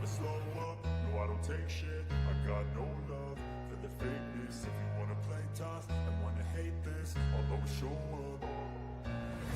slow up, no I don't take shit. I got no love for the fakeness. If you wanna play tough and wanna hate this, I'll always show up.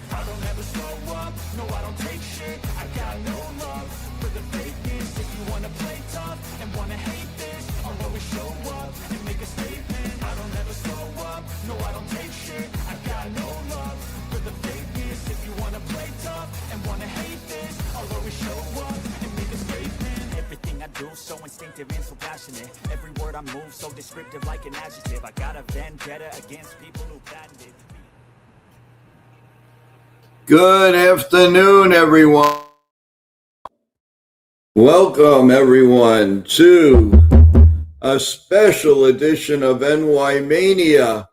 I don't ever slow up, no I don't take shit. I got no love for the fakeness. If you wanna play tough and wanna hate this, I'll always show up and make a statement. I don't ever slow up, no I don't take shit. I got no love for the fakeness. If you wanna play tough and wanna hate this, I'll always show up and make a statement. Everything I do so instinctive and so passionate. Every word I move so descriptive like an adjective. I got a vendetta against people who patented. Good afternoon, everyone. Welcome, everyone, to a special edition of YankeeMania.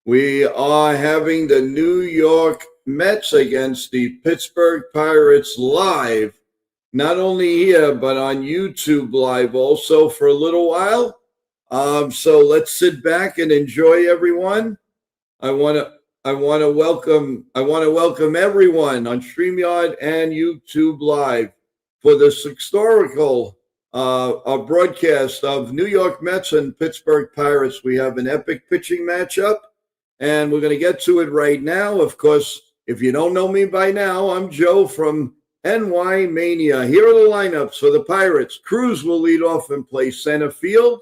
We are having the New York Mets against the Pittsburgh Pirates live, not only here, but on YouTube live also for a little while. So let's sit back and enjoy, everyone. I want to welcome everyone on StreamYard and YouTube Live for this historical broadcast of New York Mets and Pittsburgh Pirates. We have an epic pitching matchup, and we're going to get to it right now. Of course, if you don't know me by now, I'm Joe from YankeeMania. Here are the lineups for the Pirates. Cruz will lead off and play center field.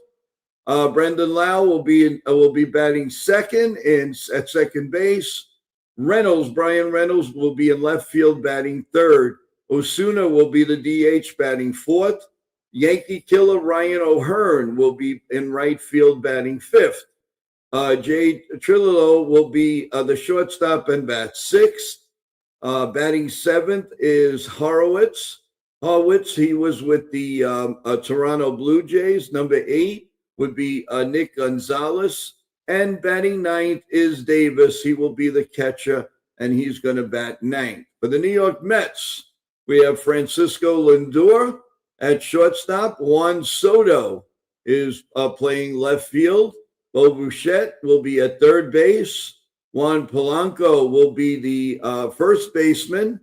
Brendan Lau will be batting second at second base. Brian Reynolds will be in left field batting third. Osuna will be the DH batting fourth. Yankee killer Ryan O'Hearn will be in right field batting fifth. Jay Trillo will be the shortstop and bat sixth. Batting seventh is Horwitz. He was with the Toronto Blue Jays. Number 8 would be Nick Gonzalez. And batting ninth is Davis. He will be the catcher, and he's going to bat ninth. For the New York Mets, we have Francisco Lindor at shortstop. Juan Soto is playing left field. Bo Bichette will be at third base. Juan Polanco will be the first baseman.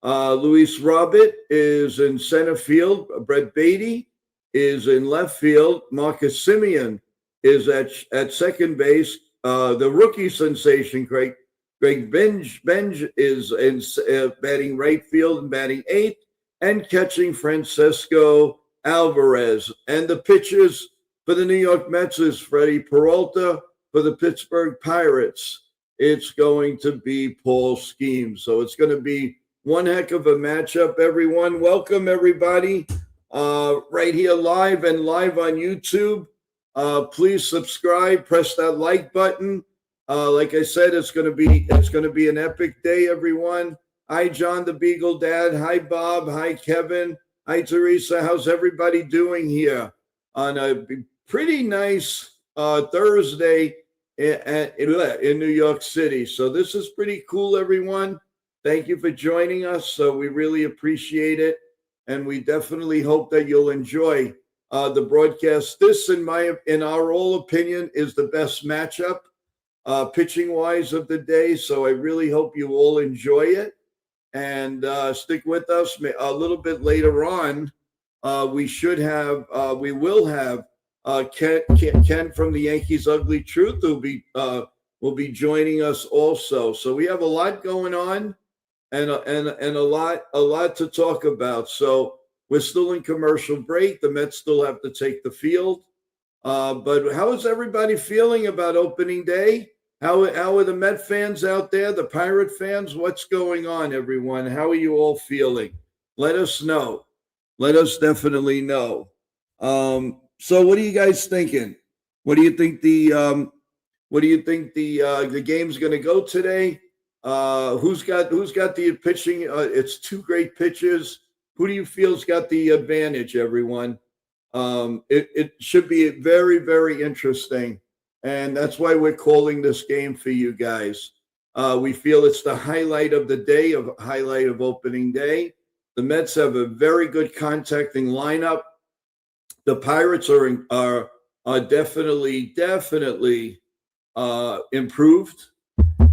Luis Robert is in center field. Brett Beatty is in left field. Marcus Semien is at second base. The rookie sensation, Greg Benj is in batting right field and batting eighth, and catching Francisco Alvarez. And the pitchers for the New York Mets is Freddie Peralta. For the Pittsburgh Pirates, it's going to be Paul Skeem. So it's going to be one heck of a matchup, everyone. Welcome, everybody. Right here live on YouTube. Please subscribe, press that like button. Like I said, it's going to be an epic day, everyone. Hi, John the Beagle Dad. Hi, Bob. Hi, Kevin. Hi, Teresa. How's everybody doing here on a pretty nice Thursday in New York City? So this is pretty cool, everyone. Thank you for joining us. So we really appreciate it. And we definitely hope that you'll enjoy the broadcast. This, in our all opinion, is the best matchup pitching-wise of the day. So I really hope you all enjoy it. And stick with us. A little bit later on, we will have Ken from the Yankees Ugly Truth will be joining us also. So we have a lot going on. And a lot to talk about. So we're still in commercial break. The Mets still have to take the field. But how is everybody feeling about opening day? How are the Met fans out there, the Pirate fans? What's going on, everyone? How are you all feeling? Let us know. Let us definitely know. So what are you guys thinking? What do you think the game's going to go today? Who's got the pitching? It's two great pitchers. Who do you feel's got the advantage, everyone? It should be very, very interesting. And that's why we're calling this game for you guys. We feel it's the highlight of the day, highlight of opening day. The Mets have a very good contacting lineup. The Pirates are definitely improved.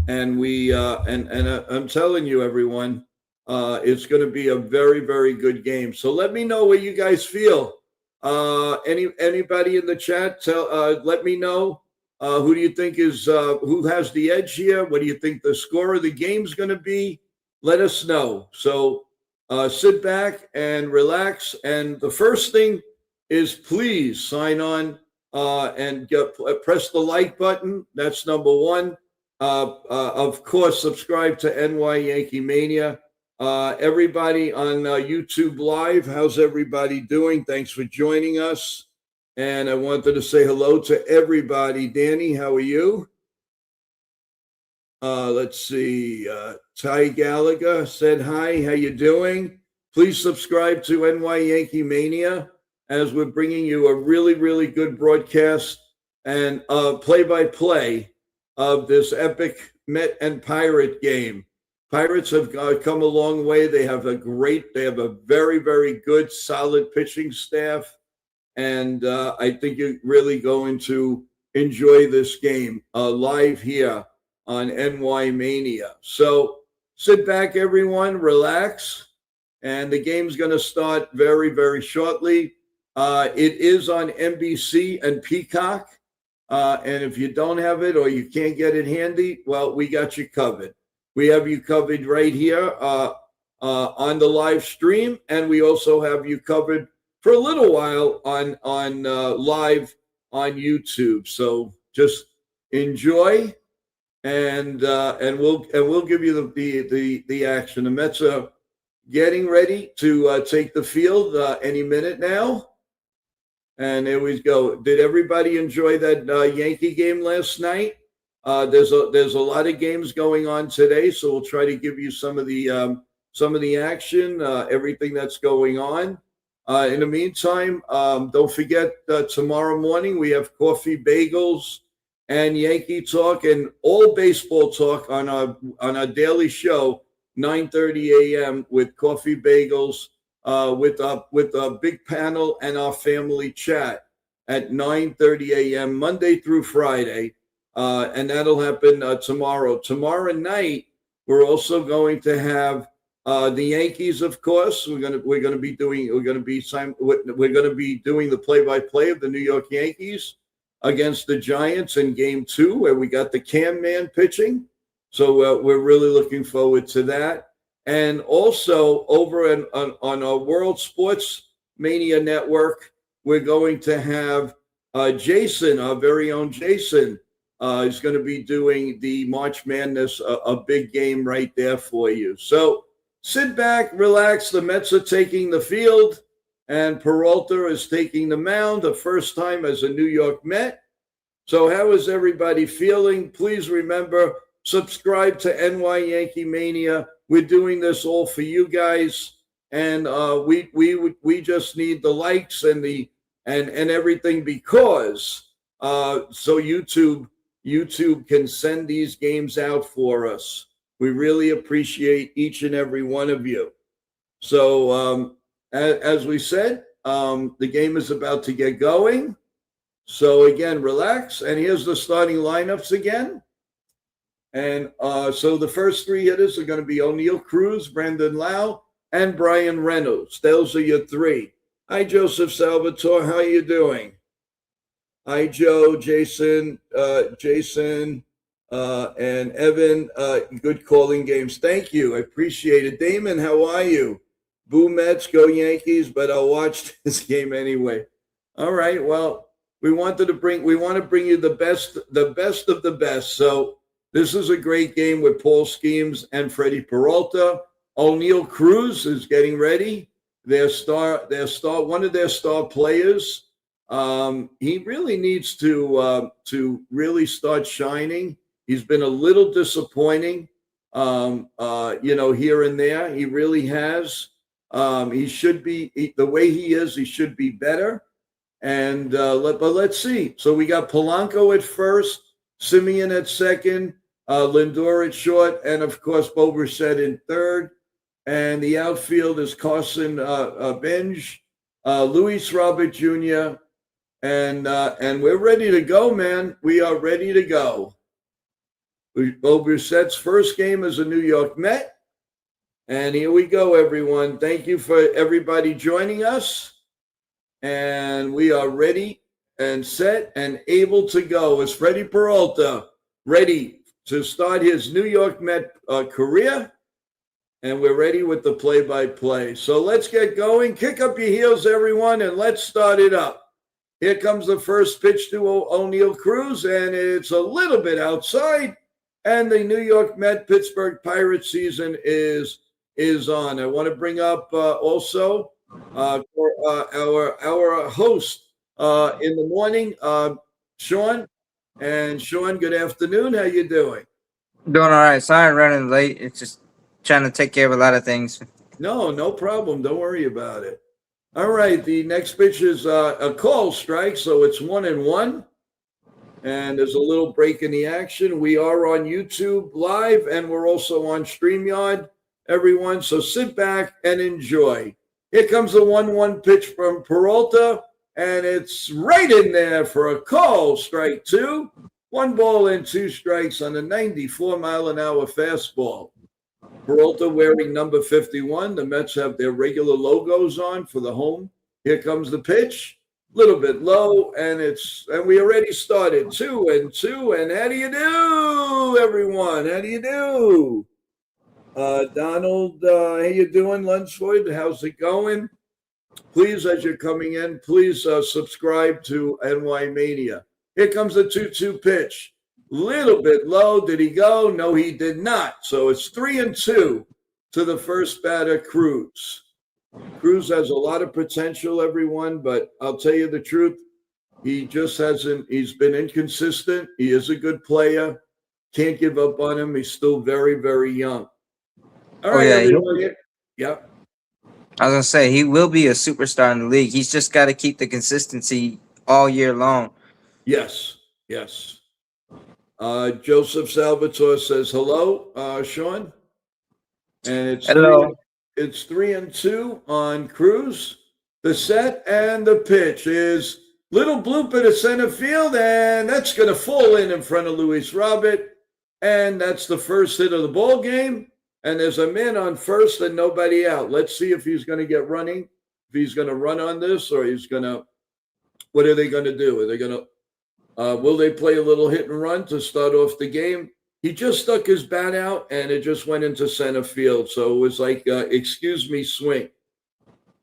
And I'm telling you, everyone, It's going to be a very, very good game. So let me know what you guys feel. Anybody in the chat, let me know. Who do you think is who has the edge here? What do you think the score of the game is going to be? Let us know. So sit back and relax. And the first thing is please sign on and press the like button. That's number one. Of course, subscribe to NY Yankee Mania. Everybody on YouTube Live, how's everybody doing? Thanks for joining us. And I wanted to say hello to everybody. Danny, how are you? Let's see. Ty Gallagher said hi. How you doing? Please subscribe to NY Yankee Mania as we're bringing you a really, really good broadcast and play-by-play of this epic Met and Pirate game. Pirates have come a long way. They have a very, very good, solid pitching staff. And I think you're really going to enjoy this game live here on NY Mania. So sit back, everyone, relax. And the game's going to start very, very shortly. It is on NBC and Peacock. And if you don't have it or you can't get it handy, well, we got you covered. We have you covered right here on the live stream, and we also have you covered for a little while on live on YouTube. So just enjoy, and we'll give you the action. The Mets are getting ready to take the field any minute now. And there we go. Did everybody enjoy that Yankee game last night? There's a lot of games going on today, so we'll try to give you some of the action, everything that's going on. In the meantime, don't forget tomorrow morning we have coffee, bagels, and Yankee talk, and all baseball talk on our daily show, 9:30 a.m. with coffee, bagels, with a big panel and our family chat at 9:30 a.m. Monday through Friday. And that'll happen tomorrow. Tomorrow night, we're also going to have the Yankees. Of course, we're going to be doing the play-by-play of the New York Yankees against the Giants in Game 2, where we got the Can Man pitching. So we're really looking forward to that. And also over on our World Sports Mania Network, we're going to have Jason, our very own Jason. Is going to be doing the March Madness, a big game right there for you. So sit back, relax. The Mets are taking the field, and Peralta is taking the mound, the first time as a New York Met. So how is everybody feeling? Please remember, subscribe to NY Yankee Mania. We're doing this all for you guys, and we just need the likes and everything because so YouTube can send these games out for us. We really appreciate each and every one of you. So as we said, the game is about to get going. So again, relax. And here's the starting lineups again. And so the first three hitters are going to be O'Neill Cruz, Brandon Lau, and Brian Reynolds. Those are your three. Hi, Joseph Salvatore. How are you doing? Hi, Joe, Jason, and Evan. Good calling games. Thank you. I appreciate it. Damon, how are you? Boo Mets, go Yankees, but I'll watch this game anyway. All right. Well, we want to bring you the best of the best. So this is a great game with Paul Skeens and Freddie Peralta. O'Neill Cruz is getting ready. One of their star players. He really needs to really start shining. He's been a little disappointing, here and there. He really has. He should be the way he is. He should be better. And but let's see. So we got Polanco at first, Simeon at second, Lindor at short, and of course Bo Brissett in third. And the outfield is Carson Bench, Luis Robert Jr. And we're ready to go, man. We are ready to go. Bo Brissett's first game as a New York Met. And here we go, everyone. Thank you for everybody joining us. And we are ready and set and able to go. Is Freddie Peralta ready to start his New York Met career? And we're ready with the play-by-play. So let's get going. Kick up your heels, everyone, and let's start it up. Here comes the first pitch to O'Neal Cruz, and it's a little bit outside. And the New York Met Pittsburgh Pirates season is on. I want to bring up also our host in the morning, Sean. And Sean, good afternoon. How you doing? Doing all right. Sorry, running late. It's just trying to take care of a lot of things. No problem. Don't worry about it. All right. The next pitch is a call strike, so it's 1-1. And there's a little break in the action. We are on YouTube Live, and we're also on StreamYard, everyone. So sit back and enjoy. Here comes the 1-1 pitch from Peralta, and it's right in there for a call, strike 2. 1 ball and 2 strikes on a 94-mile-an-hour fastball. Peralta wearing number 51. The Mets have their regular logos on for the home. Here comes the pitch. Little bit low, and we already started 2-2. And how do you do, everyone? How do you do? Donald, how you doing, Lunsford? How's it going? Please, as you're coming in, please subscribe to YankeeMania. Here comes the 2-2 pitch. Little bit low. Did he go? No, he did not. So it's 3-2 to the first batter, Cruz. Cruz has a lot of potential, everyone, but I'll tell you the truth. He just hasn't, he's been inconsistent. He is a good player. Can't give up on him. He's still very, very young. All right, everyone. Yeah. I was going to say, he will be a superstar in the league. He's just got to keep the consistency all year long. Yes. Joseph Salvatore says hello, Sean. And it's hello. It's 3-2 on Cruz. The set and the pitch is little blooper to center field, and that's going to fall in front of Luis Robert. And that's the first hit of the ball game. And there's a man on first and nobody out. Let's see if he's going to get running, if he's going to run on this, or he's going to. What are they going to do? Are they going to? Will they play a little hit and run to start off the game? He just stuck his bat out, and it just went into center field. So it was like, excuse me, swing.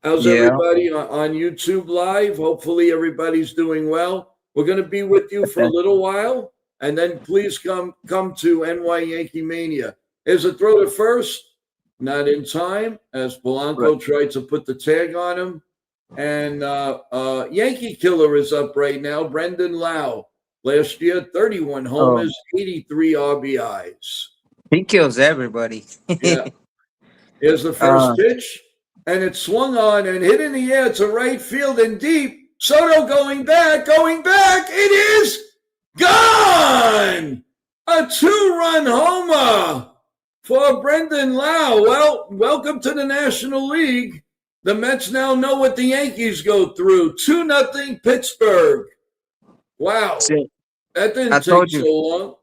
How's everybody on YouTube Live? Hopefully everybody's doing well. We're going to be with you for a little while, and then please come to YankeeMania. There's a throw to first, not in time, as Polanco tried to put the tag on him. And Yankee Killer is up right now, Brendan Lau. Last year, 31 homers, 83 RBIs. He kills everybody. Yeah. Here's the first pitch, and it's swung on and hit in the air to right field and deep. Soto going back. It is gone! A 2-run homer for Brendan Lau. Well, welcome to the National League. The Mets now know what the Yankees go through. 2-0 Pittsburgh. Wow. That didn't take so long.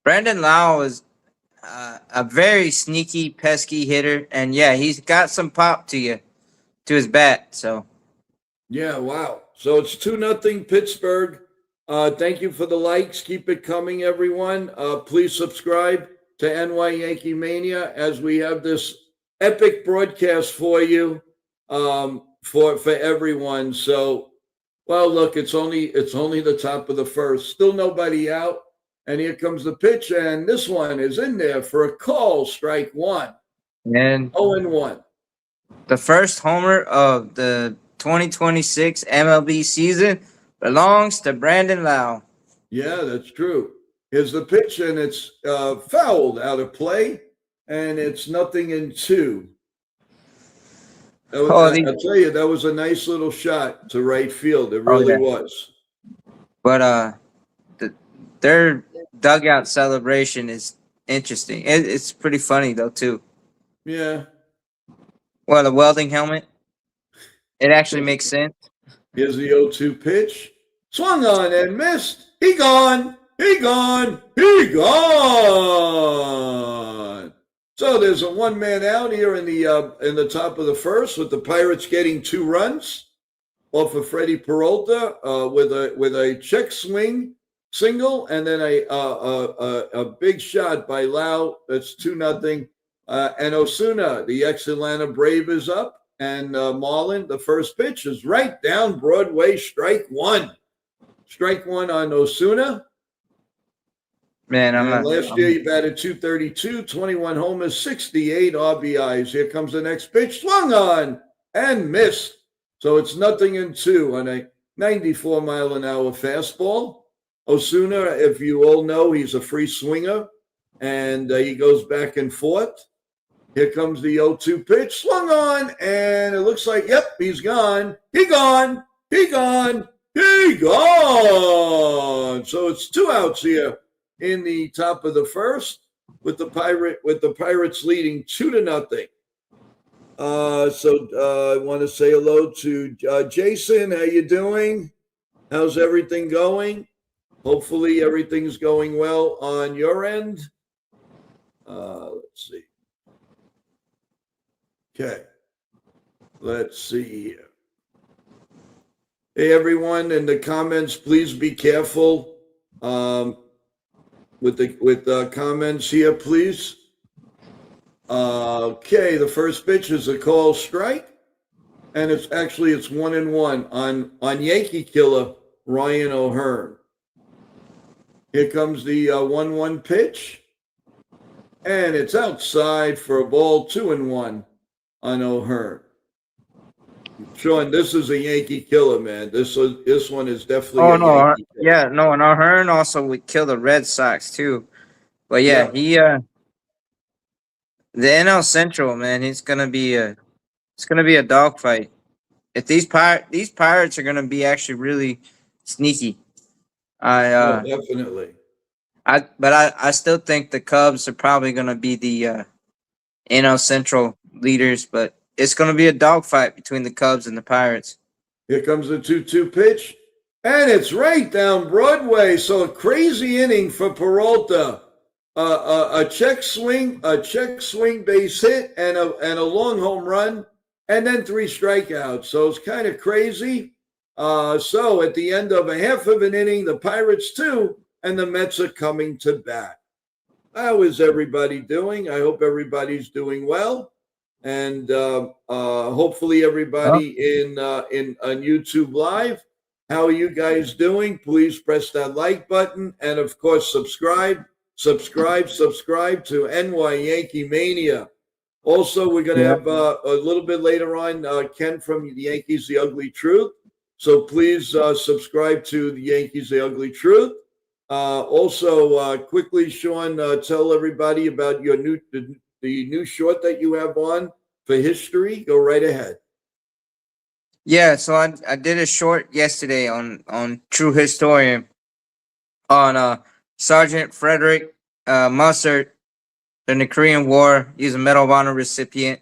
Brandon Lau is a very sneaky, pesky hitter. And, yeah, he's got some pop to his bat. So, yeah, wow. So it's 2-0 Pittsburgh. Thank you for the likes. Keep it coming, everyone. Please subscribe to YankeeMania as we have this epic broadcast for you, for everyone. So, well, look, it's only the top of the first. Still nobody out. And here comes the pitch, and this one is in there for a call, strike 1. And 0-1. The first homer of the 2026 MLB season belongs to Brandon Lau. Yeah, that's true. Here's the pitch, and it's fouled out of play, and it's 0-2. I'll tell you, that was a nice little shot to right field. It really was. But their dugout celebration is interesting. It's pretty funny, though, too. Yeah. Well, the welding helmet. It actually makes sense. Here's the 0-2 pitch. Swung on and missed. He gone. So there's a one-man out here in the top of the first, with the Pirates getting 2 runs off of Freddie Peralta with a check swing single, and then a big shot by Lau. That's 2-0. And Osuna, the ex-Atlanta Brave, is up, and Marlin, the first pitch is right down Broadway, strike one. Strike one on Osuna. Man, And last year he batted .232, 21 homers, 68 RBIs. Here comes the next pitch, swung on and missed. So it's 0-2 on a 94-mile-an-hour fastball. Osuna, if you all know, he's a free swinger, and he goes back and forth. Here comes the 0-2 pitch, swung on, and it looks like, yep, he's gone. He gone. He gone. He gone. So it's 2 outs here in the top of the first, with the Pirates leading 2-0. I want to say hello to Jason. How you doing? How's everything going? Hopefully everything's going well on your end. Let's see. Okay. Let's see here. Hey, everyone in the comments, please be careful with the comments here, please. Okay, the first pitch is a call strike, and it's 1-1 on Yankee killer Ryan O'Hearn. Here comes the 1-1 pitch, and it's outside for a ball, 2-1 on O'Hearn. Sean, this is a Yankee killer, man. This one is definitely oh a no, Yankee killer. yeah, no, and O'Hearn also would kill the Red Sox too. But yeah, he the NL Central, man, it's gonna be a dogfight. If these Pirates are gonna be actually really sneaky. Definitely. I still think the Cubs are probably gonna be the NL Central leaders, but it's gonna be a dogfight between the Cubs and the Pirates. Here comes the 2-2 pitch, and it's right down Broadway. So a crazy inning for Peralta. A check swing base hit, and a long home run, and then 3 strikeouts. So it's kind of crazy. So at the end of a half of an inning, the Pirates 2 and the Mets are coming to bat. How is everybody doing? I hope everybody's doing well, and hopefully everybody on YouTube Live. How are you guys doing? Please press that like button, and of course subscribe to NY Yankee Mania. Also, we're going to have a little bit later on Ken from the Yankees The Ugly Truth. So please subscribe to the Yankees The Ugly Truth. Also, quickly, Sean, tell everybody about your the new short that you have on for history. Go right ahead. Yeah, so I did a short yesterday on True Historian on Sergeant Frederick Mussert in the Korean War. He's a Medal of Honor recipient.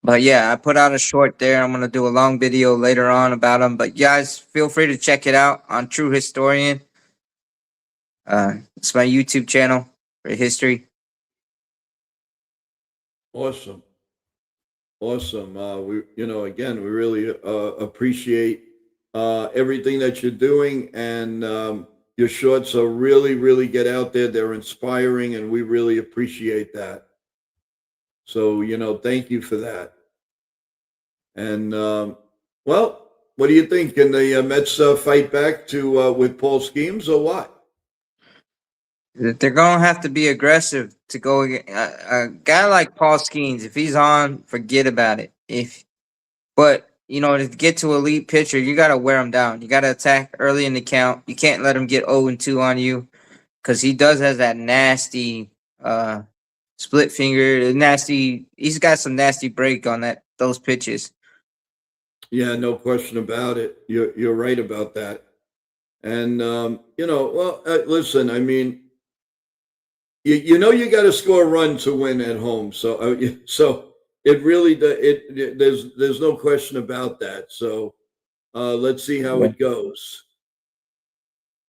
But yeah, I put out a short there. I'm gonna do a long video later on about him. But guys, feel free to check it out on True Historian. It's my YouTube channel for history. Awesome. We really appreciate everything that you're doing, and your shorts are really get out there. They're inspiring, and we really appreciate that. So, thank you for that. And well, what do you think? Can the Mets fight back to with Paul Schemes, or what? They're gonna have to be aggressive to go against a guy like Paul Skeens. If he's on, forget about it. But to get to elite pitcher, you gotta wear him down. You gotta attack early in the count. You can't let him get 0-2 on you, because he has that nasty split finger. He's got some nasty break on those pitches. Yeah, no question about it. You're right about that. And listen, I mean, you got to score a run to win at home. So it really there's no question about that. So let's see how it goes.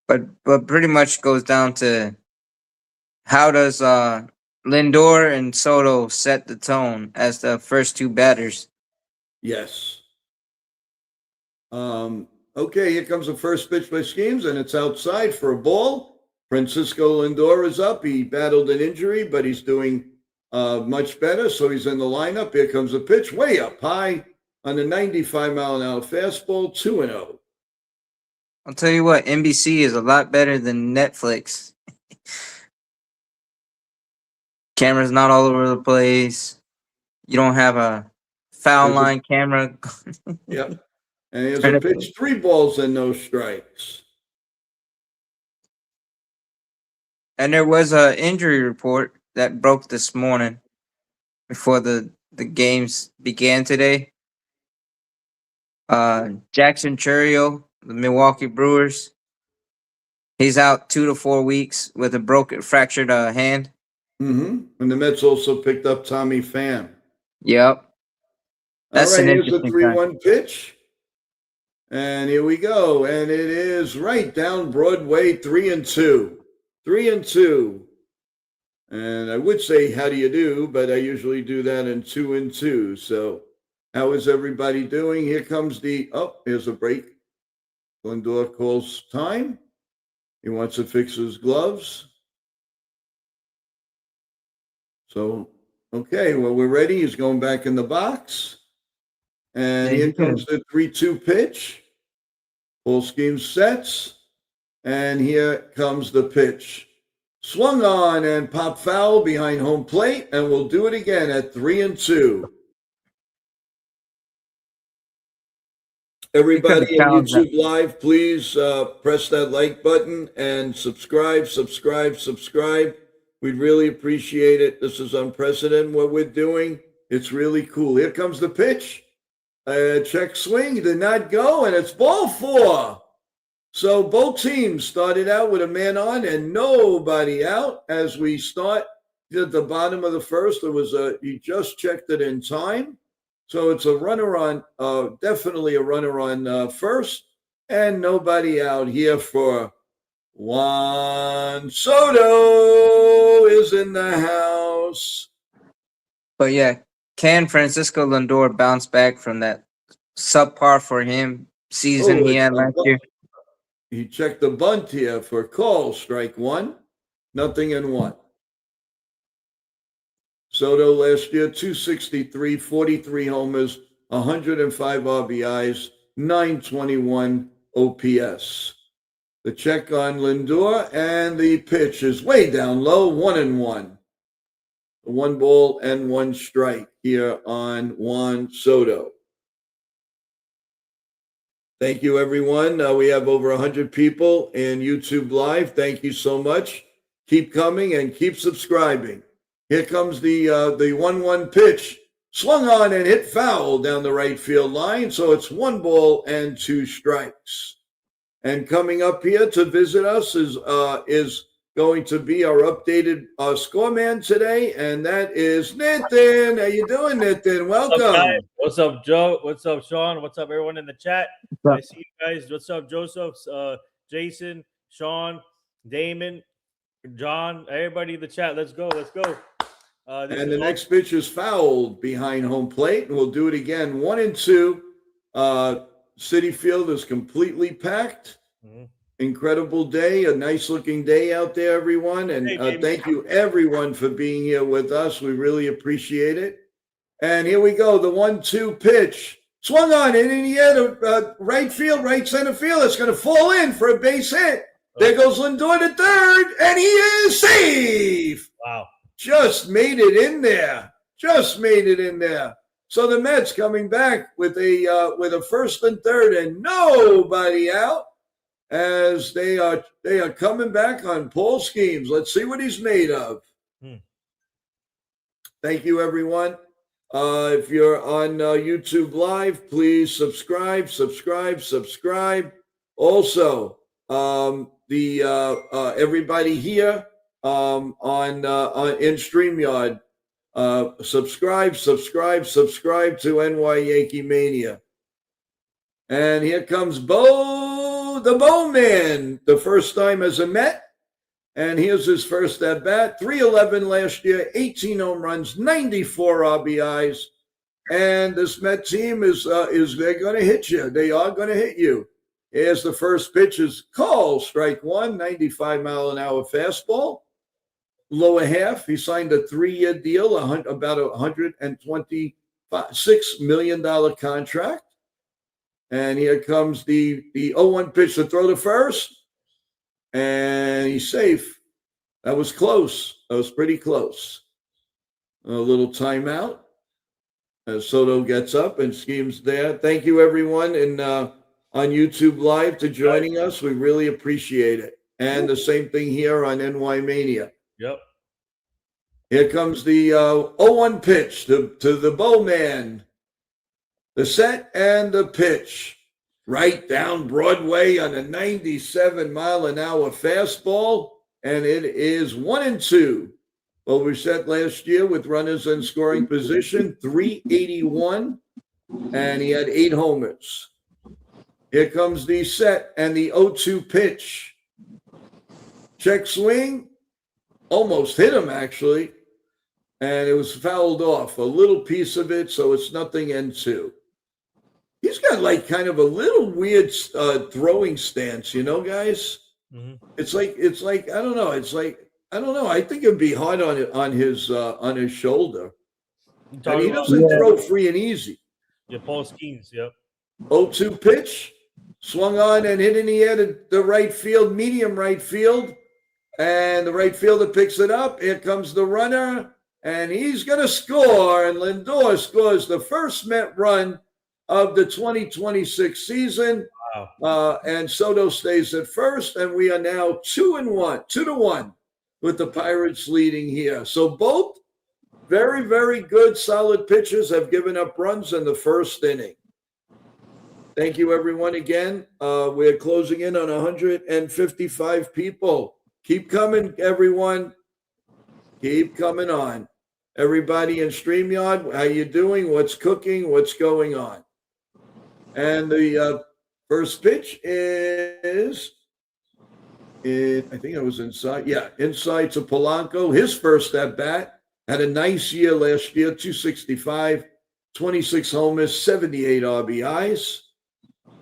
But pretty much goes down to how does Lindor and Soto set the tone as the first two batters. Yes. Okay, here comes the first pitch by Schemes, and it's outside for a ball. Francisco Lindor is up. He battled an injury, but he's doing much better, so he's in the lineup. Here comes the pitch, way up high on the 95-mile-an-hour fastball, 2-0. I'll tell you what, NBC is a lot better than Netflix. Camera's not all over the place. You don't have a foul line camera. Yep. And here's a pitch, 3 balls and no strikes. And there was an injury report that broke this morning before the games began today. Jackson Chourio, the Milwaukee Brewers, he's out 2 to 4 weeks with a fractured hand. And the Mets also picked up Tommy Pham. Yep. That's all right, here's a 3-1 pitch. And here we go. And it is right down Broadway, 3-2. 3-2. And I would say, how do you do? But I usually do that in 2-2. So how is everybody doing? Here comes here's a break. Lindor calls time. He wants to fix his gloves. So, okay, well, we're ready. He's going back in the box. And here comes the 3-2 pitch. Full scheme sets. And here comes the pitch. Swung on and pop foul behind home plate. And we'll do it again at 3-2. Everybody on YouTube Live, please press that like button and subscribe. We'd really appreciate it. This is unprecedented what we're doing. It's really cool. Here comes the pitch. Check swing, did not go, and it's ball 4. So both teams started out with a man on and nobody out. As we start at the bottom of the first, he just checked it in time. So it's a runner on, definitely a runner on first, and nobody out here for Juan Soto is in the house. But yeah, can Francisco Lindor bounce back from that subpar for him season he had last year? He checked the bunt here for call, strike 1, 0-1. Soto last year, 263, 43 homers, 105 RBIs, 921 OPS. The check on Lindor, and the pitch is way down low, 1-1. 1 ball and 1 strike here on Juan Soto. Thank you, everyone. We have over 100 people in YouTube Live. Thank you so much. Keep coming and keep subscribing. Here comes the 1-1 pitch. Swung on and hit foul down the right field line. So it's 1 ball and 2 strikes. And coming up here to visit us is going to be our updated scoreman today, and that is Nitin. How you doing, Nitin? Welcome. What's up, Joe? What's up, Sean? What's up, everyone in the chat? I see you guys. What's up, Joseph, Jason, Sean, Damon, John, everybody in the chat. Let's go. And the next pitch is fouled behind home plate, and we'll do it again. 1-2. Citi Field is completely packed. Mm-hmm. Incredible day, a nice looking day out there, everyone. And thank you, everyone, for being here with us. We really appreciate it. And here we go, the 1-2 pitch. Swung on it in the air, right field, right center field. It's going to fall in for a base hit. There goes Lindor to third, and he is safe. Wow. Just made it in there. So the Mets coming back with a first and third and nobody out, as they are coming back on Paul Schemes. Let's see what he's made of. Thank you, everyone. If you're on YouTube Live, please subscribe. Also, everybody here in StreamYard, subscribe to YankeeMania. And here comes Bo, the Bowman, the first time as a Met. And here's his first at bat. 311 last year, 18 home runs, 94 RBIs. And this Met team is they're going to hit you. They are going to hit you. Here's the first pitch is called strike one, 95-mile-an-hour fastball. Lower half. He signed a 3-year deal, about a $126 million contract. And here comes the 0-1 pitch to throw to first. And he's safe. That was close. That was pretty close. A little timeout. As Soto gets up and schemes there. Thank you, everyone, on YouTube Live for joining us. We really appreciate it. And the same thing here on YankeeMania. Yep. Here comes the 0-1 pitch to the Bowman. The set and the pitch. Right down Broadway on a 97-mile-an-hour fastball. And it is 1-2. Well, we set last year with runners in scoring position, 381. And he had 8 homers. Here comes the set and the 0-2 pitch. Check swing. Almost hit him, actually. And it was fouled off. A little piece of it, so it's nothing N2. He's got like kind of a little weird throwing stance, you know, guys? Mm-hmm. It's like I don't know. It's like, I don't know. I think it'd be hard on his shoulder. And he doesn't throw free and easy. Yeah, Paul Skeens, yep. 0-2 pitch. Swung on and hit in the air to the right field, medium right field. And the right fielder picks it up. Here comes the runner. And he's going to score. And Lindor scores the first Met run of the 2026 season. Wow. And Soto stays at first. And we are now 2-1 with the Pirates leading here. So both very, very good, solid pitchers have given up runs in the first inning. Thank you, everyone, again. We're closing in on 155 people. Keep coming, everyone. Keep coming on. Everybody in StreamYard, how you doing? What's cooking? What's going on? And the first pitch is, I think it was inside. Yeah, inside to Polanco. His first at bat. Had a nice year last year, 265, 26 homers, 78 RBIs.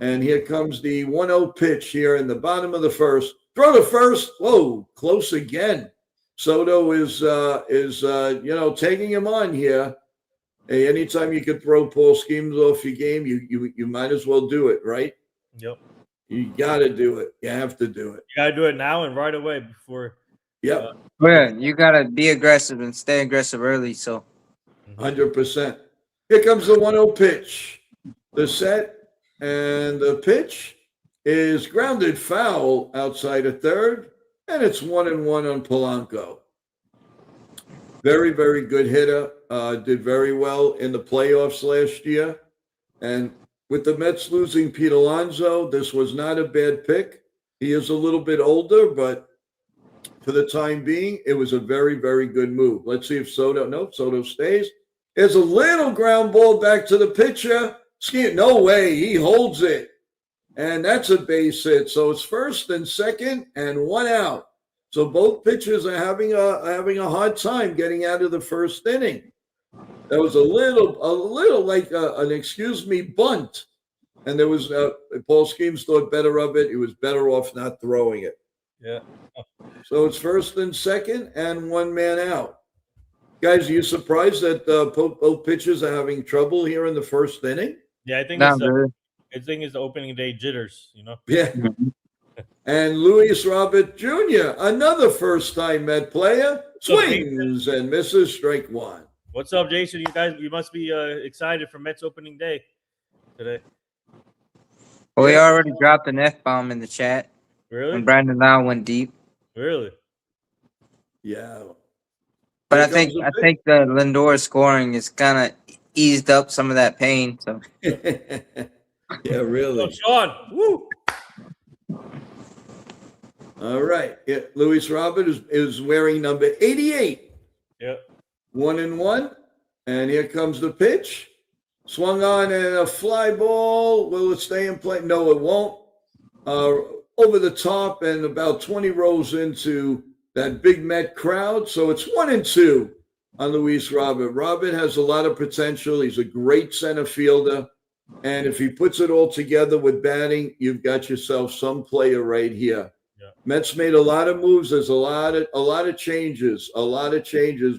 And here comes the 1-0 pitch here in the bottom of the first. Throw to first. Whoa, close again. Soto is taking him on here. Hey, anytime you could throw Paul Skeens off your game, you might as well do it, right? Yep. You got to do it. You have to do it. You got to do it now and right away before. Yep. Yeah, you got to be aggressive and stay aggressive early. So 100%. Here comes the 1-0 pitch. The set and the pitch is grounded foul outside of third, and it's 1-1 on Polanco. Very, very good hitter. Did very well in the playoffs last year. And with the Mets losing Pete Alonso, this was not a bad pick. He is a little bit older, but for the time being, it was a very, very good move. Let's see if Soto stays. There's a little ground ball back to the pitcher. No way, he holds it. And that's a base hit. So it's first and second and 1 out. So both pitchers are having a hard time getting out of the first inning. That was a little like an excuse me bunt. And there was Paul Skeens thought better of it. He was better off not throwing it. Yeah. So it's first and second and 1 man out. Guys, are you surprised that both pitchers are having trouble here in the first inning? Yeah, I think it's the opening day jitters, you know? Yeah. And Luis Robert Jr., another first-time Met player, swings and misses strike one. What's up, Jason? You must be excited for Mets opening day today. Well, we already dropped an F-bomb in the chat. Really? When Brandon Lau went deep. Really? Yeah. But I think the Lindor scoring is kind of eased up some of that pain. So. Yeah, really. Oh, Sean, woo! All right. Yeah, Luis Robert is wearing number 88. Yep. 1-1. And here comes the pitch. Swung on and a fly ball. Will it stay in play? No, it won't. Over the top and about 20 rows into that big Met crowd. So it's 1-2 on Luis Robert. Robert has a lot of potential. He's a great center fielder. And if he puts it all together with batting, you've got yourself some player right here. Yeah. Mets made a lot of moves. There's a lot of changes,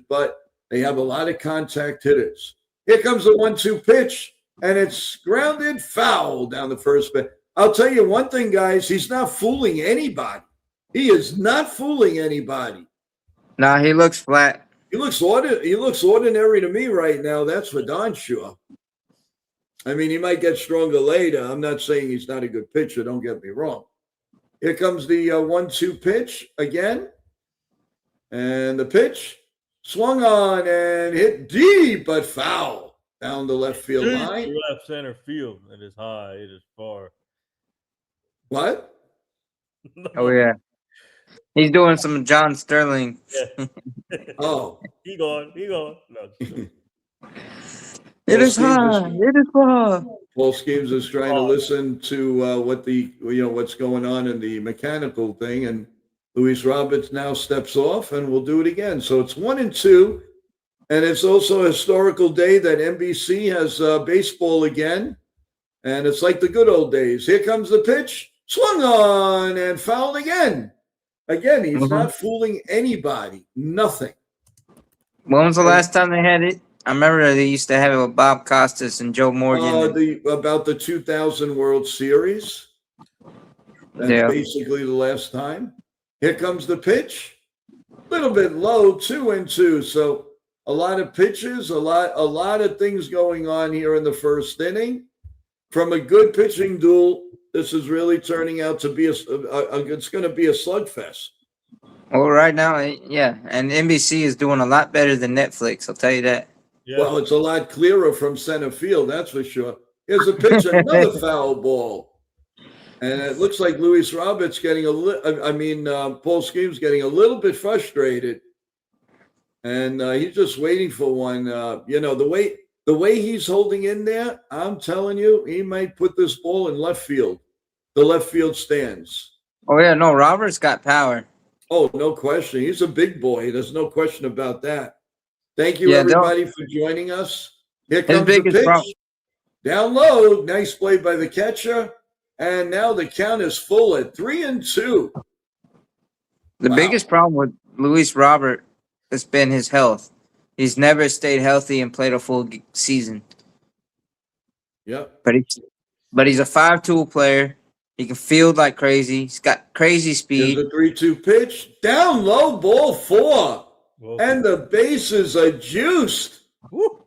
but they have a lot of contact hitters. Here comes the 1-2 pitch, and it's grounded foul down the first base. I'll tell you one thing, guys. He's not fooling anybody. He is not fooling anybody. Nah, he looks flat. He looks ordinary to me right now. That's for darn sure. I mean, he might get stronger later. I'm not saying he's not a good pitcher. Don't get me wrong. Here comes the 1-2 pitch again. And the pitch swung on and hit deep, but foul down the left field line. Left center field. It is high. It is far. What? Oh, yeah. He's doing some John Sterling. Yeah. Oh. He gone. No. It is high. It is far. Paul Schemes is trying to listen to what's going on in the mechanical thing, and Luis Roberts now steps off, and we'll do it again. So it's 1-2, and it's also a historical day that NBC has baseball again, and it's like the good old days. Here comes the pitch, swung on and fouled again. Again, he's not fooling anybody. Nothing. When was the last time they had it? I remember they used to have it with Bob Costas and Joe Morgan. About the 2000 World Series. That's basically the last time. Here comes the pitch. A little bit low, 2-2. So a lot of pitches, a lot of things going on here in the first inning. From a good pitching duel, this is really turning out to be it's going to be a slugfest. Well, right now, yeah. And NBC is doing a lot better than Netflix, I'll tell you that. Yeah. Well, it's a lot clearer from center field, that's for sure. Here's a pitch, another foul ball. And it looks like Luis Roberts getting Paul Schemes getting a little bit frustrated. And he's just waiting for one. The way he's holding in there, I'm telling you, he might put this ball in left field, the left field stands. Oh, yeah, no, Roberts got power. Oh, no question. He's a big boy. There's no question about that. Thank you, everybody, for joining us. Here comes the pitch. Down low. Nice play by the catcher. And now the count is full at 3-2. The biggest problem with Luis Robert has been his health. He's never stayed healthy and played a full season. Yep. But he's a 5-tool player. He can field like crazy. He's got crazy speed. Here's a 3-2 pitch. Down low, ball 4. Whoa. And the bases are juiced. Woo.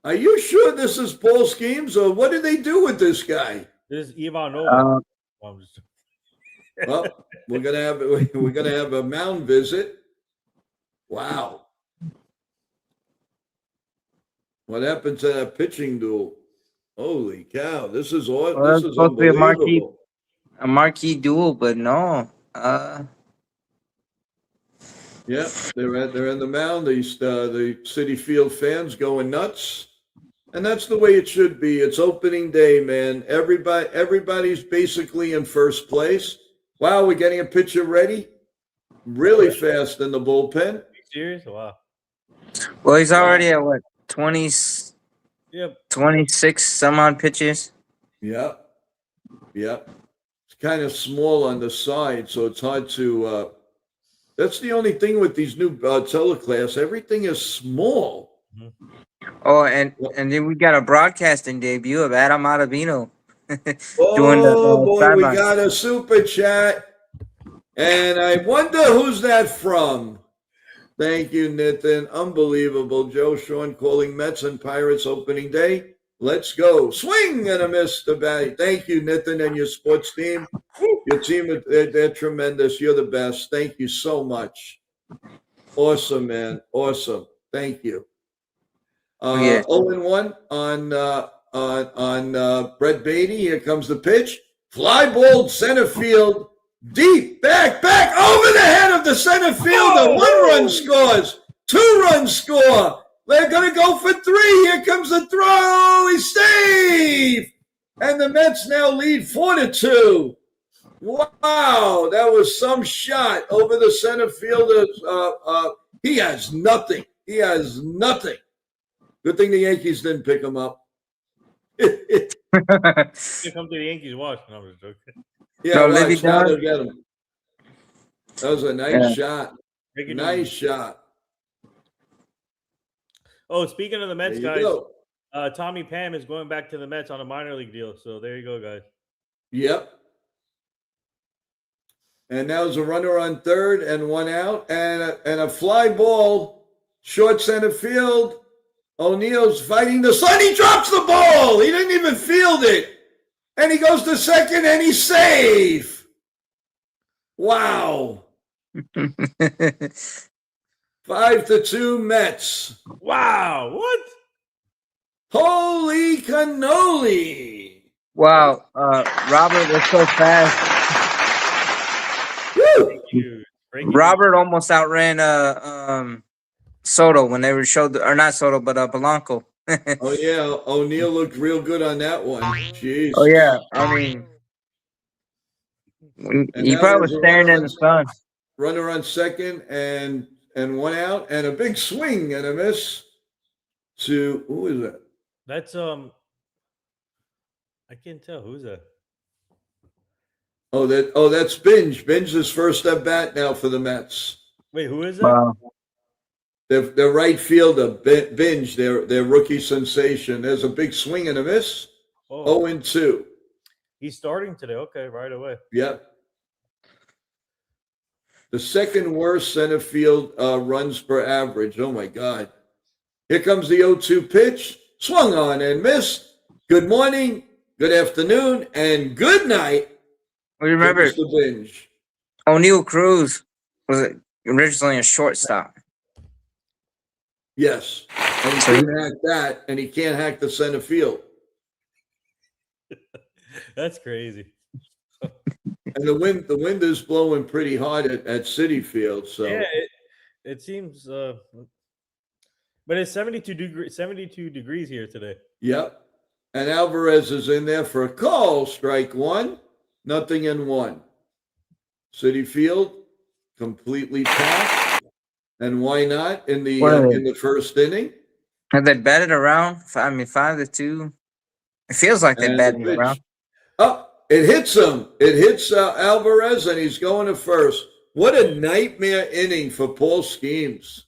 Are you sure this is Paul Schemes, or what did they do with this guy? This is Ivanova. Well, we're gonna have a mound visit. Wow. What happened to that pitching duel? Holy cow! This is supposed to be a marquee duel, but no. Yeah, they're in the mound. The Citi Field fans going nuts, and that's the way it should be. It's opening day, man. Everybody's basically in first place. Wow, we're getting a pitcher ready really fast in the bullpen. Are you serious? Wow. Well, he's already at what, 20? Yep. 26 some odd pitches. Yep. It's kind of small on the side, so it's hard to. That's the only thing with these new teleclass. Everything is small. Mm-hmm. Oh, and then we got a broadcasting debut of Adam Ottavino. Boy, we got a super chat. And I wonder who's that from. Thank you, Nitin. Unbelievable. Joe Sean calling Mets and Pirates opening day. Let's go. Swing and a miss to bat. Thank you, Nitin, and your sports team. Your team, they're tremendous. You're the best. Thank you so much. Awesome, man. Awesome. Thank you. 0-1 on Brett Beatty. Here comes the pitch. Fly ball center field. Deep, back, over the head of the center fielder. 1 run scores. 2 runs score. They're going to go for 3. Here comes the throw. He's safe. And the Mets now lead 4-2. Wow, that was some shot over the center fielder's. He has nothing. He has nothing. Good thing the Yankees didn't pick him up. You come to the Yankees, watch. No, I'm just joking. Yeah, So Livy watch. Now Dunn. they'll get him. That was a nice Yeah. shot. Breaking Nice news. shot. Oh, speaking of the There Mets, you guys, go. Tommy Pham is going back to the Mets on a minor league deal. So there you go, guys. Yep. And now there's a runner on third and one out, and a fly ball, short center field. O'Neill's fighting the sun. He drops the ball. He didn't even field it. And he goes to second, and he's safe. Wow. 5-2 Mets. Wow, what? Holy cannoli. Wow, Robert was so fast. Woo. Dude, breaking Robert almost outran Soto when they were showed, or not Soto, but Polanco. Oh, yeah. O'Neill looked real good on that one. Jeez. Oh yeah, I mean, And he now probably was there's a staring in the sun. runner on second and one out, and a big swing and a miss to, who is that? That's I can't tell who's that. That's Binge. Binge's first at bat now for the Mets. Wait, who is that? Wow. Their right fielder, Binge, their rookie sensation. There's a big swing and a miss. Oh, 0-2. he's starting today. Okay, right away. Yep. The second worst center field runs per average. Oh, my God. Here comes the 0-2 pitch. Swung on and missed. Good morning, good afternoon, and good night. Well, you remember Mr. Binge. O'Neal Cruz was originally a shortstop. Yes. And he So can't hack that, and he can't hack the center field. That's crazy. And the wind is blowing pretty hard at Citi Field. So Yeah, it seems but it's 72 degrees here today. Yep. And Alvarez is in there for a call. Strike one. 0-1. Citi Field completely packed. And why not in the first inning? have they batted around? 5-2. It feels like they And batted the pitch. around. Oh, it hits him. It hits Alvarez, and he's going to first. What a nightmare inning for Paul Schemes.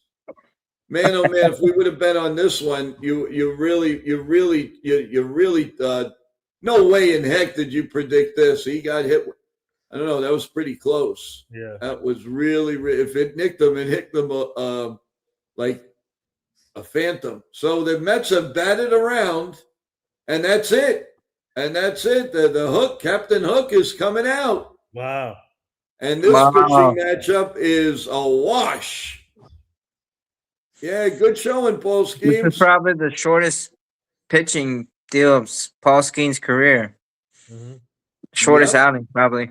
Man, oh man! If we would have been on this one, you really, no way in heck did you predict this. He got hit. I don't know. That was pretty close. Yeah. That was really, if it nicked him, it hit them like a phantom. So the Mets have batted around, and that's it. And that's it. The Hook, Captain Hook, is coming out. Wow. And this Wow. pitching matchup is a wash. Yeah, good showing, Paul This is Schemes. probably the shortest pitching deal of Paul Skeens' career. Mm-hmm. Shortest Yep. outing, probably.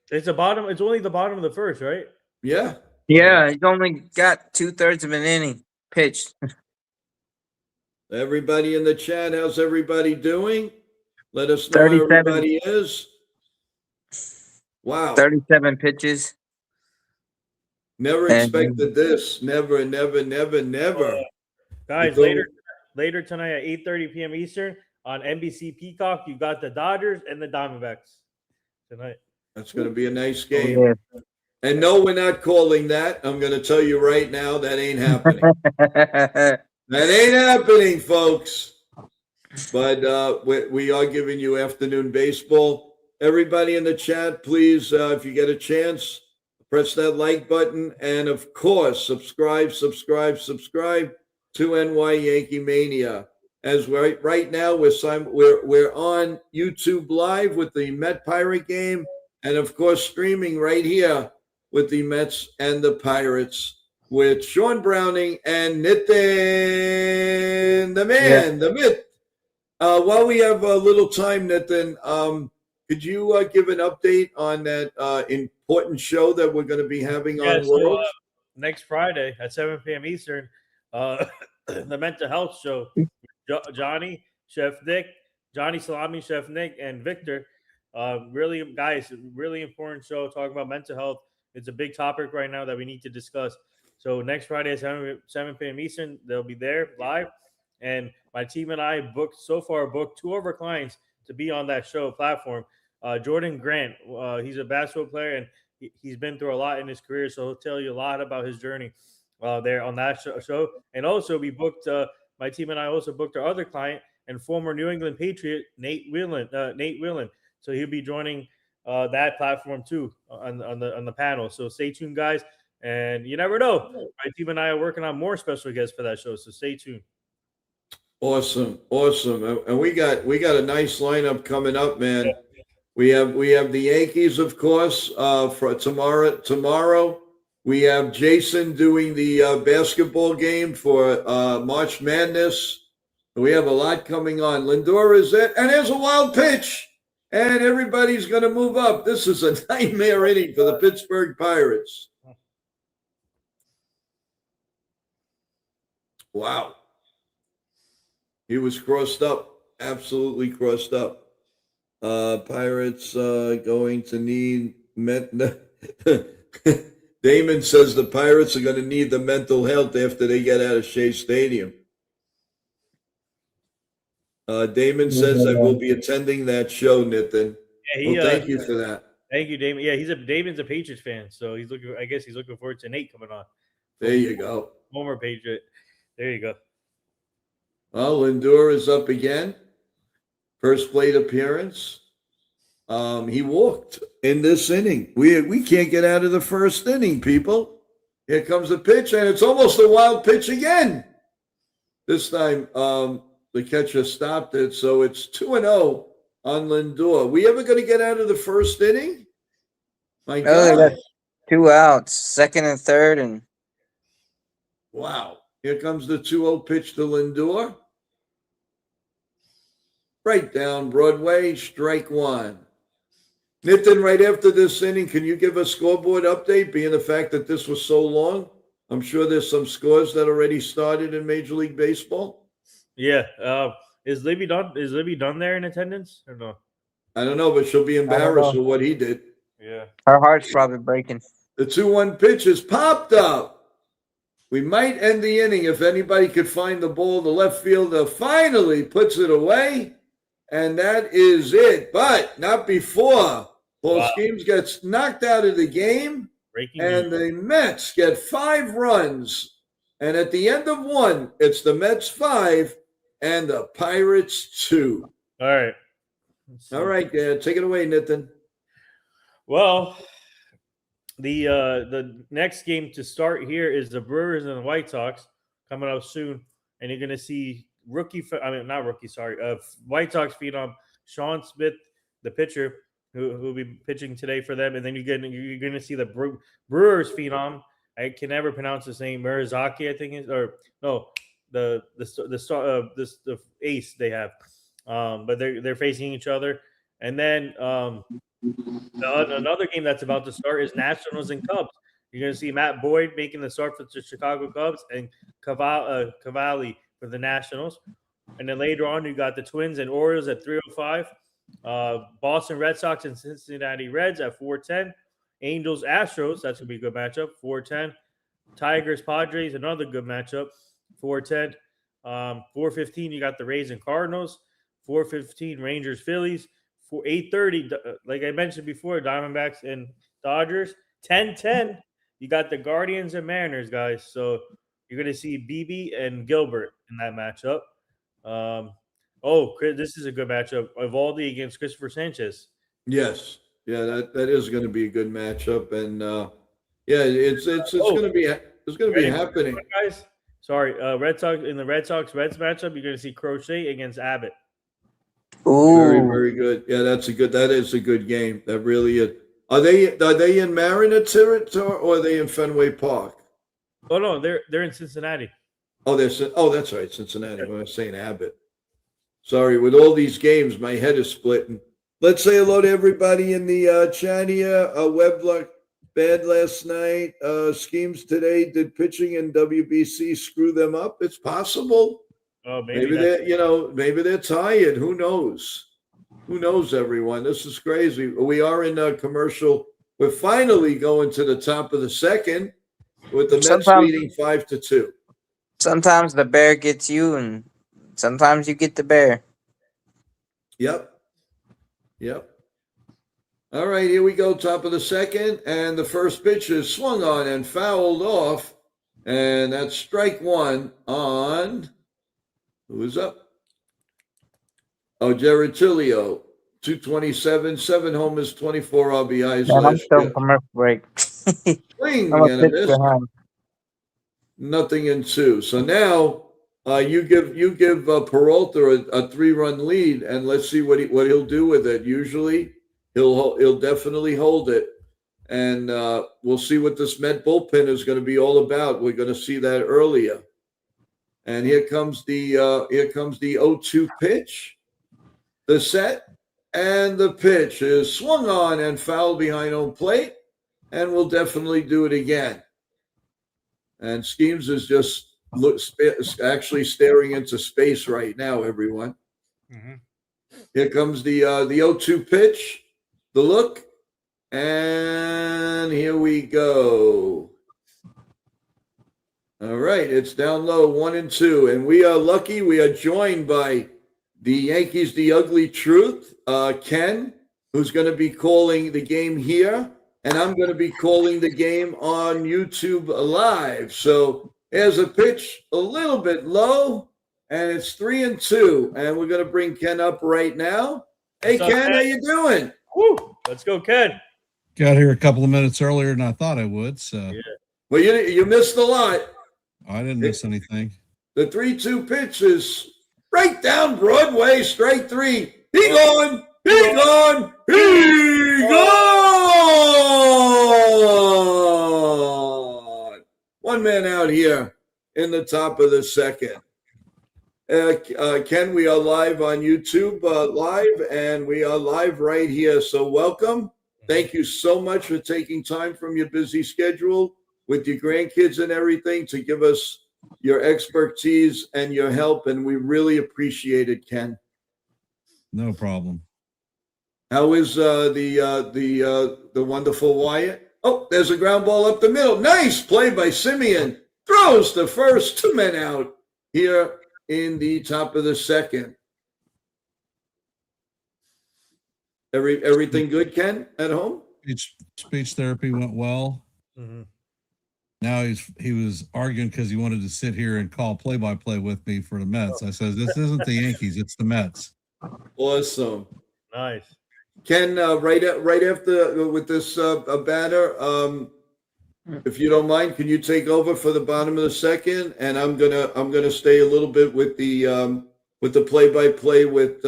It's only the bottom of the first, right? Yeah. Yeah, he's only got 2/3 of an inning pitched. Everybody in the chat, how's everybody doing? Let us know how 37. everybody is. Wow. 37 pitches. Never And- expected this. Never. Guys, Go- later tonight at 8:30 p.m. Eastern on NBC Peacock, you got the Dodgers and the Diamondbacks tonight. That's going to be a nice Oh, game. yeah. And no, we're not calling that. I'm going to tell you right now, that ain't happening. That ain't happening, folks. But we are giving you afternoon baseball. Everybody in the chat, please, if you get a chance, press that like button. And, of course, subscribe to NY Yankee Mania. As right now, we're on YouTube Live with the Met Pirate game. And, of course, streaming right here with the Mets and the Pirates with Sean Browning and Nitin, the man, the myth. While we have a little time, Nitin, could you give an update on that important show that we're going to be having on World? Next Friday at 7 p.m. Eastern, the mental health show. Johnny, Chef Nick, Johnny Salami, Chef Nick, and Victor. Really, guys, really important show talking about mental health. It's a big topic right now that we need to discuss. So next Friday at 7 p.m. Eastern, they'll be there live. And my team and I booked two of our clients to be on that show platform. Jordan Grant, he's a basketball player and he's been through a lot in his career, so he'll tell you a lot about his journey there on that show. And also, we booked my team and I also booked our other client and former New England Patriot Nate Whelan. So he'll be joining that platform too on the panel. So stay tuned, guys. And you never know, my team and I are working on more special guests for that show. So stay tuned. Awesome. And we got a nice lineup coming up, man. We have the Yankees, of course, for tomorrow. Tomorrow, we have Jason doing the basketball game for March Madness. We have a lot coming on. Lindor is it, and there's a wild pitch, and everybody's going to move up. This is a nightmare inning for the Pittsburgh Pirates. Wow. He was crossed up, absolutely crossed up. Pirates going to need Damon says the Pirates are going to need the mental health after they get out of Shea Stadium. Damon says I will be attending that show, Nitin. Yeah, thank you for that. Thank you, Damon. Yeah, Damon's a Patriots fan, so he's looking. I guess he's looking forward to Nate coming on. There you go. Former Patriot. There you go. Well, Lindor is up again. First plate appearance. He walked in this inning. We can't get out of the first inning, people. Here comes the pitch, and it's almost a wild pitch again. This time, the catcher stopped it, so it's 2-0 on Lindor. We ever going to get out of the first inning? My God. They got 2 outs, second and third, and wow. Here comes the 2-0 pitch to Lindor. Right down Broadway, strike one. Nitin, right after this inning, can you give a scoreboard update, being the fact that this was so long? I'm sure there's some scores that already started in Major League Baseball. Yeah. Is Libby done there in attendance or no? I don't know, but she'll be embarrassed with what he did. Yeah. Her heart's probably breaking. The 2-1 pitch is popped up. We might end the inning if anybody could find the ball. The left fielder finally puts it away. And that is it. But not before. Paul Schemes gets knocked out of the game. And the Mets get 5 runs. And at the end of one, it's the Mets 5 and the Pirates 2. All right. All right, take it away, Nitin. Well, the next game to start here is the Brewers and the White Sox coming up soon. And you're going to see White Sox phenom Sean Smith, the pitcher, who will be pitching today for them, and then you're going to see the Brewers phenom. I can never pronounce his name. Mirazaki, I think, or no, the ace they have. But they're facing each other, and then another game that's about to start is Nationals and Cubs. You're going to see Matt Boyd making the start for the Chicago Cubs and Cavalli for the Nationals. And then later on, you got the Twins and Orioles at 3:05. Boston Red Sox and Cincinnati Reds at 4:10. Angels Astros, that's going to be a good matchup, 4:10. Tigers Padres, another good matchup, 4:10. 4:15, you got the Rays and Cardinals. 4:15, Rangers Phillies. 8:30, like I mentioned before, Diamondbacks and Dodgers. 10:10, you got the Guardians and Mariners, guys. So you're going to see BB and Gilbert in that matchup. This is a good matchup. Evaldi against Christopher Sanchez. Yes. Yeah, that is going to be a good matchup. And it's going to be happening. Guys, sorry. Red Sox Reds matchup, you're going to see Crochet against Abbott. Ooh. Very, very good. Yeah, that is a good game. That really is. Are they in Mariner territory or are they in Fenway Park? Oh no, they're in Cincinnati. That's right, Cincinnati. When I was saying Abbott. Sorry, with all these games, my head is splitting. Let's say hello to everybody in the chat here. Weblock bad last night. Schemes today. Did pitching and WBC screw them up? It's possible. Oh, maybe they're tired. Who knows? Who knows, everyone? This is crazy. We are in a commercial. We're finally going to the top of the second with the Mets Sometimes, leading 5-2. sometimes the bear gets you, and sometimes you get the bear. Yep. Yep. All right, here we go. Top of the second, and the first pitch is swung on and fouled off, and that's strike one on. Who is up? Oh, Jared Tilio, 227, 7 homers, 24 RBIs Man, I'm last still in year. commercial break. Swing I'm a and a pitch miss. behind. Nothing in 2. So now you give Peralta a 3-run lead, and let's see what he'll do with it. Usually he'll definitely hold it, and we'll see what this Met bullpen is going to be all about. We're going to see that earlier. And here comes the 0-2 pitch, the set, and the pitch is swung on and fouled behind home plate, and we'll definitely do it again. And Schemes is just actually staring into space right now, everyone. Mm-hmm. Here comes the 0-2 pitch, the look, and here we go. All right, it's down low, 1-2, and we are lucky. We are joined by the Yankees, the ugly truth, Ken, who's going to be calling the game here, and I'm going to be calling the game on YouTube Live. So here's a pitch a little bit low, and it's 3-2, and we're going to bring Ken up right now. Hey, What's up, Ken, how you doing? Woo! Let's go, Ken. Got here a couple of minutes earlier than I thought I would, so Yeah. Well, you missed a lot. I didn't miss anything. The 3-2 pitch is right down Broadway, strike 3. He gone! He gone! He gone! One man out here in the top of the second. Ken, we are live on YouTube Live, and we are live right here. So welcome. Thank you so much for taking time from your busy schedule with your grandkids and everything to give us your expertise and your help, and we really appreciate it, Ken. No problem. How is the wonderful Wyatt? Oh, there's a ground ball up the middle. Nice play by Simeon. Throws the first, 2 men out here in the top of the second. Everything good, Ken, at home? Speech therapy went well. Mm-hmm. Now he was arguing because he wanted to sit here and call play-by-play with me for the Mets. I said, this isn't the Yankees, it's the Mets. Awesome. Nice. Ken, right after with this batter, if you don't mind, can you take over for the bottom of the second? And I'm gonna stay a little bit with the play-by-play with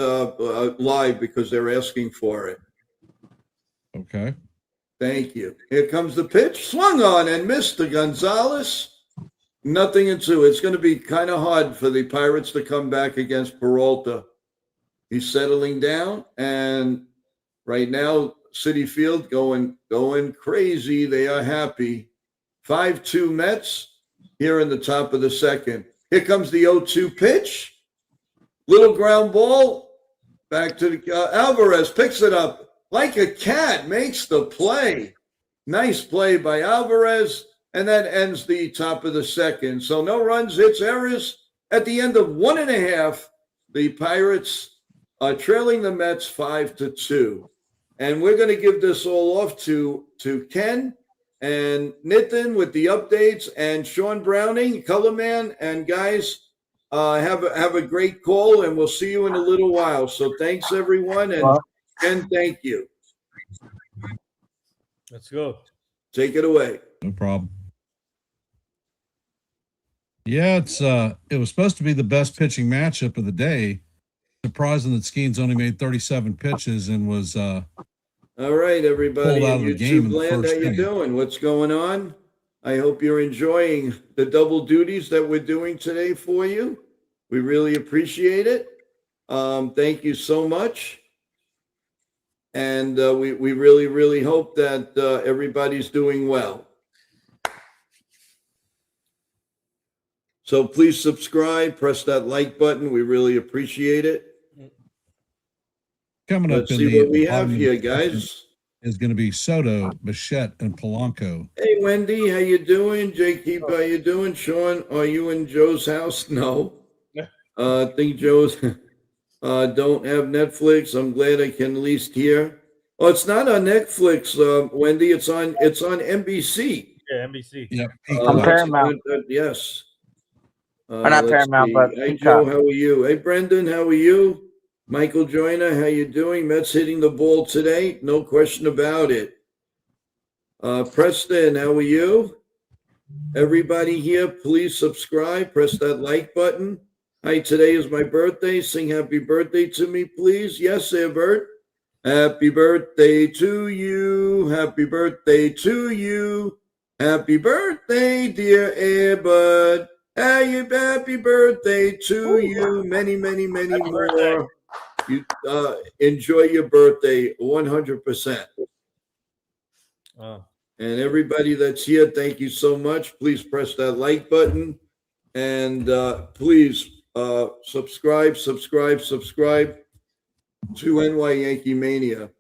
live because they're asking for it. Okay. Thank you. Here comes the pitch. Swung on and missed to Gonzalez. Nothing in 2. It's going to be kind of hard for the Pirates to come back against Peralta. He's settling down, and right now, Citi Field going crazy. They are happy. 5-2 Mets here in the top of the second. Here comes the 0-2 pitch. Little ground ball. Back to Alvarez picks it up. Like a cat, makes the play. Nice play by Alvarez, and that ends the top of the second. So no runs, hits, errors. At the end of 1.5, the Pirates are trailing the Mets 5-2. And we're going to give this all off to Ken and Nitin with the updates, and Sean Browning, Color Man, and guys, have a great call, and we'll see you in a little while. So thanks, everyone, and Ken, thank you. Let's go. Take it away. No problem. Yeah, it was supposed to be the best pitching matchup of the day. Surprising that Skeens only made 37 pitches and was all right, everybody pulled out in of the game YouTube in the land. How first you inning. doing? What's going on? I hope you're enjoying the double duties that we're doing today for you. We really appreciate it. Thank you so much. And we really, really hope that everybody's doing well. So please subscribe, press that like button. We really appreciate it. Coming up Let's in see the what we have bottom of here, the second guys. is going to be Soto, Bichette, and Polanco. Hey, Wendy, how you doing? Jakeep, how you doing? Sean, are you in Joe's house? No. I think Joe's don't have Netflix. I'm glad I can at least hear. Oh, it's not on Netflix, Wendy. It's on NBC. Yeah, NBC. Yep. On It's Paramount. yes. Or not Let's Paramount, see. but Hey, Peacock. Joe, how are you? Hey, Brendan, how are you? Michael Joyner, how you doing? Mets hitting the ball today, no question about it. Preston, how are you? Everybody here, please subscribe. Press that like button. Hi, today is my birthday. Sing happy birthday to me, please. Yes, Bert. Happy birthday to you. Happy birthday to you. Happy birthday, dear Airbud. Happy birthday to you. Many, many, many Happy more. birthday. You enjoy your birthday 100%. And everybody that's here, thank you so much. Please press that like button and please subscribe to NY Yankee Mania.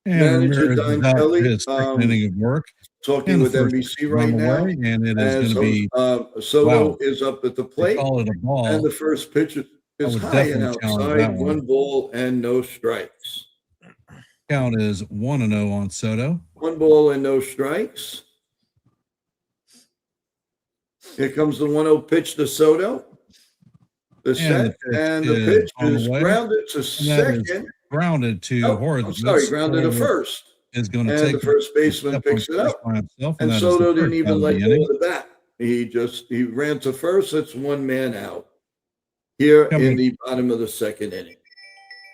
And Manager Ramirez Don is out for Kelly his second inning of work. talking And the with first NBC on right the now. way, and it is going As to be Soto wow. is up at the They plate, call it a ball. and the first pitch I is would high and definitely challenge outside. that one. 1 ball and no strikes. Count is 1-0 on Soto. 1 ball and no strikes. Here comes the 1-0 pitch to Soto. The set and the pitch is grounded to second. Grounded to I'm sorry, grounded to first. Is going to And take the first baseman picks it up. And Soto didn't even let go of the bat. He ran to first. It's 1 man out here in the bottom of the second inning.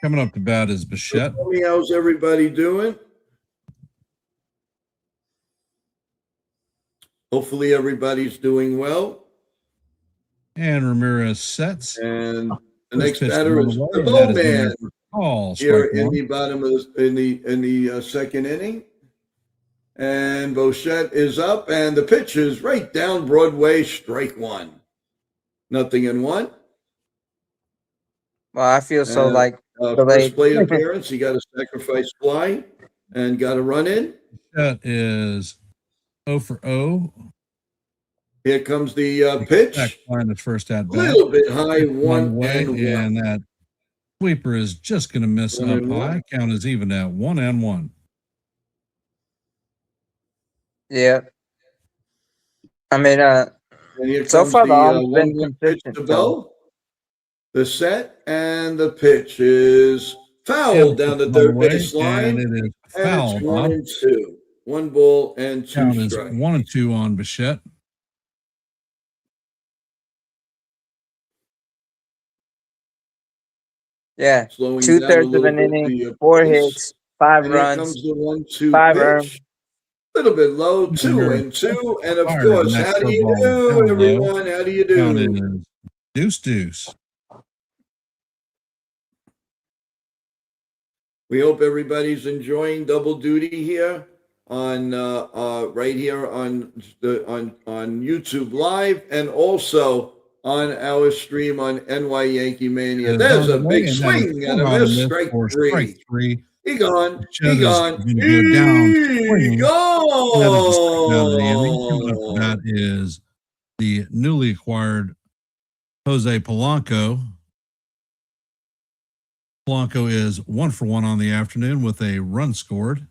Coming up to bat is Bichette. So, how's everybody doing? Hopefully everybody's doing well. And Ramirez sets. And the next batter is the Bowman here in the bottom of in the second inning. And Bichette is up, and the pitch is right down Broadway, strike 1. 0-1. Well, I feel so like first plate appearance, he got a sacrifice fly and got a run in. That is 0 for 0. Here comes the pitch. The first at bat. A little bit high, 1 and that sweeper is just going to miss up high. Count is even at 1-1. Yeah. I mean, so far the arm's been consistent. The set and the pitch is fouled down the third base line. And it is foul. And it's 1-2. 1 ball and 2 strikes. Count is 1-2 on Bichette. Yeah, Slowing 2/3 of an inning, 4 hits, 5 runs, comes the 1-2 5 pitch. earned. A little bit low, 2-2, and of course, how do you do, everyone? How do you do? Deuce. We hope everybody's enjoying double duty here on right here on YouTube Live and also on our stream on NY Yankee Mania. There's a big swing and a miss, strike 3. He gone. He gone. He gone. That is the newly acquired Jose Polanco. Polanco is 1 for 1 on the afternoon with a run scored.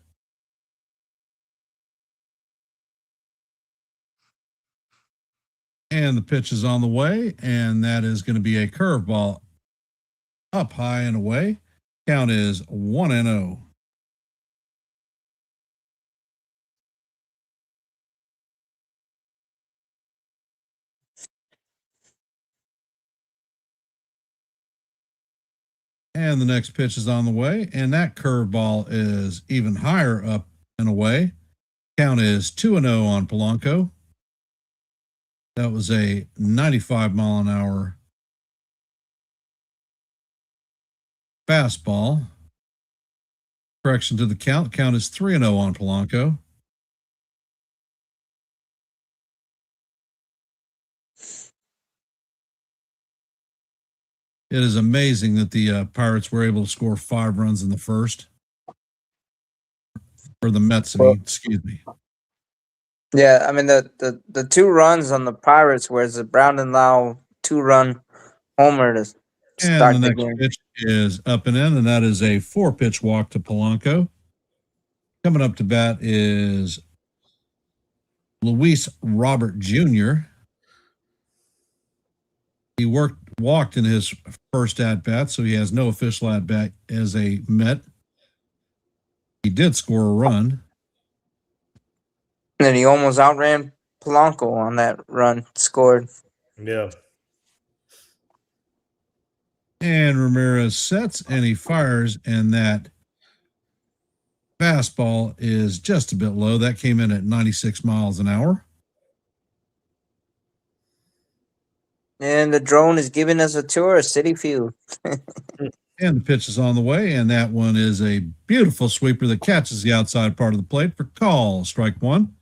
And the pitch is on the way, and that is going to be a curveball up high and away. Count is 1-0. And the next pitch is on the way, and that curveball is even higher up and away. Count is 2-0 on Polanco. That was a 95-mile-an-hour fastball. Correction to the count. Count is 3-0 on Polanco. It is amazing that the Pirates were able to score 5 runs in the first. Or the Mets, excuse me. Yeah, I mean the 2 runs on the Pirates was a Brown and Lau 2-run homer to And the start the next game. pitch is up and in, and that is a 4-pitch walk to Polanco. Coming up to bat is Luis Robert Jr. He walked in his first at bat, so he has no official at bat as a Met. He did score a run. And then he almost outran Polanco on that run, scored. Yeah. And Ramirez sets and he fires, and that fastball is just a bit low. That came in at 96 miles an hour. And the drone is giving us a tour of Citi Field. And the pitch is on the way, and that one is a beautiful sweeper that catches the outside part of the plate for call. Strike 1.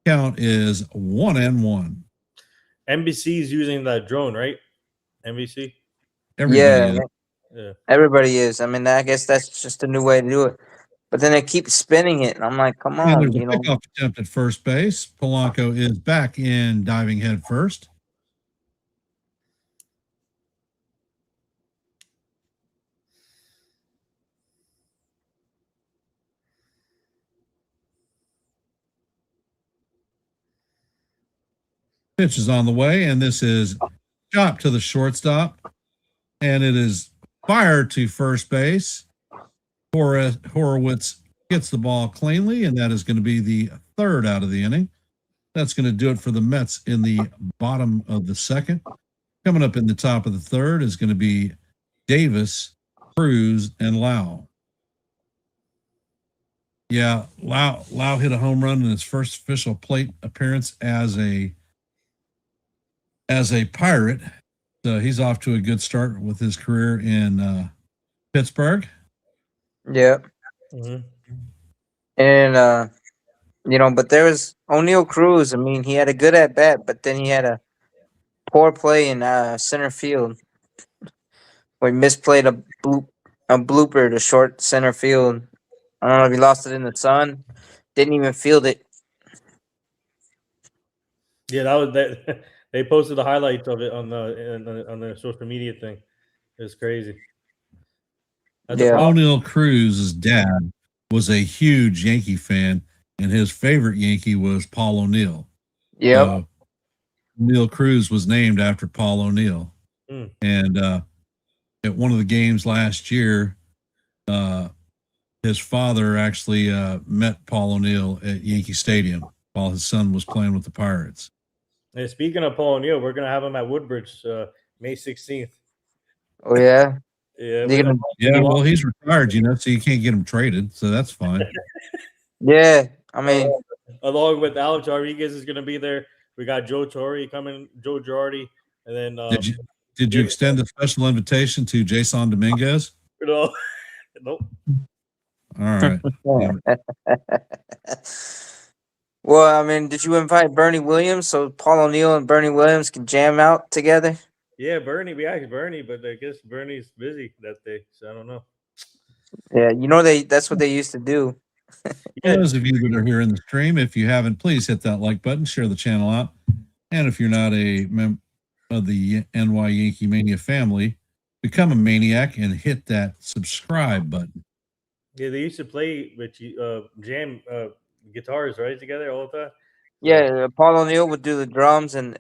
Count is 1-1. NBC is using that drone, right? NBC. Everybody Yeah, is. Yeah. everybody is. I mean, I guess that's just a new way to do it. But then they keep spinning it, and I'm like, come And on, there's a you know. pickoff attempt at first base. Polanco is back in diving head first. Pitch is on the way, and this is chopped to the shortstop, and it is fired to first base. Horowitz gets the ball cleanly, and that is going to be the 3rd out of the inning. That's going to do it for the Mets in the bottom of the 2nd. Coming up in the top of the 3rd is going to be Davis, Cruz, and Lau. Yeah, Lau hit a home run in his first official plate appearance as a Pirate. So he's off to a good start with his career in Pittsburgh. Yeah. Mm-hmm. And you know, but there was O'Neal Cruz. I mean, he had a good at bat, but then he had a poor play in center field where he misplayed a blooper to short center field. I don't know if he lost it in the sun. Didn't even field it. Yeah, that was that. They posted the highlights of it on the social media thing. It's crazy. That's a Yeah. problem. O'Neal Cruz's dad was a huge Yankee fan, and his favorite Yankee was Paul O'Neill. Yep. So O'Neal Cruz was named after Paul O'Neill. Mm. And at one of the games last year, his father actually met Paul O'Neill at Yankee Stadium while his son was playing with the Pirates. And speaking of Paul O'Neill, we're gonna have him at Woodbridge May 16th. Oh yeah. Yeah, You're gonna- Yeah, well, he's retired, so you can't get him traded, so that's fine. yeah. I mean, along with Alex Rodriguez is gonna be there. We got Joe Torre coming, Joe Girardi, and then Did you extend a special invitation to Jason Dominguez? nope. All right. well, I mean, did you invite Bernie Williams so Paul O'Neill and Bernie Williams can jam out together? Yeah, Bernie. We asked Bernie, but I guess Bernie's busy that day, so I don't know. Yeah, you know that's what they used to do. For those of you that are here in the stream, if you haven't, please hit that like button, share the channel out. And if you're not a member of the NY Yankee Mania family, become a maniac and hit that subscribe button. Yeah, they used to play with jam guitars right together all the time. Yeah, Paul O'Neill would do the drums and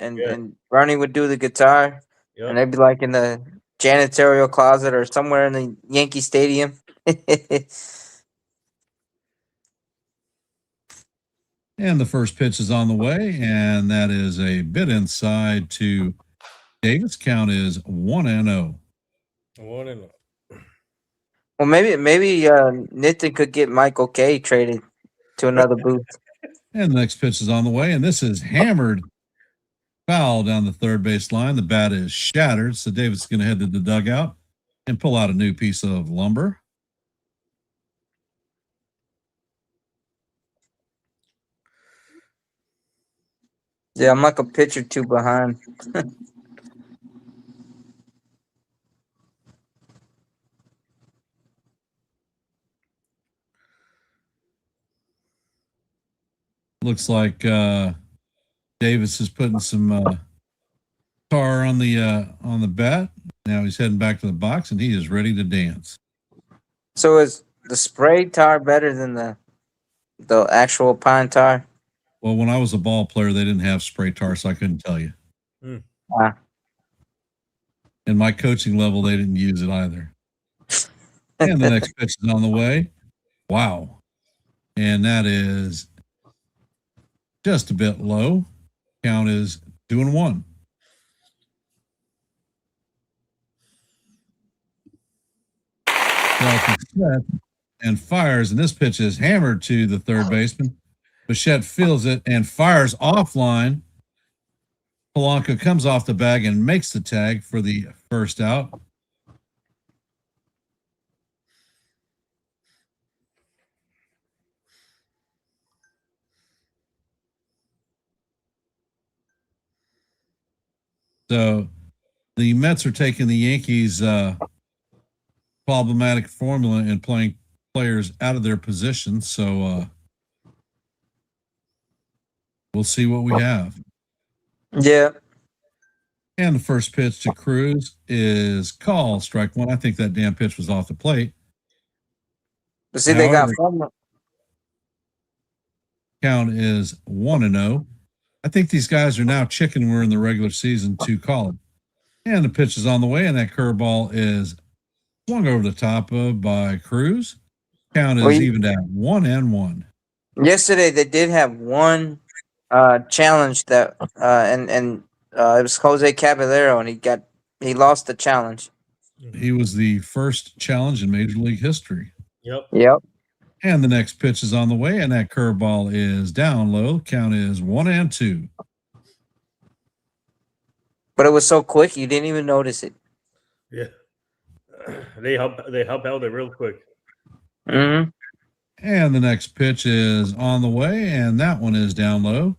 Bernie would do the guitar. Yep. And they'd be like in the janitorial closet or somewhere in the Yankee Stadium. And the first pitch is on the way, and that is a bit inside to Davis. Count is 1-0. 1-0. Well, maybe Nitin could get Michael K traded to another booth. And the next pitch is on the way, and this is hammered foul down the third base line. The bat is shattered, so Davis is going to head to the dugout and pull out a new piece of lumber. Yeah, I'm like a pitch or two behind. Looks like Davis is putting some tar on the bat. Now he's heading back to the box, and he is ready to dance. So is the spray tar better than the actual pine tar? Well, when I was a ball player, they didn't have spray tar, so I couldn't tell you. Ah. In my coaching level, they didn't use it either. And the next pitch is on the way. Wow. And that is just a bit low. Count is 2-1. Set and fires, and this pitch is hammered to the third baseman. Bichette feels it and fires offline. Polanco comes off the bag and makes the tag for the first out. So the Mets are taking the Yankees' problematic formula and playing players out of their position. So we'll see what we have. Yeah. And the first pitch to Cruz is called strike one. I think that damn pitch was off the plate. But see, they got count is 1-0. I think these guys are now chicken were in the regular season to call it. And the pitch is on the way, and that curveball is swung over the top of by Cruz. Count is evened at 1-1. Yesterday they did have one challenge that and it was Jose Caballero, and he lost the challenge. He was the first challenge in Major League history. Yep. And the next pitch is on the way, and that curveball is down low. Count is 1-2. But it was so quick you didn't even notice it. Yeah. They held it real quick. Mm-hmm. And the next pitch is on the way, and that one is down low.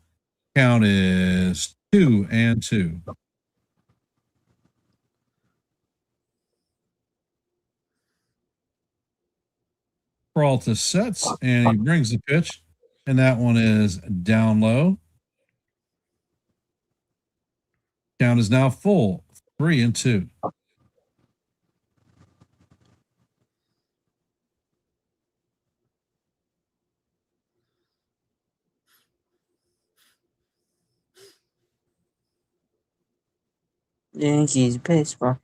Count is 2-2. Peralta sets, and he brings the pitch, and that one is down low. Count is now full, 3-2. Yankees baseball.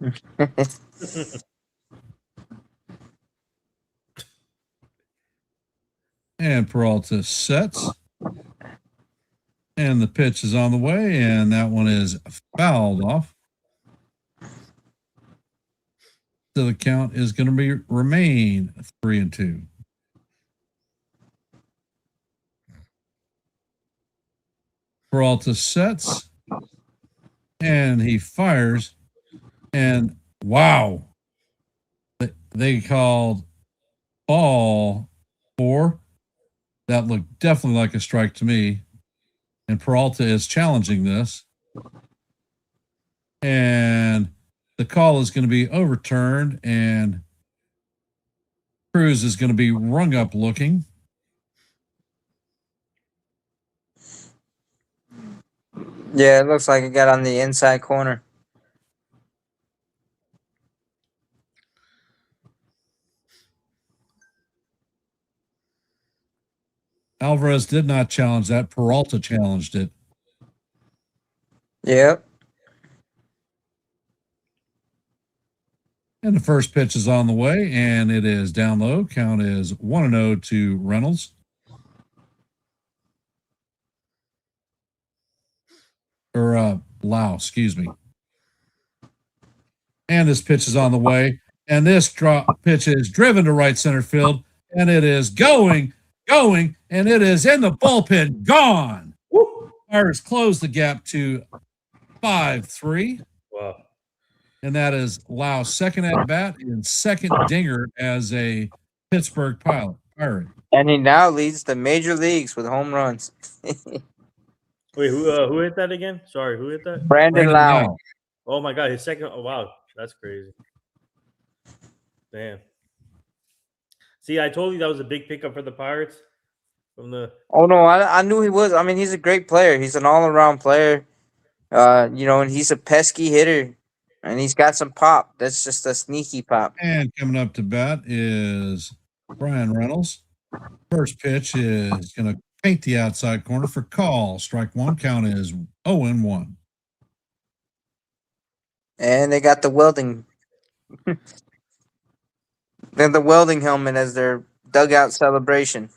And Peralta sets. And the pitch is on the way, and that one is fouled off. So the count is going to remain 3-2. Peralta sets, and he fires, and wow, they called ball 4. That looked definitely like a strike to me. And Peralta is challenging this. And the call is going to be overturned, and Cruz is going to be rung up looking. Yeah, it looks like it got on the inside corner. Alvarez did not challenge that. Peralta challenged it. Yep. And the first pitch is on the way, and it is down low. Count is 1-0 to Reynolds. Or Lau, excuse me. And this pitch is on the way, and this drop pitch is driven to right center field, and it is going, and it is in the bullpen, gone. Pirates close the gap to 5-3. Wow. And that is Lau's second at bat and second dinger as a Pittsburgh Pirate. And he now leads the major leagues with home runs. Wait, who hit that again? Sorry, who hit that? Brandon Lau. Oh my God, his second. Oh wow, that's crazy. Damn. See, I told you that was a big pickup for the Pirates. from the. Oh no, I knew he was. I mean, he's a great player. He's an all around player. And he's a pesky hitter, and he's got some pop. That's just a sneaky pop. And coming up to bat is Brian Reynolds. First pitch is going to paint the outside corner for call. Strike one. Count is 0-1. And they got the welding. Then the welding helmet as their dugout celebration.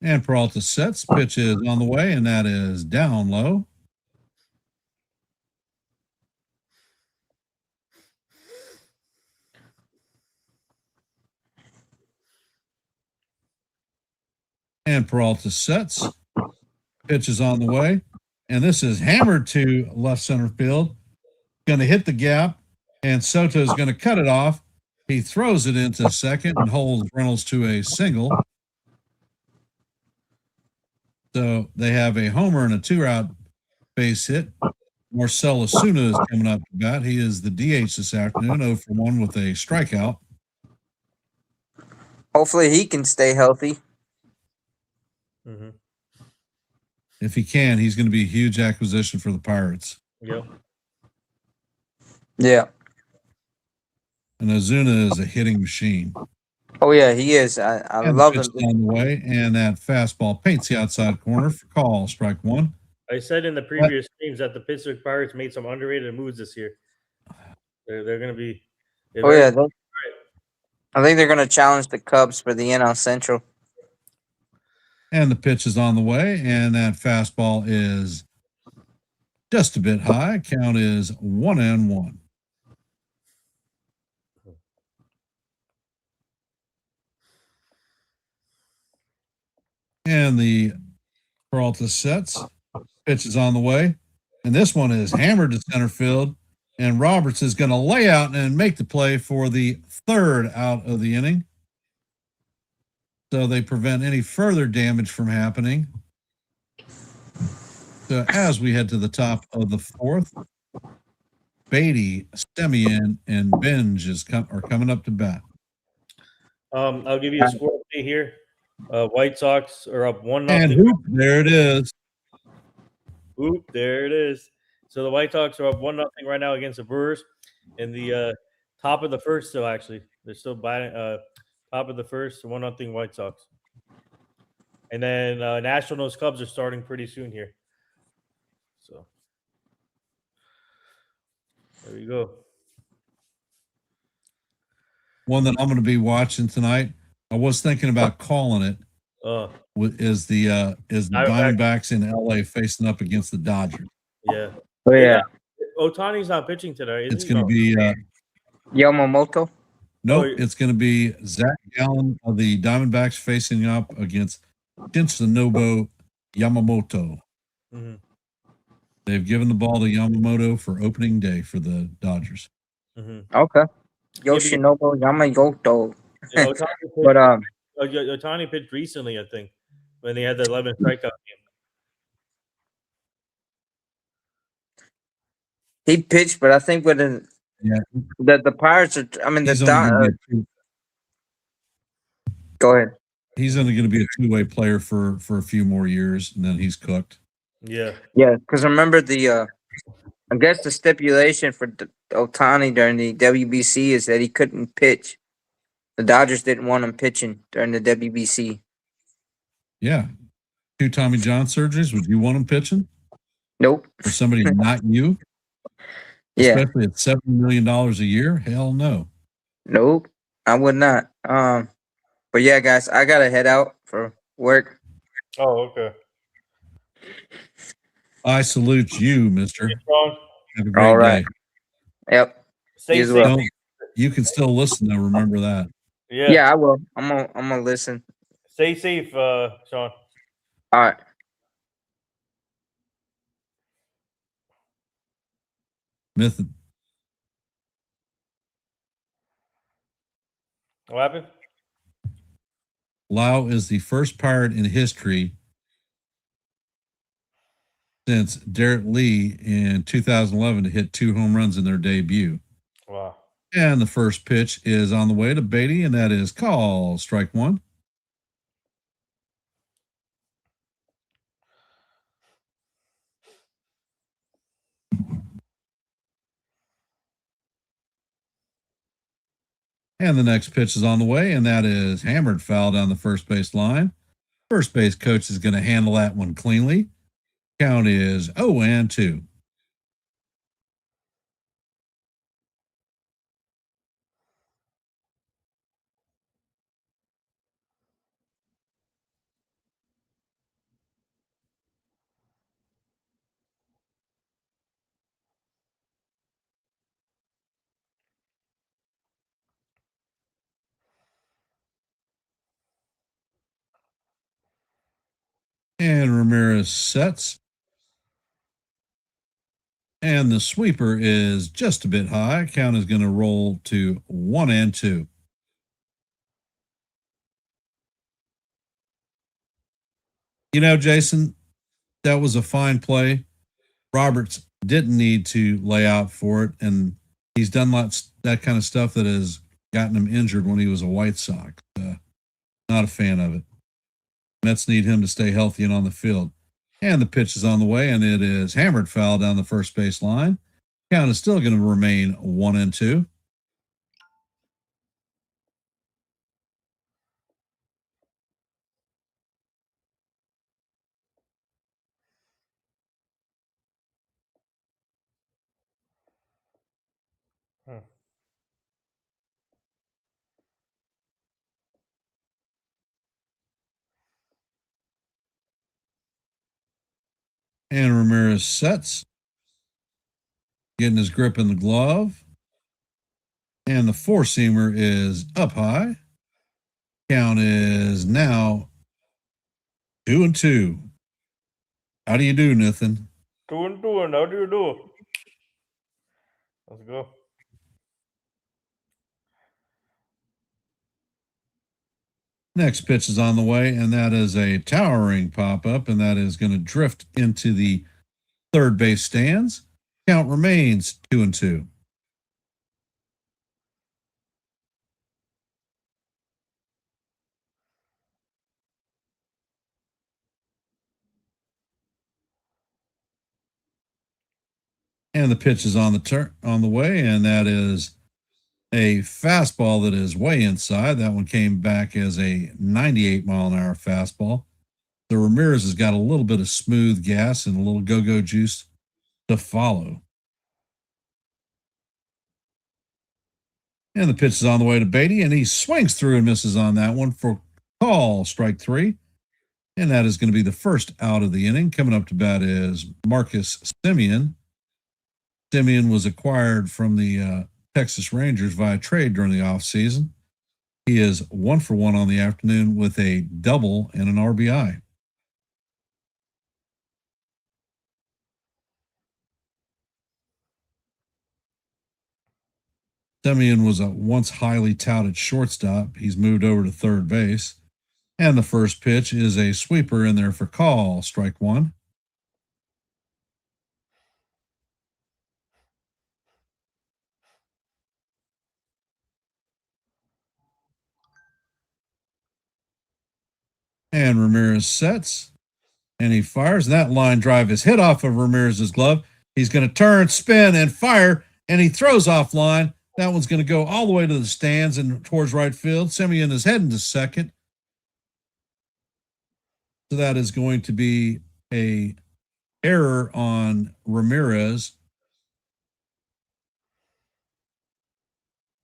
And Peralta sets. Pitch is on the way, and that is down low. And Peralta sets. Pitch is on the way. And this is hammered to left center field. Going to hit the gap. And Soto is going to cut it off. He throws it into second and holds Reynolds to a single. So they have a homer and a 2-out base hit. Marcell Osuna is coming up to bat. He is the DH this afternoon, 0 for 1 with a strikeout. Hopefully he can stay healthy. Mm-hmm. If he can, he's going to be a huge acquisition for the Pirates. Yep. Yeah. And Ozuna is a hitting machine. Oh yeah, he is. I And love pitch him. on the way, and that fastball paints the outside corner for call. Strike one. I said in the previous streams that the Pittsburgh Pirates made some underrated moves this year. They're going to be. Oh yeah, I think they're going to challenge the Cubs for the NL Central. And the pitch is on the way, and that fastball is just a bit high. Count is 1-1. And the Peralta sets. Pitch is on the way. And this one is hammered to center field. And Roberts is going to lay out and make the play for the 3rd out of the inning. So they prevent any further damage from happening. So as we head to the top of the 4th, Beatty, Stemian, and Benj are coming up to bat. I'll give you a score update here. White Sox are up 1-0. And whoop, there it is. Oop, there it is. So the White Sox are up 1-0 right now against the Brewers in the top of the first. Still, actually, they're still batting top of the first. 1-0 White Sox. And then Nationals Cubs are starting pretty soon here. So there we go. One that I'm going to be watching tonight. I was thinking about calling it. Is the Diamondbacks in LA facing up against the Dodgers? Yeah. Oh yeah. Otani's not pitching today. It's going to be Yamamoto. nope. It's going to be Zach Gallen of the Diamondbacks facing up against Shinsunobu Yamamoto. Mm-hmm. They've given the ball to Yamamoto for opening day for the Dodgers. Mm-hmm. Okay. Yoshinobu Yamamoto. Yeah, But Otani pitched recently, I think, when they had the 11 strikeout game. he pitched, but I think with the Pirates are. I mean, go ahead. He's only going to be a two-way player for a few more years, and then he's cooked. Yeah. Yeah, because remember I guess the stipulation for Otani during the WBC is that he couldn't pitch. The Dodgers didn't want him pitching during the WBC. Yeah. 2 Tommy John surgeries. Would you want him pitching? Nope. For somebody not you? Yeah. Especially at $7 million a year? Hell no. Nope. I would not. But yeah, guys, I gotta head out for work. Oh, okay. I salute you, mister. Have a great All right. day. Yep. Stay safe. well. You can still listen, though. Remember that. Yeah. Yeah, I will. I'm gonna listen. Stay safe, Sean. All right. Myth. What happened? Lau is the first Pirate in history since Derek Lee in 2011 to hit 2 home runs in their debut. Wow. And the first pitch is on the way to Beatty, and that is call. Strike one. And the next pitch is on the way, and that is hammered foul down the first base line. First base coach is going to handle that one cleanly. Count is 0-2. And Ramirez sets. And the sweeper is just a bit high. Count is going to roll to 1-2. You know, Jason, that was a fine play. Roberts didn't need to lay out for it, and he's done lots that kind of stuff that has gotten him injured when he was a White Sox. Not a fan of it. Mets need him to stay healthy and on the field. And the pitch is on the way, and it is hammered foul down the first base line. Count is still going to remain 1-2. And Ramirez sets, getting his grip in the glove. And the four-seamer is up high. Count is now 2-2. How do you do, Nathan? 2-2, and how do you do? Let's go. Next pitch is on the way, and that is a towering pop-up, and that is going to drift into the third base stands. Count remains 2-2. And the pitch is on the way, and that is a fastball that is way inside. That one came back as a 98-mile-an-hour fastball. So Ramirez has got a little bit of smooth gas and a little go-go juice to follow. And the pitch is on the way to Beatty, and he swings through and misses on that one for call, strike 3. And that is going to be the first out of the inning. Coming up to bat is Marcus Semien. Semien was acquired from the Texas Rangers via trade during the offseason. He is 1-for-1 on the afternoon with a double and an RBI. Semien was a once highly touted shortstop. He's moved over to third base. And the first pitch is a sweeper in there for call, strike 1. And Ramirez sets, and he fires. And that line drive is hit off of Ramirez's glove. He's going to turn, spin, and fire, and he throws offline. That one's going to go all the way to the stands and towards right field. Semien is heading to second. So that is going to be a error on Ramirez.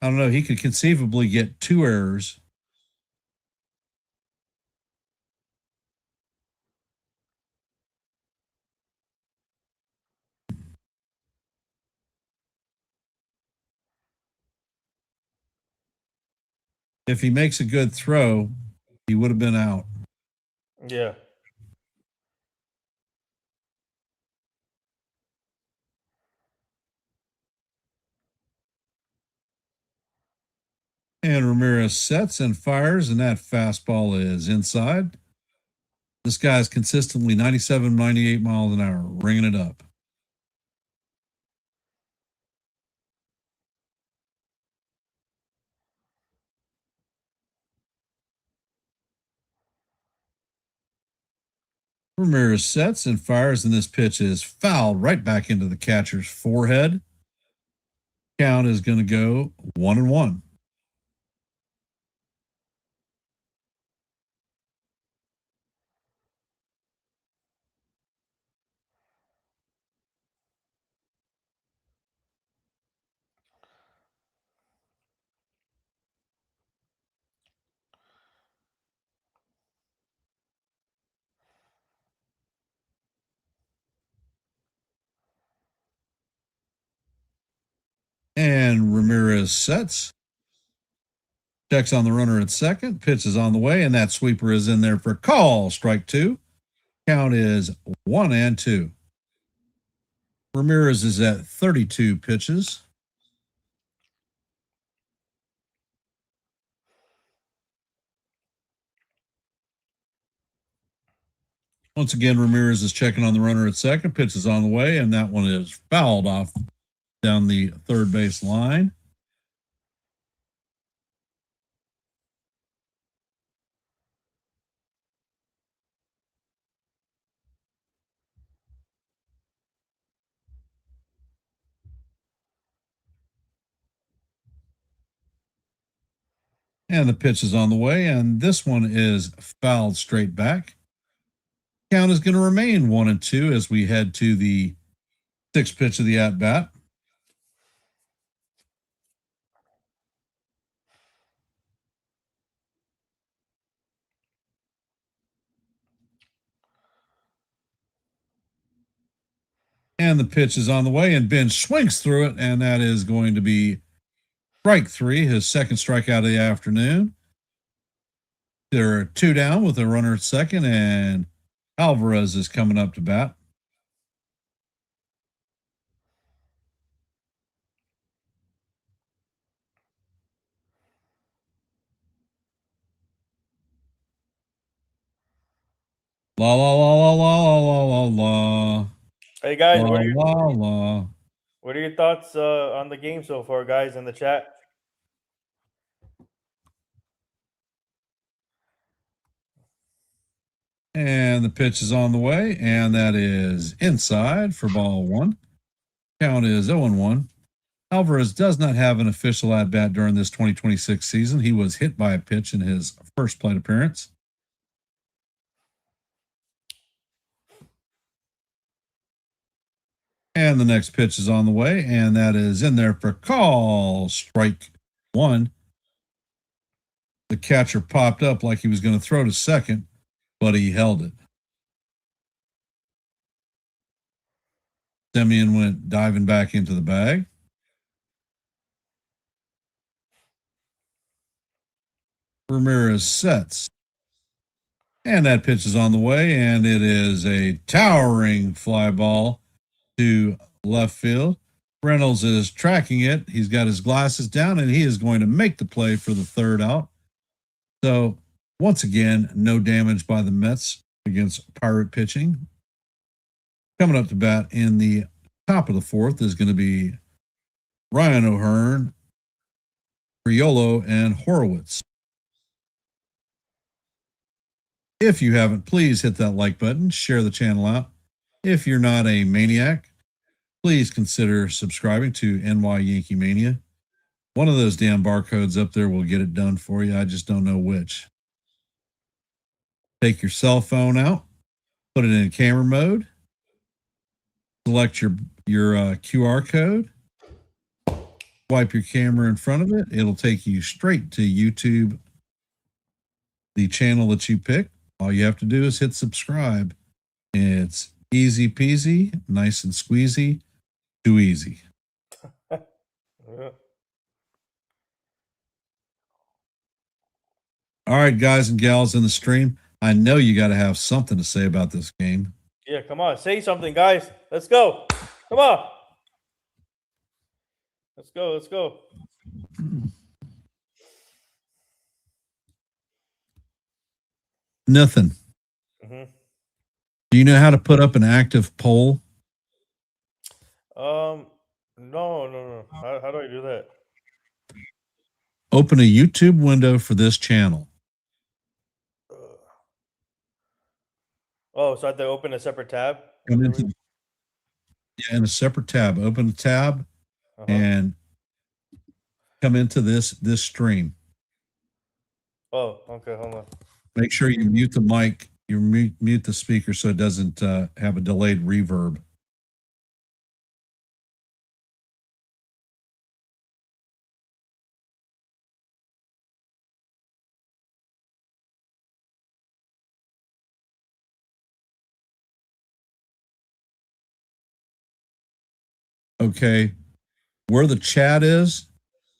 I don't know. He could conceivably get 2 errors. If he makes a good throw, he would have been out. Yeah. And Ramirez sets and fires, and that fastball is inside. This guy's consistently 97, 98 miles an hour, ringing it up. Ramirez sets and fires, and this pitch is fouled right back into the catcher's forehead. Count is going to go 1-1. And Ramirez sets. Checks on the runner at second. Pitch is on the way, and that sweeper is in there for call. Strike 2. Count is 1-2. Ramirez is at 32 pitches. Once again, Ramirez is checking on the runner at second. Pitch is on the way, and that one is fouled off down the third base line. And the pitch is on the way, and this one is fouled straight back. Count is going to remain 1-2 as we head to the sixth pitch of the at-bat. And the pitch is on the way, and Ben swings through it, and that is going to be strike 3, his second strikeout of the afternoon. There are 2 down with a runner at second, and Alvarez is coming up to bat. La la la la la la la la. Hey guys, La la la. what are your thoughts on the game so far, guys, in the chat? And the pitch is on the way, and that is inside for ball 1. Count is 0-1. Alvarez does not have an official at-bat during this 2026 season. He was hit by a pitch in his first plate appearance. And the next pitch is on the way, and that is in there for call. Strike 1. The catcher popped up like he was going to throw to second, but he held it. Semien went diving back into the bag. Ramirez sets. And that pitch is on the way, and it is a towering fly ball to left field. Reynolds is tracking it. He's got his glasses down, and he is going to make the play for the third out. So, once again, no damage by the Mets against Pirate pitching. Coming up to bat in the top of the fourth is going to be Ryan O'Hearn, Riolo, and Horowitz. If you haven't, please hit that like button, share the channel out. If you're not a maniac, please consider subscribing to NY Yankee Mania. One of those damn barcodes up there will get it done for you. I just don't know which. Take your cell phone out, put it in camera mode, select your QR code, swipe your camera in front of it. It'll take you straight to YouTube, the channel that you pick. All you have to do is hit subscribe. It's easy peasy, nice and squeezy, too easy. Yeah. All right, guys and gals in the stream, I know you got to have something to say about this game. Yeah, come on, say something, guys. Let's go. Come on. Let's go. Let's go. Nothing. Mm-hmm. Do you know how to put up an active poll? No. How do I do that? Open a YouTube window for this channel. Oh, so I have to open a separate tab? Come into, in a separate tab. Open the tab and come into this stream. Oh, okay. Hold on. Make sure you mute the mic. You mute the speaker so it doesn't have a delayed reverb. Okay. Where the chat is,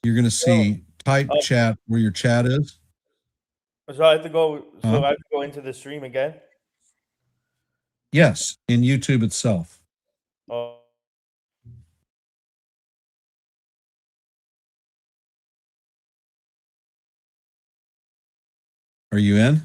you're going to see type Oh. chat where your chat is. So I have to go. So Huh? I have to go into the stream again. Yes, in YouTube itself. Oh, Are you in?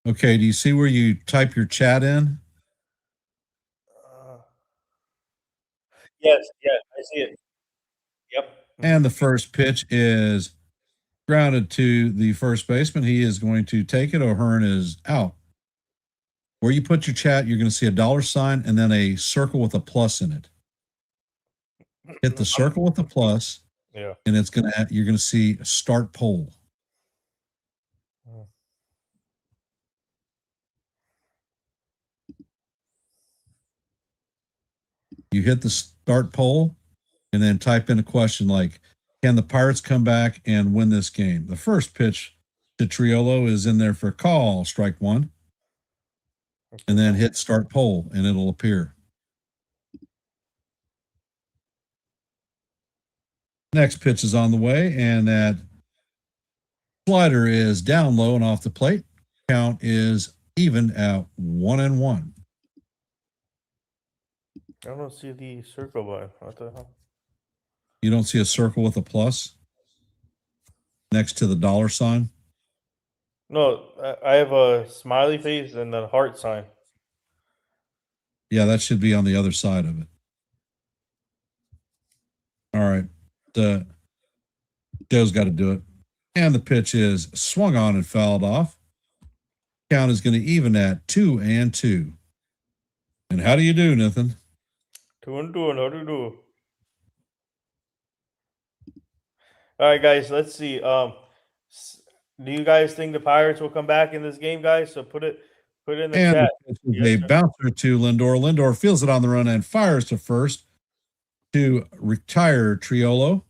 Okay, do you see where you type your chat in? yes, yes, I see it. Yep. And the first pitch is grounded to the first baseman. He is going to take it. O'Hearn is out. Where you put your chat, you're going to see a $sign and then a circle with a plus in it. Hit the circle with the plus, Yeah. and it's going to you're going to see start poll. You hit the start poll and then type in a question like, can the Pirates come back and win this game? The first pitch to Triolo is in there for call, strike one, and then hit start poll and it'll appear. Next pitch is on the way, and that slider is down low and off the plate. Count is even at 1-1. I don't see the circle button. What the hell? You don't see a circle with a plus next to the $sign? No, I have a smiley face and a heart sign. Yeah, that should be on the other side of it. All right. Joe's got to do it. And the pitch is swung on and fouled off. Count is going to even at 2-2. And how do you do, Nathan? 2-2, and how do you do? All right, guys. Let's see. Do you guys think the Pirates will come back in this game, guys? So put it in the And chat. the pitch is Yes, a sir. bouncer to Lindor. Lindor feels it on the run and fires to first to retire Triolo.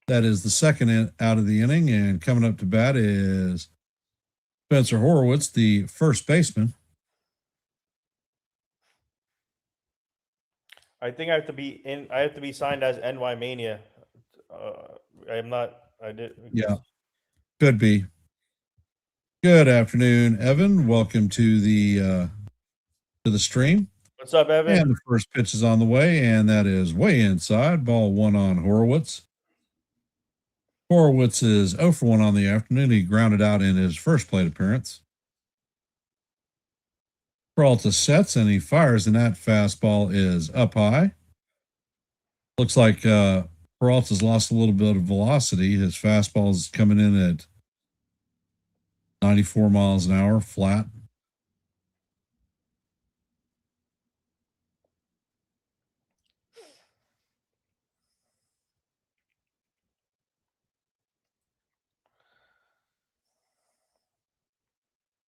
That is the second out of the inning. And coming up to bat is Spencer Horowitz, the first baseman. I think I have to be in. I have to be signed as YankeeMania. I am not. I did. Yeah, could be. Good afternoon, Evan. Welcome to the stream. What's up, Evan? And the first pitch is on the way, and that is way inside. Ball one on Horowitz. Horowitz is 0 for 1 on the afternoon. He grounded out in his first plate appearance. Peralta sets and he fires, and that fastball is up high. Looks like Peralta's lost a little bit of velocity. His fastball is coming in at 94 miles an hour, flat.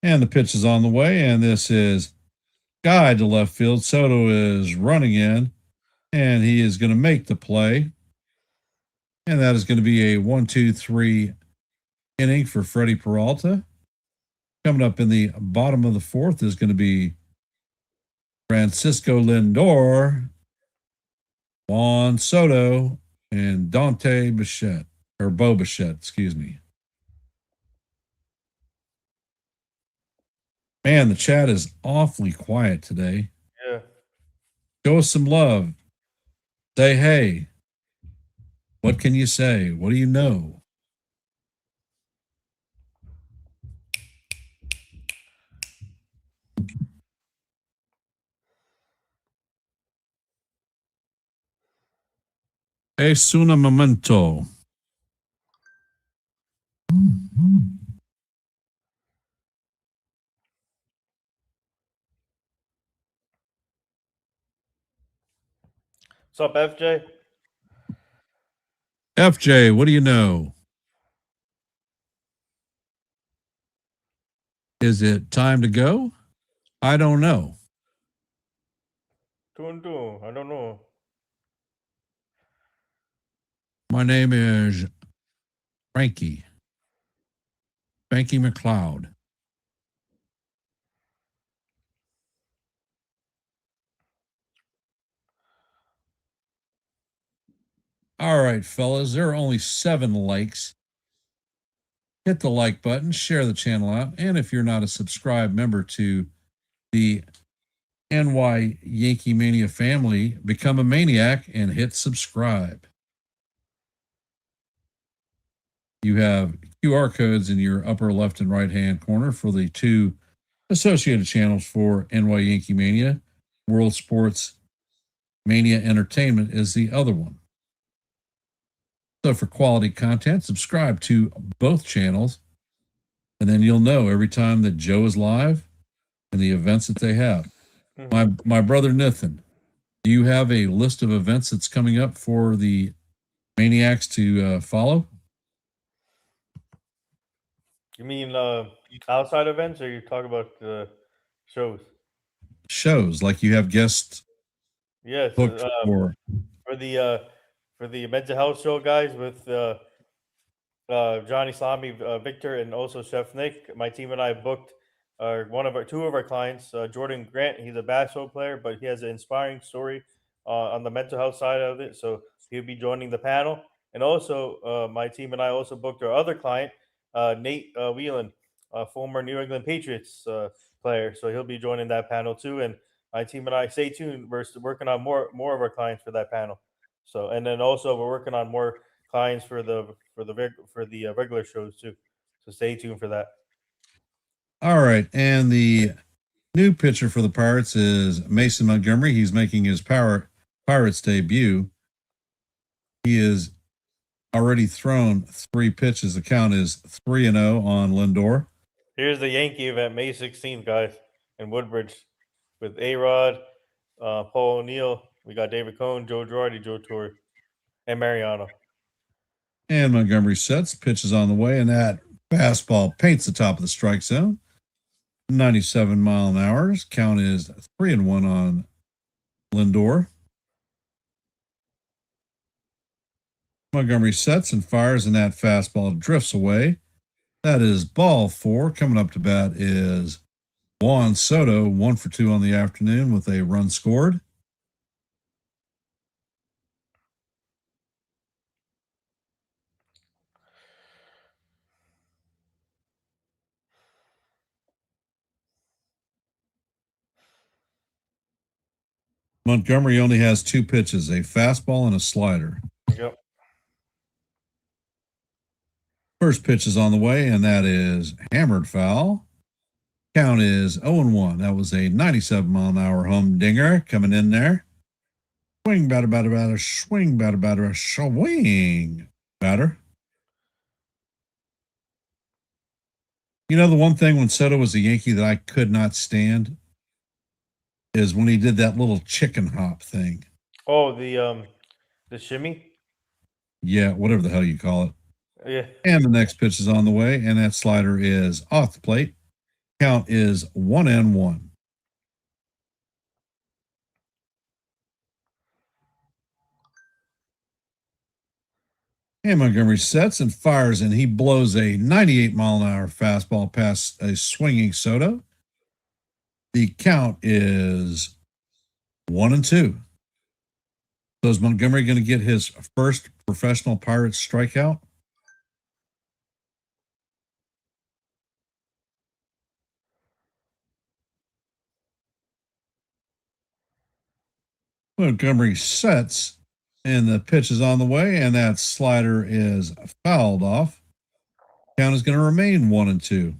And the pitch is on the way, and this is guide to left field. Soto is running in, and he is going to make the play. And that is going to be a 1-2-3 inning for Freddie Peralta. Coming up in the bottom of the fourth is going to be Francisco Lindor, Juan Soto, and Dante Bichette, or Bo Bichette, excuse me. Man, the chat is awfully quiet today. Yeah. Show us some love. Say hey. What can you say? What do you know? Es un momento. What's up, FJ? FJ, what do you know? Is it time to go? I don't know. 2-2. I don't know. My name is Frankie McLeod. All right, fellas, there are only 7 likes. Hit the like button, share the channel out, and if you're not a subscribed member to the NY Yankee Mania family, become a maniac and hit subscribe. You have QR codes in your upper left and right hand corner for the 2 associated channels for NY Yankee Mania. World Sports Mania Entertainment is the other one. So for quality content, subscribe to both channels, and then you'll know every time that Joe is live and the events that they have. My brother Nathan, do you have a list of events that's coming up for the maniacs to follow? You mean outside events, or you talk about shows? Shows, like you have guests Yes, booked for. for the mental health show, guys, with Johnny Slamy, Victor, and also Chef Nick. My team and I booked two of our clients, Jordan Grant. He's a basketball player, but he has an inspiring story on the mental health side of it. So he'll be joining the panel. And also, my team and I also booked our other client, Nate Whelan, former New England Patriots player. So he'll be joining that panel too. And my team and I, stay tuned. We're working on more of our clients for that panel. So, and then also we're working on more clients for the regular shows too. So stay tuned for that. All right, and the new pitcher for the Pirates is Mason Montgomery. He's making his Pirates debut. He is already thrown 3 pitches. The count is 3-0 on Lindor. Here's the Yankee event, May 16th, guys, in Woodbridge, with A-Rod, Paul O'Neill. We got David Cohn, Joe Girardi, Joe Torre, and Mariano. And Montgomery sets, pitches on the way, and that fastball paints the top of the strike zone. 97 mile an hour. Count is 3-1 on Lindor. Montgomery sets and fires, and that fastball drifts away. That is ball 4. Coming up to bat is Juan Soto, 1 for 2 on the afternoon with a run scored. Montgomery only has 2 pitches, a fastball and a slider. Yep. First pitch is on the way, and that is hammered foul. Count is 0-1. That was a 97 mile an hour humdinger coming in there. Swing, batter, batter, batter, swing, batter, batter, swing, batter. You know, the one thing when Soto was a Yankee that I could not stand is when he did that little chicken hop thing. Oh, the shimmy? Yeah, whatever the hell you call it. Yeah. And the next pitch is on the way, and that slider is off the plate. Count is 1-1. And Montgomery sets and fires, and he blows a 98 mile an hour fastball past a swinging Soto. The count is 1-2. So is Montgomery going to get his first professional Pirates strikeout? Montgomery sets, and the pitch is on the way, and that slider is fouled off. Count is going to remain 1-2.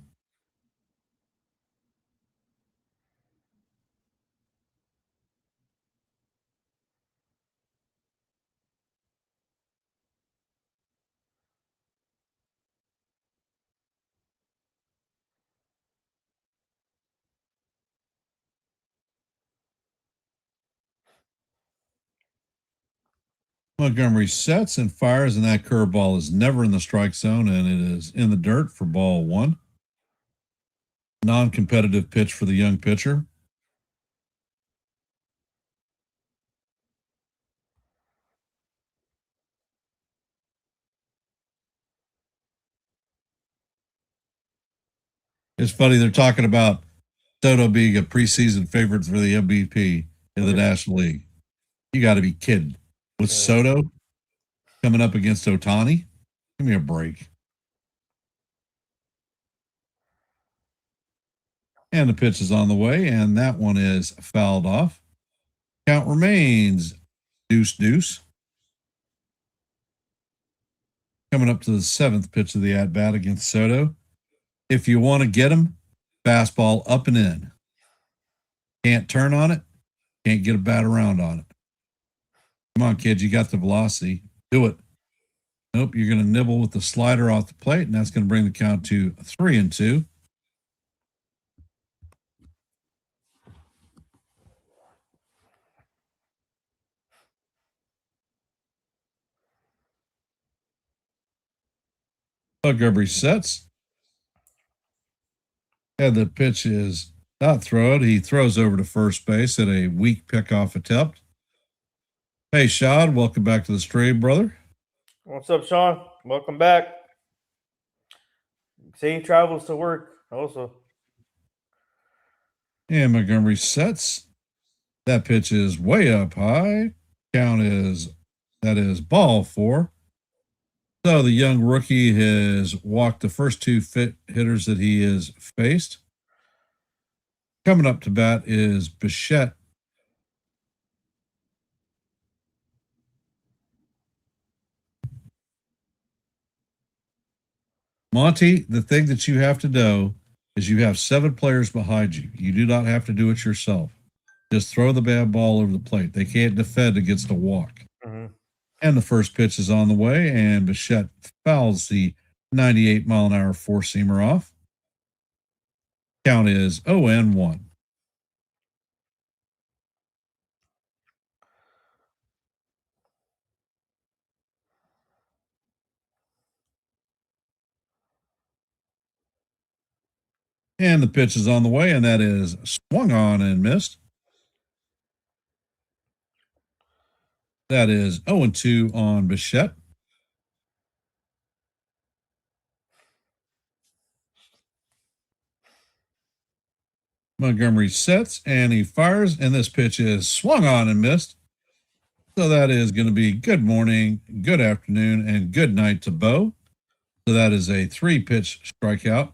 Montgomery sets and fires, and that curveball is never in the strike zone, and it is in the dirt for ball 1. Non-competitive pitch for the young pitcher. It's funny they're talking about Soto being a preseason favorite for the MVP in the National League. You got to be kidding. With Soto coming up against Ohtani, give me a break. And the pitch is on the way, and that one is fouled off. Count remains deuce. Coming up to the 7th pitch of the at-bat against Soto. If you want to get him, fastball up and in. Can't turn on it. Can't get a bat around on it. Come on, kid. You got the velocity. Do it. Nope. You're going to nibble with the slider off the plate, and that's going to bring the count to 3-2. Montgomery sets. And the pitch is not thrown. He throws over to first base at a weak pickoff attempt. Hey, Sean, welcome back to the stream, brother. What's up, Sean? Welcome back. Safe travels to work also. And Montgomery sets. That pitch is way up high. Count is, that is ball 4. So the young rookie has walked the first 2 hitters that he has faced. Coming up to bat is Bichette. Monty, the thing that you have to know is you have 7 players behind you. You do not have to do it yourself. Just throw the bad ball over the plate. They can't defend against a walk. Mm-hmm. And the first pitch is on the way, and Bichette fouls the 98-mile-an-hour four-seamer off. Count is 0-1. And the pitch is on the way, and that is swung on and missed. That is 0-2 on Bichette. Montgomery sets, and he fires, and this pitch is swung on and missed. So that is going to be good morning, good afternoon, and good night to Bo. So that is a 3-pitch strikeout.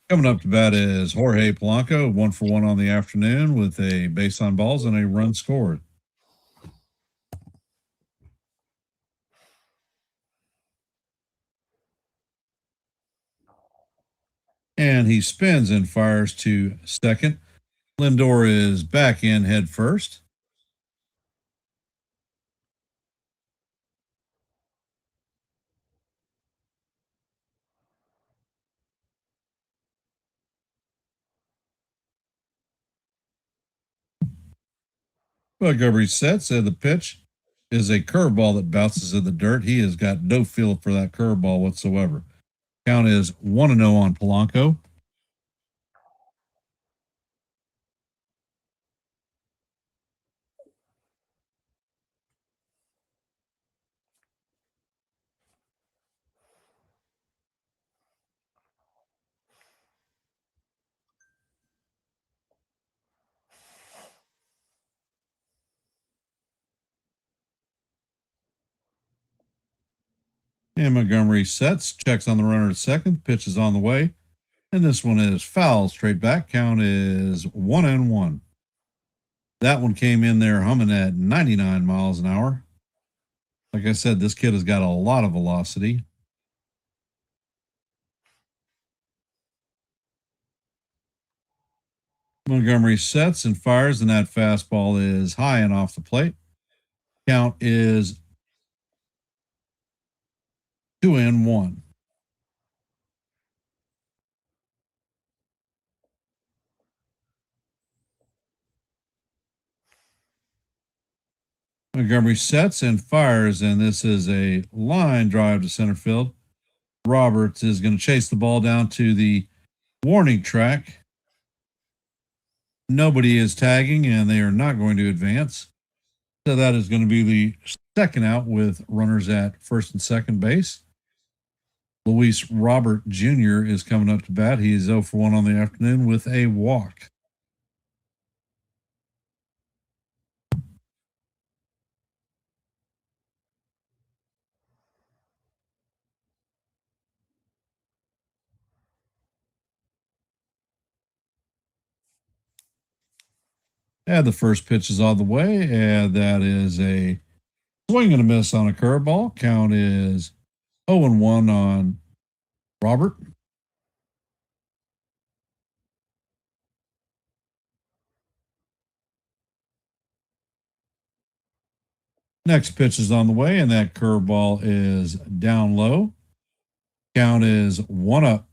Coming up to bat is Jorge Polanco, 1-for-1 on the afternoon with a base on balls and a run scored. And he spins and fires to second. Lindor is back in head first. Montgomery sets, and the pitch is a curveball that bounces in the dirt. He has got no feel for that curveball whatsoever. Count is 1-0 on Polanco. And Montgomery sets, checks on the runner at second. Pitch is on the way. And this one is foul straight back. Count is 1-1. That one came in there humming at 99 miles an hour. Like I said, this kid has got a lot of velocity. Montgomery sets and fires, and that fastball is high and off the plate. Count is 2-1. Montgomery sets and fires, and this is a line drive to center field. Roberts is going to chase the ball down to the warning track. Nobody is tagging, and they are not going to advance. So that is going to be the second out with runners at first and second base. Luis Robert Jr. is coming up to bat. He is 0 for 1 on the afternoon with a walk. And the first pitch is on the way, and that is a swing and a miss on a curveball. Count is 0-1 on Robert. Next pitch is on the way, and that curveball is down low. Count is 1-up.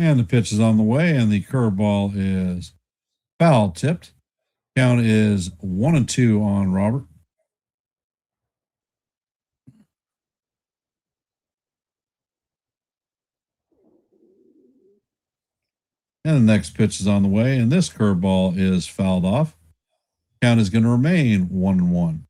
And the pitch is on the way, and the curveball is foul tipped. Count is 1-2 on Robert. And the next pitch is on the way, and this curveball is fouled off. Count is going to remain 1-1.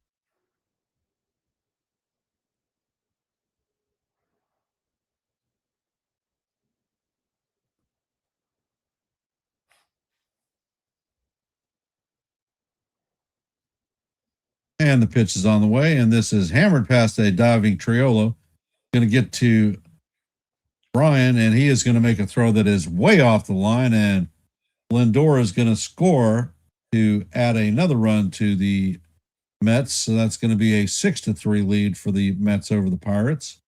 And the pitch is on the way, and this is hammered past a diving Triolo. Going to get to Brian, and he is going to make a throw that is way off the line, and Lindor is going to score to add another run to the Mets. So that's going to be a 6-3 lead for the Mets over the Pirates.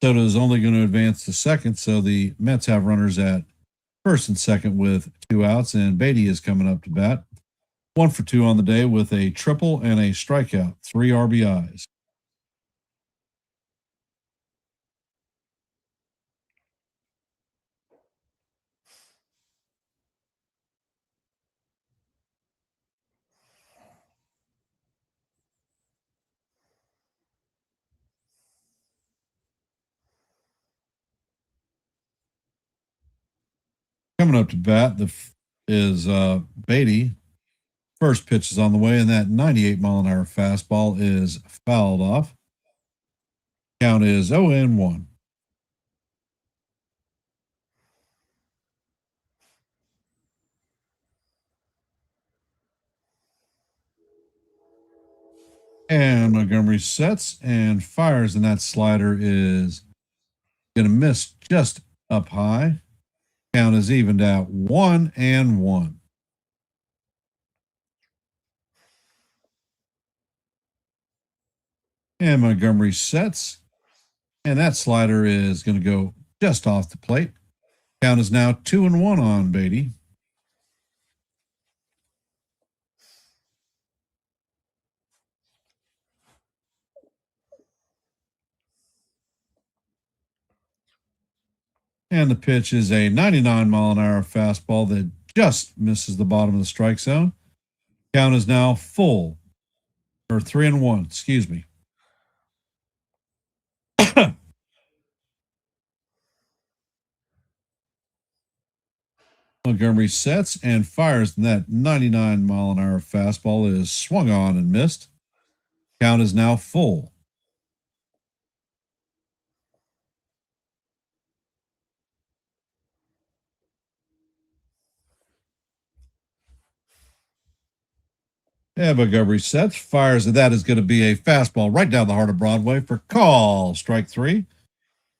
Soto is only going to advance to second, so the Mets have runners at first and second with 2 outs, and Beatty is coming up to bat. 1 for 2 on the day with a triple and a strikeout, 3 RBIs. Coming up to bat is Beatty. First pitch is on the way, and that 98-mile-an-hour fastball is fouled off. Count is 0-1. And Montgomery sets and fires, and that slider is going to miss just up high. Count is evened out 1-1. And Montgomery sets, and that slider is going to go just off the plate. Count is now 2-1 on Beatty. And the pitch is a 99-mile-an-hour fastball that just misses the bottom of the strike zone. Count is now full, or 3-1, excuse me. Montgomery sets and fires, and that 99-mile-an-hour fastball is swung on and missed. Count is now full. And Montgomery sets, fires, and that is going to be a fastball right down the heart of Broadway for call, strike 3.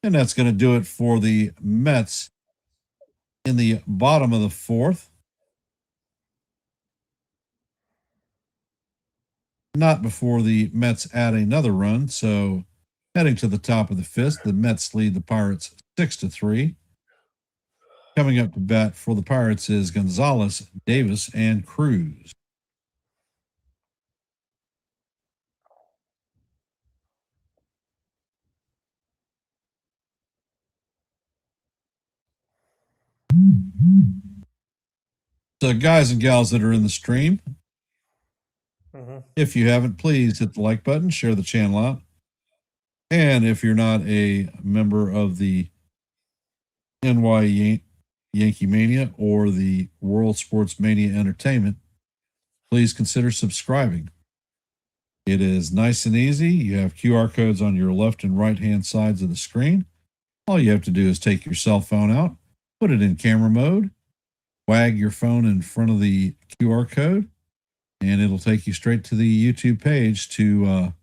And that's going to do it for the Mets in the bottom of the 4th. Not before the Mets add another run. So heading to the top of the 5th, the Mets lead the Pirates 6-3. Coming up to bat for the Pirates is Gonzalez, Davis, and Cruz. So, guys and gals that are in the stream, if you haven't, please hit the like button, share the channel out. And if you're not a member of the Yankee Mania or the World Sports Mania Entertainment, please consider subscribing. It is nice and easy. You have QR codes on your left and right hand sides of the screen. All you have to do is take your cell phone out, put it in camera mode, wag your phone in front of the QR code, and it'll take you straight to the YouTube page to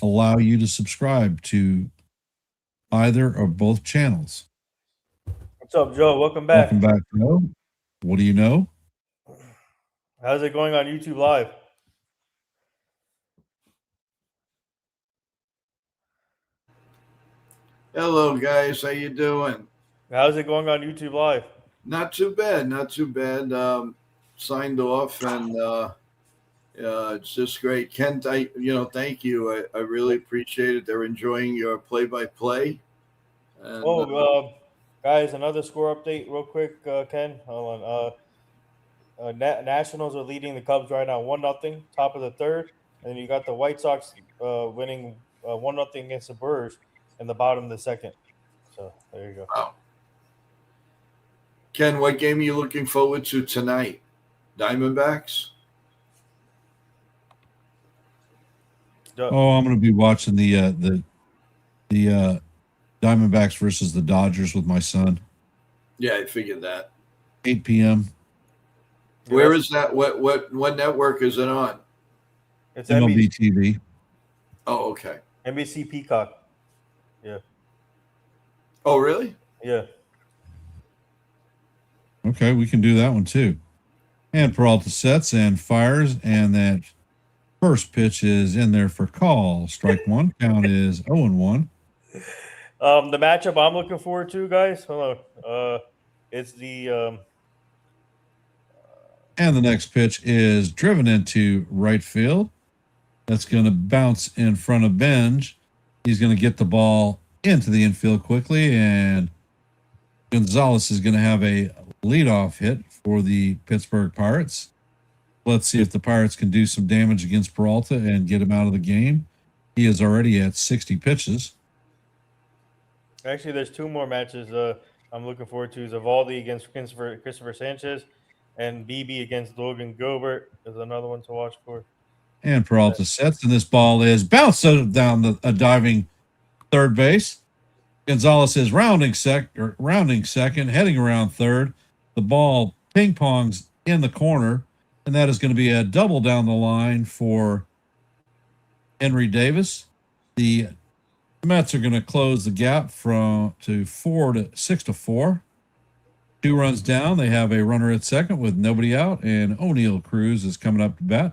allow you to subscribe to either or both channels. What's up, Joe? Welcome back. Welcome back, Joe. What do you know? How's it going on YouTube Live? Hello, guys. How you doing? How's it going on YouTube Live? Not too bad. Not too bad. Signed off, and it's just great. Ken, thank you. I really appreciate it. They're enjoying your play-by-play. And, Guys, another score update real quick, Ken. Hold on. Nationals are leading the Cubs right now 1-0, top of the third. And then you got the White Sox winning 1-0 against the Brewers in the bottom of the second. So there you go. wow. Ken, what game are you looking forward to tonight? Diamondbacks? Oh, I'm going to be watching the Diamondbacks versus the Dodgers with my son. Yeah, I figured that. 8 p.m. Where is that? What network is it on? It's MLB TV. Oh, okay. NBC Peacock. Yeah. Oh, really? Yeah. Okay, we can do that one too. And Peralta sets and fires, and that first pitch is in there for call. Strike one. Count is 0-1. The matchup I'm looking forward to, guys. Hold on. It's the And the next pitch is driven into right field. That's going to bounce in front of Benj. He's going to get the ball into the infield quickly, and Gonzalez is going to have a leadoff hit for the Pittsburgh Pirates. Let's see if the Pirates can do some damage against Peralta and get him out of the game. He is already at 60 pitches. actually there's two more matches I'm looking forward to. Evaldi against Christopher Sanchez, and BB against Logan Gilbert is another one to watch for. And Peralta sets, and this ball is bounced down a diving third base. Gonzalez is rounding second, heading around third. The ball ping pongs in the corner, and that is going to be a double down the line for Henry Davis. The Mets are going to close the gap to 6-4. 2 runs down. They have a runner at second with nobody out, and O'Neill Cruz is coming up to bat.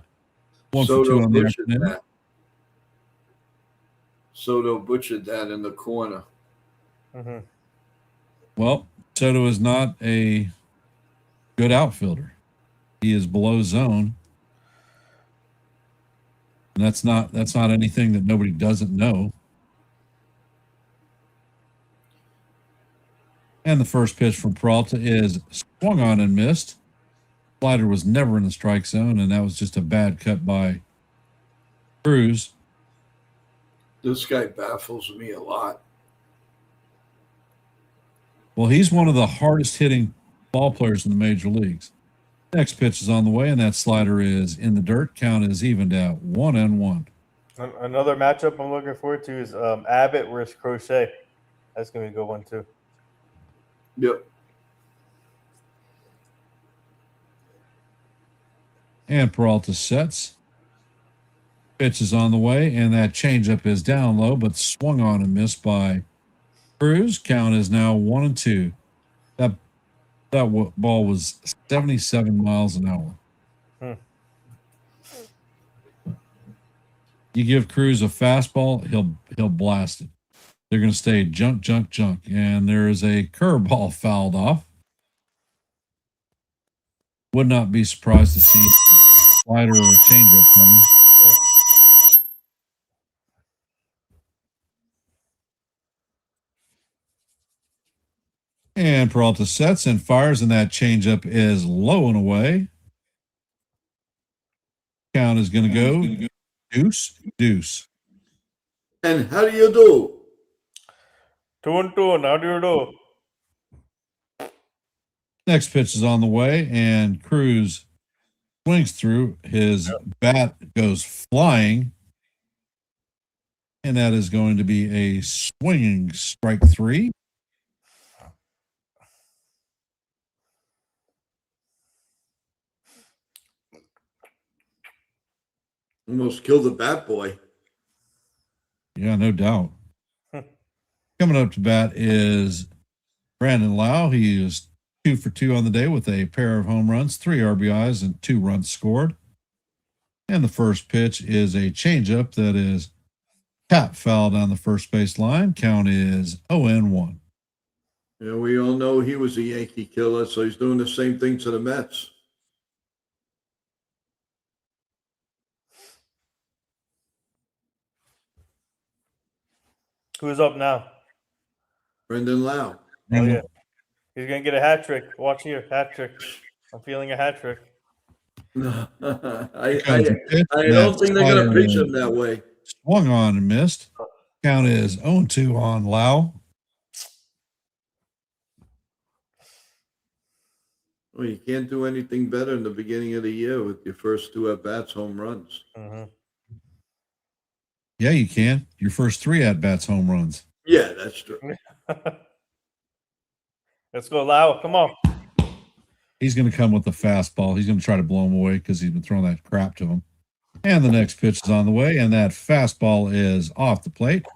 1 for 2 on the afternoon. Soto butchered that in the corner. Mm-hmm. Well, Soto is not a good outfielder. He is below zone. And that's not anything that nobody doesn't know. And the first pitch from Peralta is swung on and missed. Slider was never in the strike zone, and that was just a bad cut by Cruz. This guy baffles me a lot. Well, he's one of the hardest hitting ball players in the major leagues. Next pitch is on the way, and that slider is in the dirt. Count is evened out 1-1. Another matchup I'm looking forward to is Abbott versus Crochet. That's gonna be a good one too. Yep. And Peralta sets. Pitch is on the way, and that changeup is down low, but swung on and missed by Cruz. Count is now 1-2. That ball was 77 miles an hour. You give Cruz a fastball, he'll blast it. They're going to stay junk, and there is a curveball fouled off. Would not be surprised to see a slider or a changeup coming. And Peralta sets and fires, and that changeup is low and away. Count is going to go deuce, deuce. And how do you do? 2-2. How do you do? Next pitch is on the way, and Cruz swings through. His bat goes flying, and that is going to be a swinging strike 3. Almost killed the bat boy. Yeah, no doubt. Coming up to bat is Brandon Lau. He is 2 for 2 on the day with a pair of home runs, 3 RBIs, and 2 runs scored. And the first pitch is a changeup that is tap foul down the first base line. Count is 0-1. Yeah, we all know he was a Yankee killer, so he's doing the same thing to the Mets. Who's up now? Brendan Lau. Oh, yeah. He's going to get a hat trick. Watch here. Hat trick. I'm feeling a hat trick. I don't think they're going to pitch him that way. Swung on and missed. Count is 0-2 on Lau. Well, you can't do anything better in the beginning of the year with your first 2 at-bats home runs. Mm-hmm. Yeah, you can. Your first 3 at-bats home runs. Yeah, that's true. Let's go, Lau. Come on. He's going to come with the fastball. He's going to try to blow him away because he's been throwing that crap to him. And the next pitch is on the way, and that fastball is off the plate.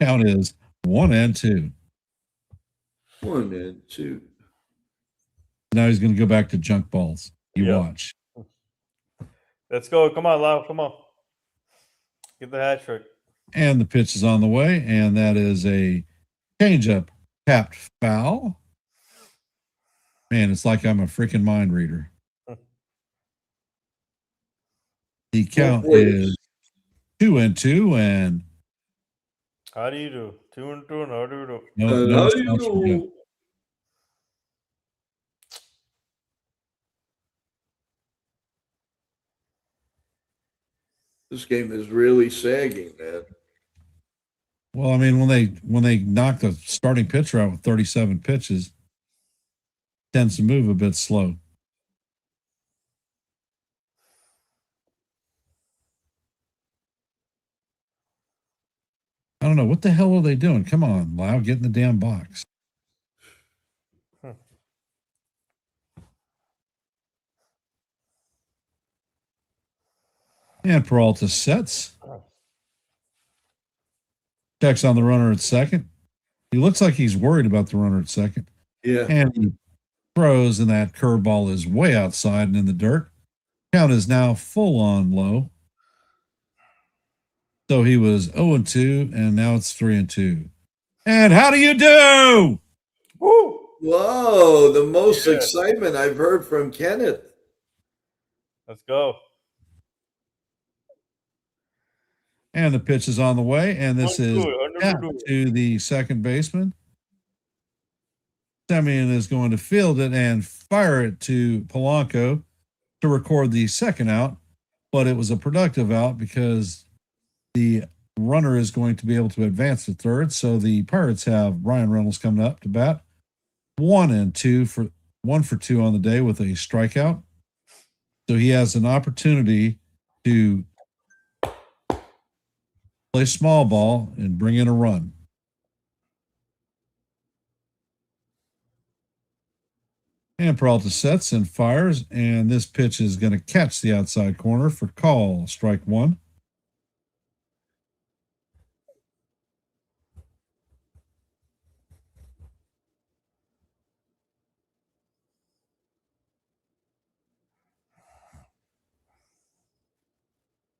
Count is 1-2. 1-2. Now he's going to go back to junk balls. You watch. Let's go. Come on, Lau. Come on. Get the hat trick. And the pitch is on the way, and that is a changeup tapped foul. Man, it's like I'm a freaking mind reader. The count is 2-2, and how do you do? 2-2, and how do you do? How do you do? This game is really sagging, man. Well, I mean, when they knock the starting pitcher out with 37 pitches, it tends to move a bit slow. I don't know. What the hell are they doing? Come on, Lau, get in the damn box. And Peralta sets. Checks on the runner at second. He looks like he's worried about the runner at second. Yeah. And he throws, and that curveball is way outside and in the dirt. Count is now full on low. So he was 0-2, and now it's 3-2. And how do you do? Woo! Whoa, the most excitement I've heard from Kenneth. Let's go. And the pitch is on the way, and this is to the second baseman. Semien is going to field it and fire it to Polanco to record the second out, but it was a productive out because the runner is going to be able to advance to third. So the Pirates have Ryan Reynolds coming up to bat. 1-2 for 1 for 2 on the day with a strikeout. So he has an opportunity to play small ball and bring in a run. And Peralta sets and fires, and this pitch is going to catch the outside corner for call, strike 1.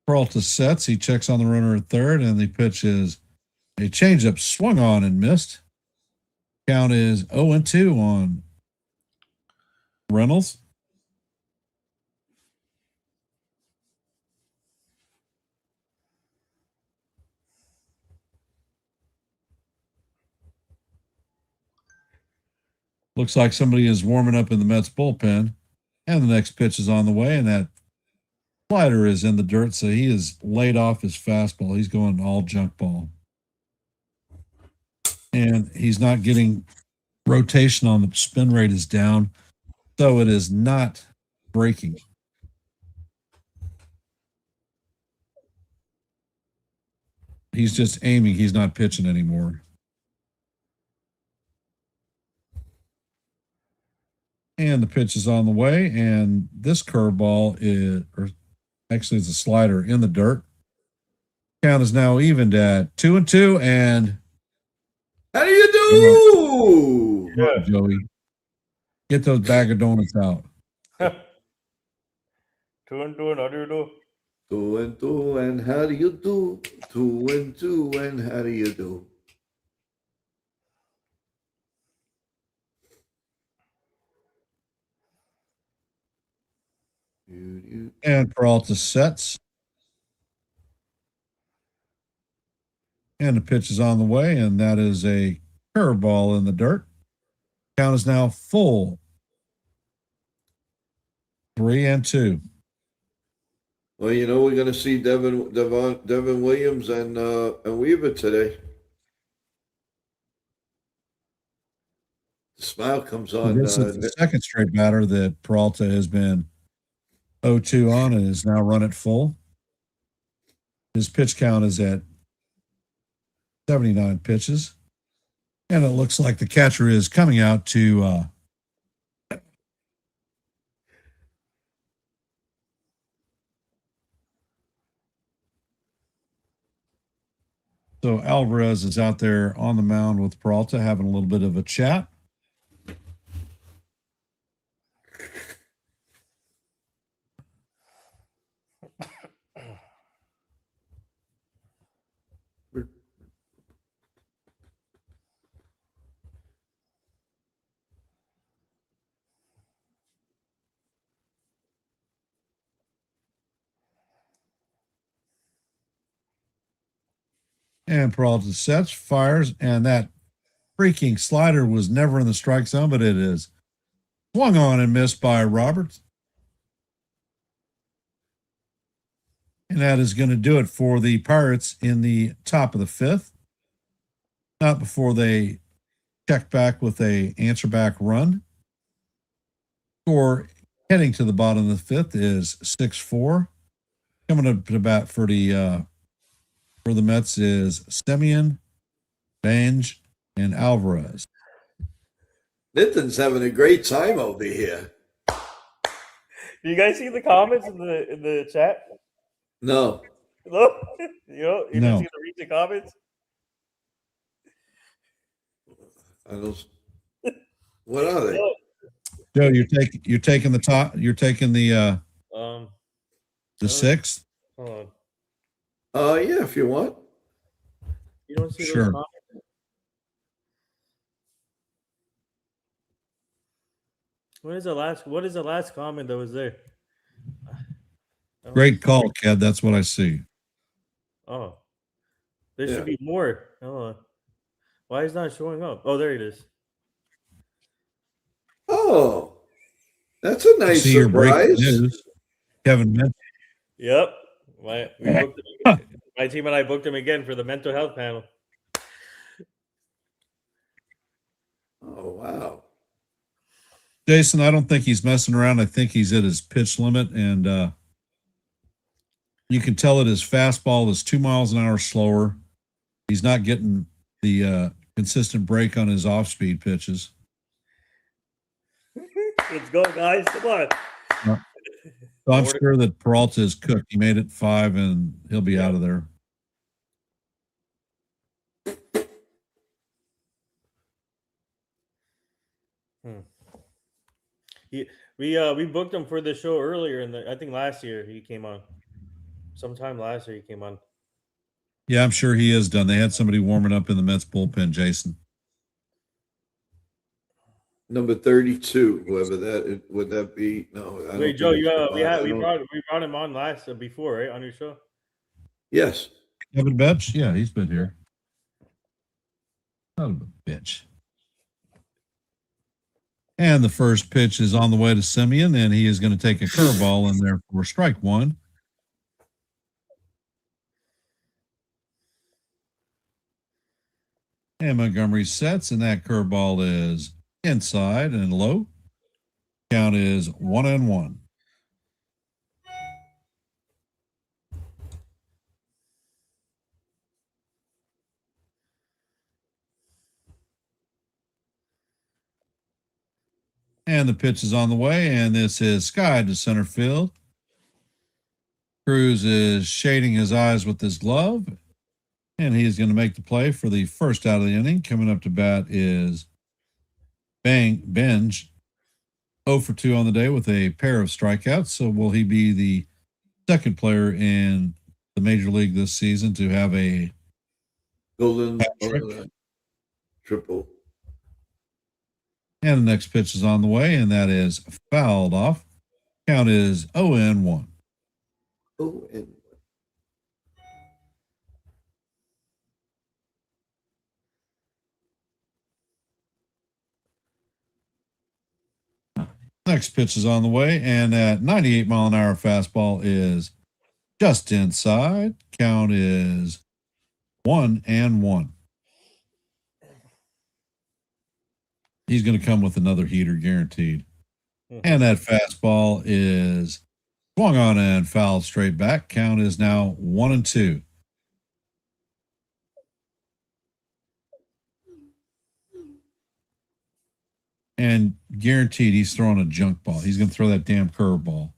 Peralta sets. He checks on the runner at third, and the pitch is a changeup swung on and missed. Count is 0-2 on Reynolds. Looks like somebody is warming up in the Mets bullpen. And the next pitch is on the way, and that slider is in the dirt, so he is laid off his fastball. He's going all junk ball. And he's not getting rotation on the spin rate is down, so it is not breaking. He's just aiming. He's not pitching anymore. And the pitch is on the way, and this curveball is, or actually it's a slider in the dirt. Count is now evened at 2-2, and How do you do? come on, Joey, get those bag of donuts out. 2-2, how do you do? 2-2, and how do you do? 2-2, and how do you do? And Peralta sets. And the pitch is on the way, and that is a curveball in the dirt. Count is now full. 3-2. Well, you know, we're going to see Devin Williams and Weaver today. The smile comes on. This is the second straight batter that Peralta has been 0-2 on and is now run at full. His pitch count is at 79 pitches. And it looks like the catcher is coming out to so Alvarez is out there on the mound with Peralta having a little bit of a chat. And Peralta sets, fires, and that freaking slider was never in the strike zone, but it is swung on and missed by Roberts. And that is going to do it for the Pirates in the top of the fifth. Not before they check back with a answer back run. Score heading to the bottom of the fifth is 6-4. Coming up to bat for the Mets is Semien, Bange, and Alvarez. Nitin's having a great time over here. Do you guys see the comments in the chat? No. No? You No. don't see the recent comments? I don't. What are they? No. Joe, you're taking the top. You're taking the sixth. Hold on. Yeah, if you want. You don't see Sure. those comments? What is the last comment that was there? Great call, Ked. That's what I see. Oh. There Yeah. should be more. Hold on. Why is it not showing up? Oh, there it is. Oh, that's a nice See your breaking surprise. news. Kevin Metz. Yep. My team and I booked him again for the mental health panel. Oh, wow. Jason, I don't think he's messing around. I think he's at his pitch limit, and you can tell that his fastball is 2 miles an hour slower. He's not getting the consistent break on his off-speed pitches. Let's go, guys. Come on. So I'm sure that Peralta is cooked. He made it 5, and he'll be out of there. We booked him for the show earlier I think last year he came on. Sometime last year he came on. Yeah, I'm sure he is done. They had somebody warming up in the Mets bullpen, Jason. Number 32, whoever that would that be? No. I Wait, don't Joe, think we brought him on before, right, on your show? Yes. Kevin Betch? Yeah, he's been here. Son of a bitch. And the first pitch is on the way to Simeon, and he is going to take a curveball in there for strike one. And Montgomery sets, and that curveball is inside and low. Count is 1-1. And the pitch is on the way, and this is sky to center field. Cruz is shading his eyes with his glove, and he is going to make the play for the first out of the inning. Coming up to bat is Benj, 0 for 2 on the day with a pair of strikeouts. So will he be the second player in the major league this season to have a Golden trick? Triple. And the next pitch is on the way, and that is fouled off. Count is 0-1. Oh, and Next pitch is on the way, and that 98-mile-an-hour fastball is just inside. Count is 1-1. He's going to come with another heater guaranteed. And that fastball is swung on and fouled straight back. Count is now 1-2. And guaranteed he's throwing a junk ball. He's going to throw that damn curveball.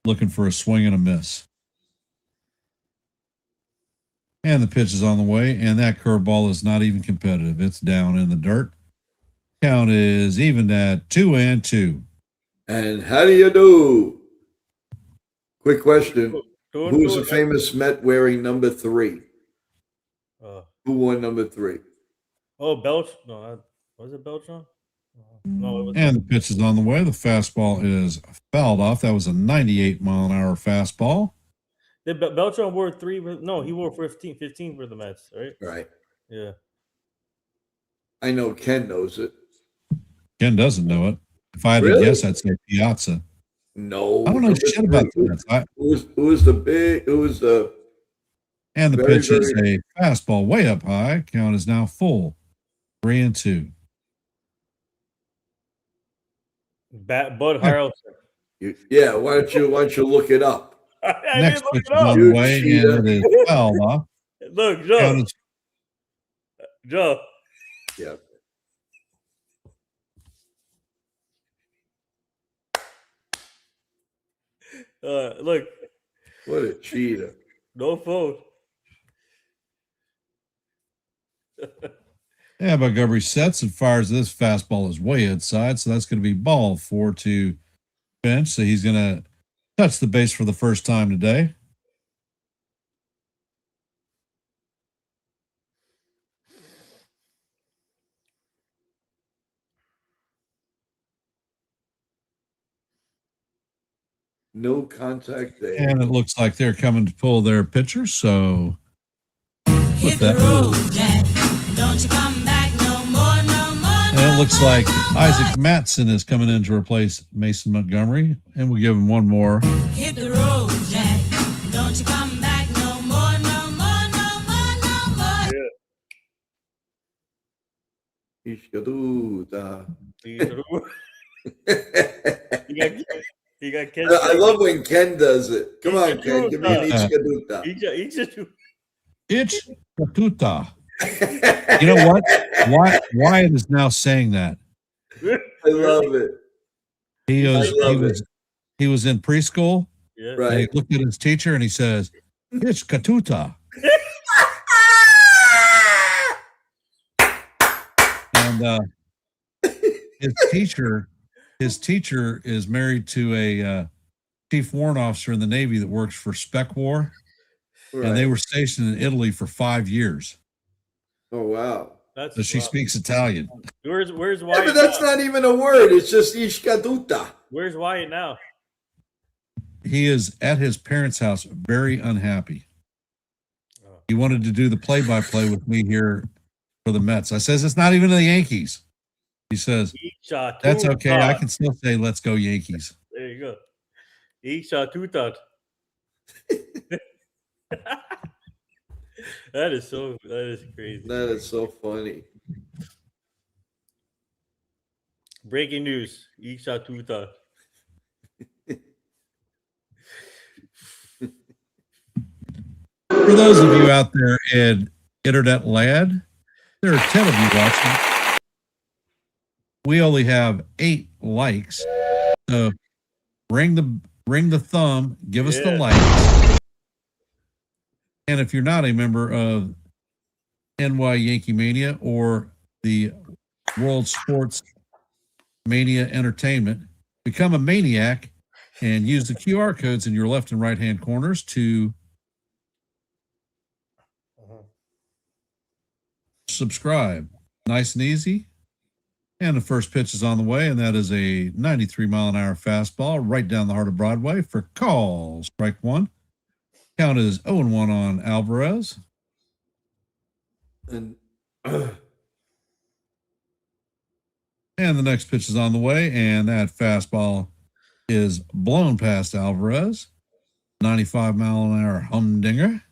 Looking for a swing and a miss. And the pitch is on the way, and that curveball is not even competitive. It's down in the dirt. Count is even at 2-2. And how do you do? Quick question. Doing Who's good. the famous Met wearing number 3? Uh, Who won number 3? oh, Belch. No, was it Beltron? No, it was. And the pitch is on the way. The fastball is fouled off. That was a 98-mile-an-hour fastball. Did Beltron wore 3? No, he wore 15 for the Mets, right? Right. Yeah. I know Ken knows it. Ken doesn't know it. If I had to Really? guess, I'd say Piazza. No. I don't know shit about the Mets. Who was the big? Who was the? And the Very, pitch is a fastball way up high. Count is now full. 3-2. Bud Harrelson. Yeah. Why don't you look it up? I Next didn't look pitch it is up. on the You way, cheater. and it is fouled off. Look, Count Joe. is Yeah. Look, What a cheater. no phone. Yeah, Montgomery sets and fires this fastball is way inside, so that's going to be ball 4 to Bench. So he's going to touch the base for the first time today. No contact there. And it looks like they're coming to pull their pitcher. So with that, Don't you come back no more, no more. and it looks like Isaac Matson is coming in to replace Mason Montgomery, and we'll give him one more. Hit the road, Jack. Don't you come back no more, no more, no more, no more. Ishkaduta. He got Ken. I love when Ken does it. Come on, Ken. Give me an Ishkaduta. He just It's Katuta. You know what? Wyatt is now saying that. I love it. He was I love he was in preschool. yeah. And Right. he looked at his teacher and he says, "It's Katuta." And his teacher is married to a chief warrant officer in the Navy that works for Spec War, and they Right. were stationed in Italy for 5 years. Oh wow. That's So she wow. speaks Italian. Where's Yeah, Wyatt? but that's now? not even a word. It's just Ishkaduta. Where's Wyatt now? He is at his parents' house, very unhappy. Oh. He wanted to do the play-by-play with me here for the Mets. I says it's not even the Yankees. He says, Isha that's okay. I Tuta. can still say, let's go Yankees. There you go. Isha Tuta. That is crazy. That is so funny. Breaking news. Isha Tuta. For those of you out there in Internet Land, there are 10 of you watching. We only have 8 likes. So ring the thumb, give us the likes. And if you're not a member of NY Yankee Mania or the World Sports Mania Entertainment, become a maniac and use the QR codes in your left and right hand corners to subscribe. Nice and easy. And the first pitch is on the way, and that is a 93-mile-an-hour fastball right down the heart of Broadway for call. Strike one. Count is 0-1 on Alvarez. And And the next pitch is on the way, and that fastball is blown past Alvarez. 95-mile-an-hour humdinger.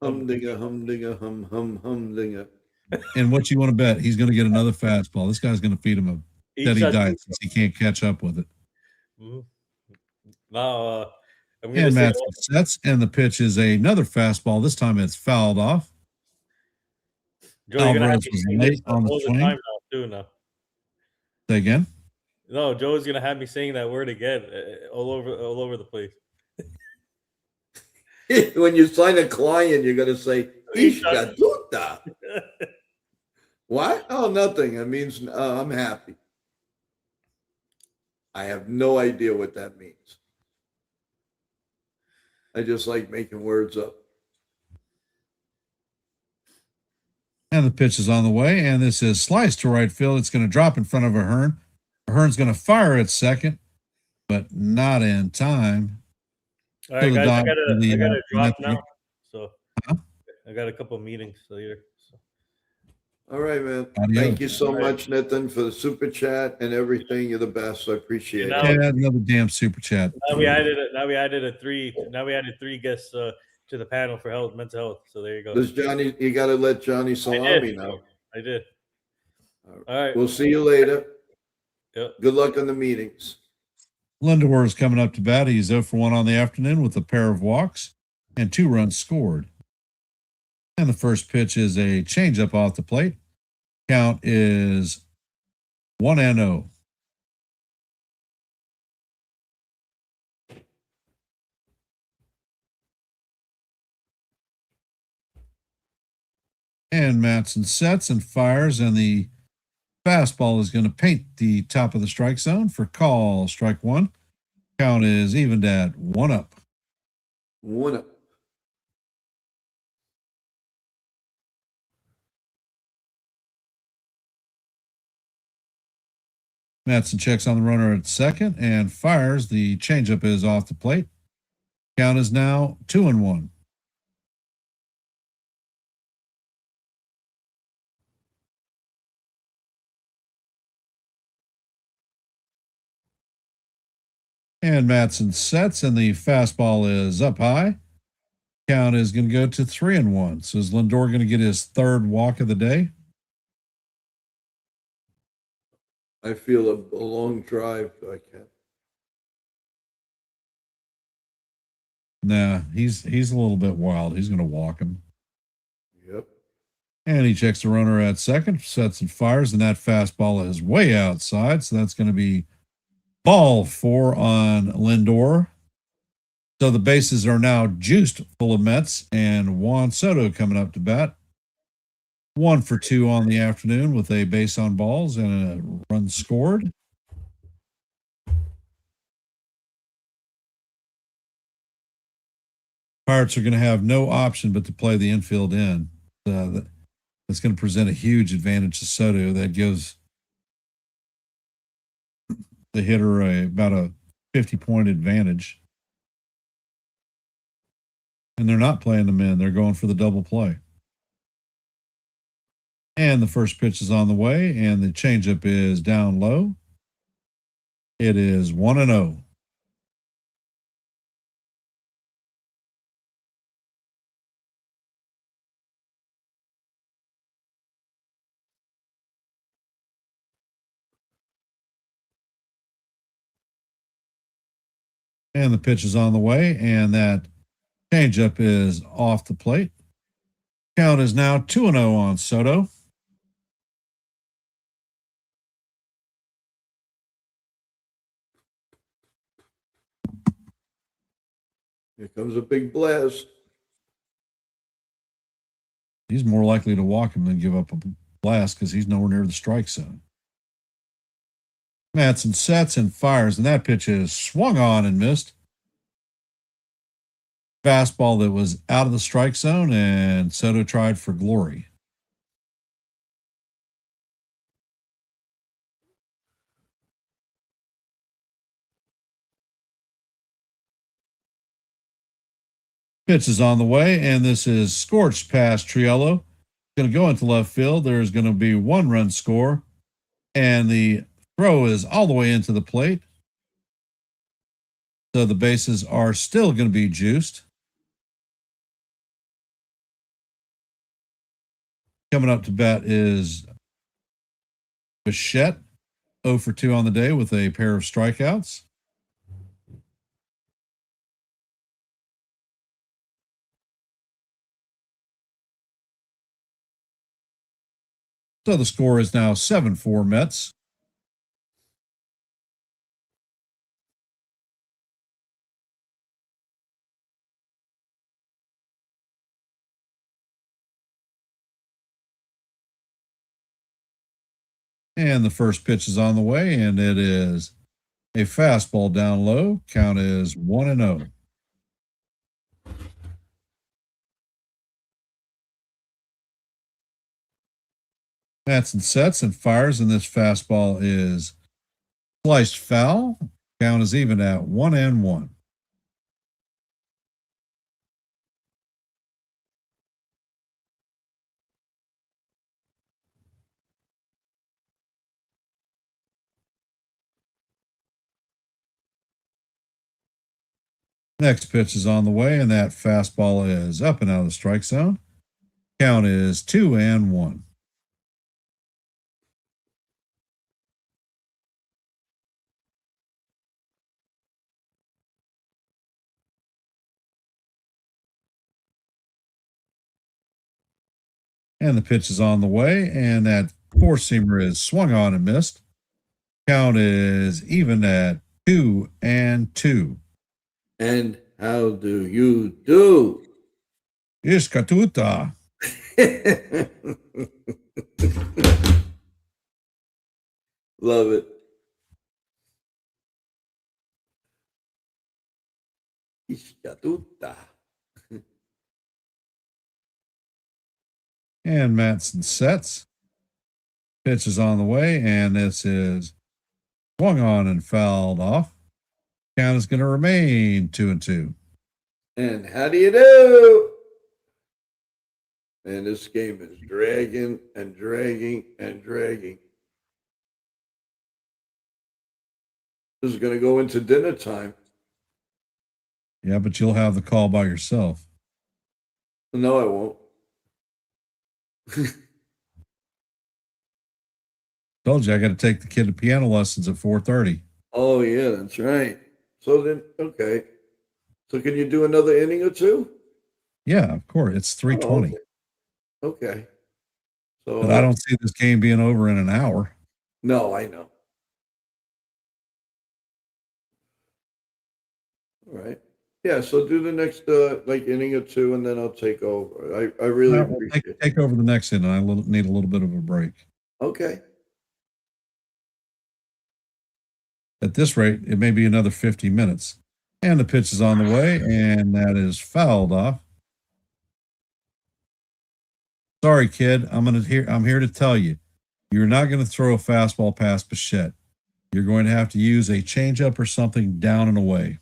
humdinger, humdinger, humdinger. And what you want to bet? He's going to get another fastball. This guy's going to feed him a steady diet since he can't catch up with it. Mm-hmm. Now, I'm going And to say Matt sets, and the pitch is another fastball. This time it's fouled off. Joe, you're gonna have Alvarez me was saying late this on the all the swing. time now, too. Now, Say again. no, Joe's gonna have me saying that word again, all over the place. When you sign a client, you're going to say, Isha Tuta. What? Oh, nothing. It means I'm happy. I have no idea what that means. I just like making words up. And the pitch is on the way, and this is sliced to right field. It's going to drop in front of Ahern. Ahern's going to fire at second, but not in time. All right, To the guys, I dot- to the, gotta drop Met- now. So Huh? I got a couple of meetings later. So. All right, man. Adios. Thank you so much, Nathan, for the super chat and everything. You're the best. I appreciate Now- it. Yeah, another damn super chat. Now we added three guests to the panel for mental health. So there you go. Does Johnny? You got to let Johnny salami now. I did. All right. We'll see you later. Yep. Good luck on the meetings. Lindor is coming up to bat. He's 0 for 1 on the afternoon with a pair of walks and 2 runs scored. And the first pitch is a changeup off the plate. Count is 1-0. And Matson sets and fires, and the fastball is going to paint the top of the strike zone for call. Strike one. Count is evened at 1-up. 1-up. Matson checks on the runner at second and fires. The changeup is off the plate. Count is now 2-1. And Matson sets, and the fastball is up high. Count is going to go to 3-1. So is Lindor going to get his third walk of the day? I feel a long drive. I can't. Nah, he's a little bit wild. He's going to walk him. Yep. And he checks the runner at second, sets and fires, and that fastball is way outside. So that's going to be ball 4 on Lindor. So the bases are now juiced full of Mets, and Juan Soto coming up to bat. 1 for 2 on the afternoon with a base on balls and a run scored. Pirates are going to have no option but to play the infield in. That's going to present a huge advantage to Soto. That gives the hitter about a 50-point advantage. And they're not playing them in. They're going for the double play. And the first pitch is on the way, and the changeup is down low. It is 1-0. And the pitch is on the way, and that changeup is off the plate. Count is now 2-0 on Soto. Here comes a big blast. He's more likely to walk him than give up a blast because he's nowhere near the strike zone. Matson sets and fires, and that pitch is swung on and missed. Fastball that was out of the strike zone, and Soto tried for glory. Pitch is on the way, and this is scorched past Triello. Going to go into left field. There's going to be 1-run score, and the throw is all the way into the plate. So the bases are still going to be juiced. Coming up to bat is Bichette, 0 for 2 on the day with a pair of strikeouts. So the score is now 7-4 Mets. And the first pitch is on the way, and it is a fastball down low. Count is 1-0. Matson sets and fires, and this fastball is sliced foul. Count is even at 1-1. Next pitch is on the way, and that fastball is up and out of the strike zone. Count is 2-1. And the pitch is on the way, and that four-seamer is swung on and missed. Count is even at 2-2. And how do you do? Iskatuta. Love it. Iskatuta. And Matson sets. Pitch is on the way, and this is swung on and fouled off. Count is going to remain 2-2. And how do you do? And this game is dragging and dragging and dragging. This is going to go into dinner time. Yeah, but you'll have the call by yourself. No, I won't. Told you I got to take the kid to piano lessons at 4:30. Oh, yeah, that's right. So then, okay. So can you do another inning or two? Yeah, of course. It's 3:20. Okay. So, But I don't see this game being over in an hour. No, I know. All right. Yeah, so do the next like inning or two, and then I'll take over. I really appreciate it. Take over the next inning. I need a little bit of a break. Okay. At this rate, it may be another 50 minutes. And the pitch is on the way, and that is fouled off. Sorry, kid. I'm here to tell you, you're not going to throw a fastball past Bichette. You're going to have to use a changeup or something down and away.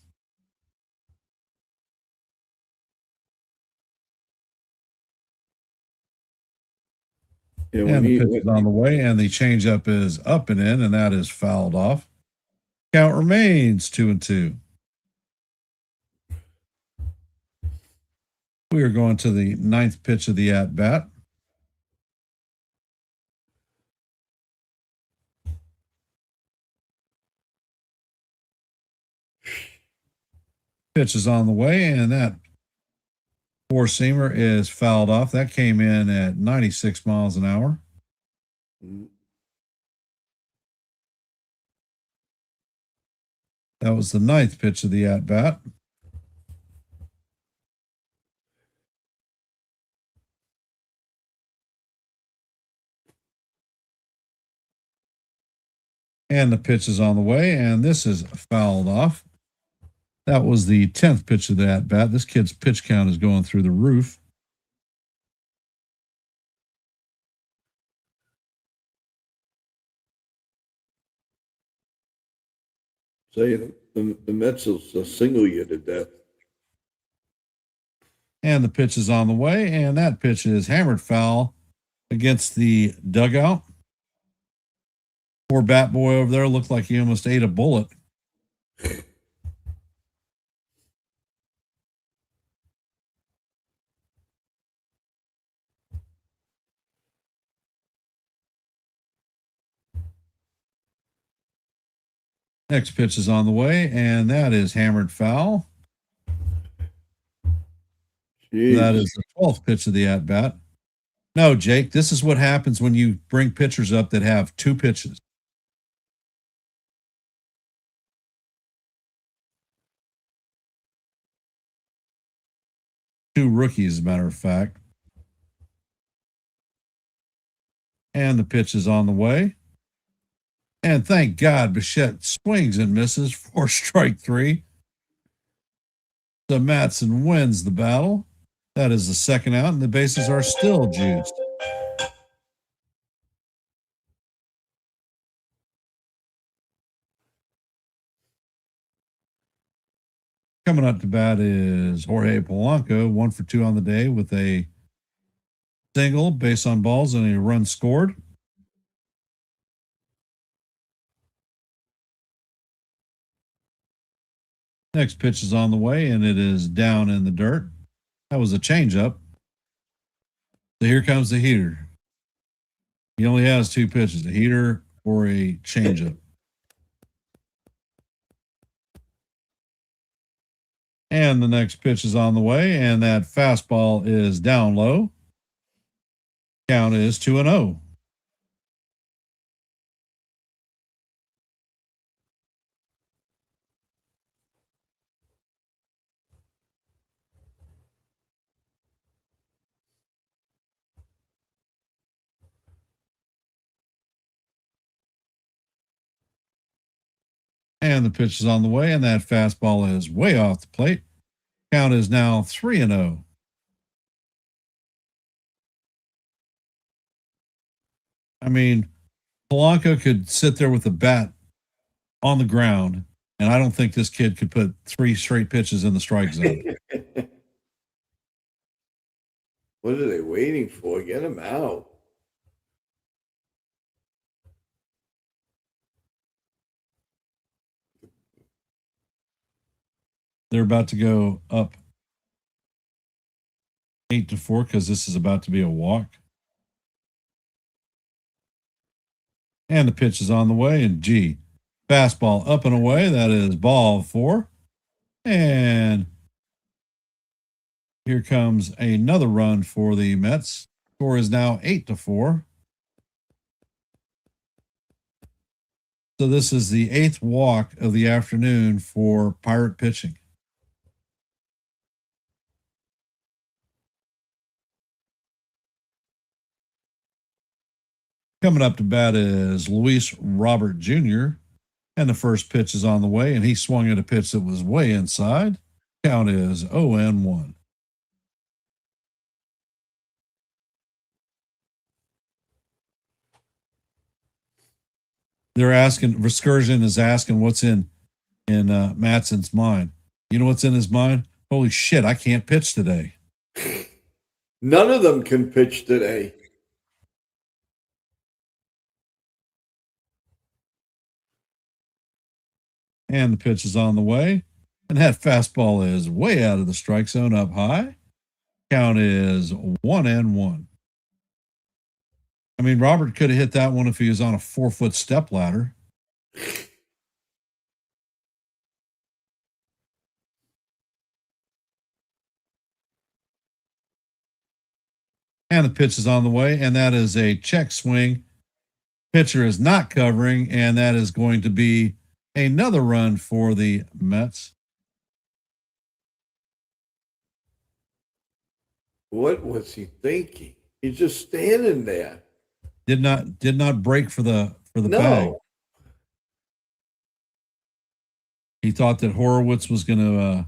And the pitch is on the way, and the changeup is up and in, and that is fouled off. Count remains 2-2. We are going to the ninth pitch of the at bat. Pitch is on the way, and that four-seamer is fouled off. That came in at 96 miles an hour. That was the ninth pitch of the at-bat. And the pitch is on the way, and this is fouled off. That was the 10th pitch of the at-bat. This kid's pitch count is going through the roof. Say the Mets will single you to death. And the pitch is on the way, and that pitch is hammered foul against the dugout. Poor bat boy over there looked like he almost ate a bullet. Next pitch is on the way, and that is hammered foul. Jeez. That is the 12th pitch of the at-bat. No, Jake, this is what happens when you bring pitchers up that have two pitches. Two rookies, as a matter of fact. And the pitch is on the way. And thank God, Bichette swings and misses for strike three. So Matson wins the battle. That is the second out, and the bases are still juiced. Coming up to bat is Jorge Polanco, 1 for 2 on the day with a single, base on balls, and a run scored. Next pitch is on the way, and it is down in the dirt. That was a changeup. So here comes the heater. He only has two pitches, a heater or a changeup. And the next pitch is on the way, and that fastball is down low. Count is 2-0. And the pitch is on the way, and that fastball is way off the plate. Count is now 3-0. I mean, Polanco could sit there with the bat on the ground, and I don't think this kid could put 3 straight pitches in the strike zone. What are they waiting for? Get him out. They're about to go up 8-4 because this is about to be a walk. And the pitch is on the way, and fastball up and away. That is ball 4. And here comes another run for the Mets. Score is now 8-4. So this is the 8th walk of the afternoon for Pirate pitching. Coming up to bat is Luis Robert Jr. And the first pitch is on the way, and he swung at a pitch that was way inside. Count is 0-1. They're asking, Viscursion is asking what's in Matson's mind. You know what's in his mind? Holy shit, I can't pitch today. None of them can pitch today. And the pitch is on the way. And that fastball is way out of the strike zone up high. Count is 1-1. I mean, Robert could have hit that one if he was on a 4-foot step ladder. And the pitch is on the way, and that is a check swing. Pitcher is not covering, and that is going to be another run for the Mets. What was he thinking? He's just standing there. Did not break for the bag. No. He thought that Horowitz was going to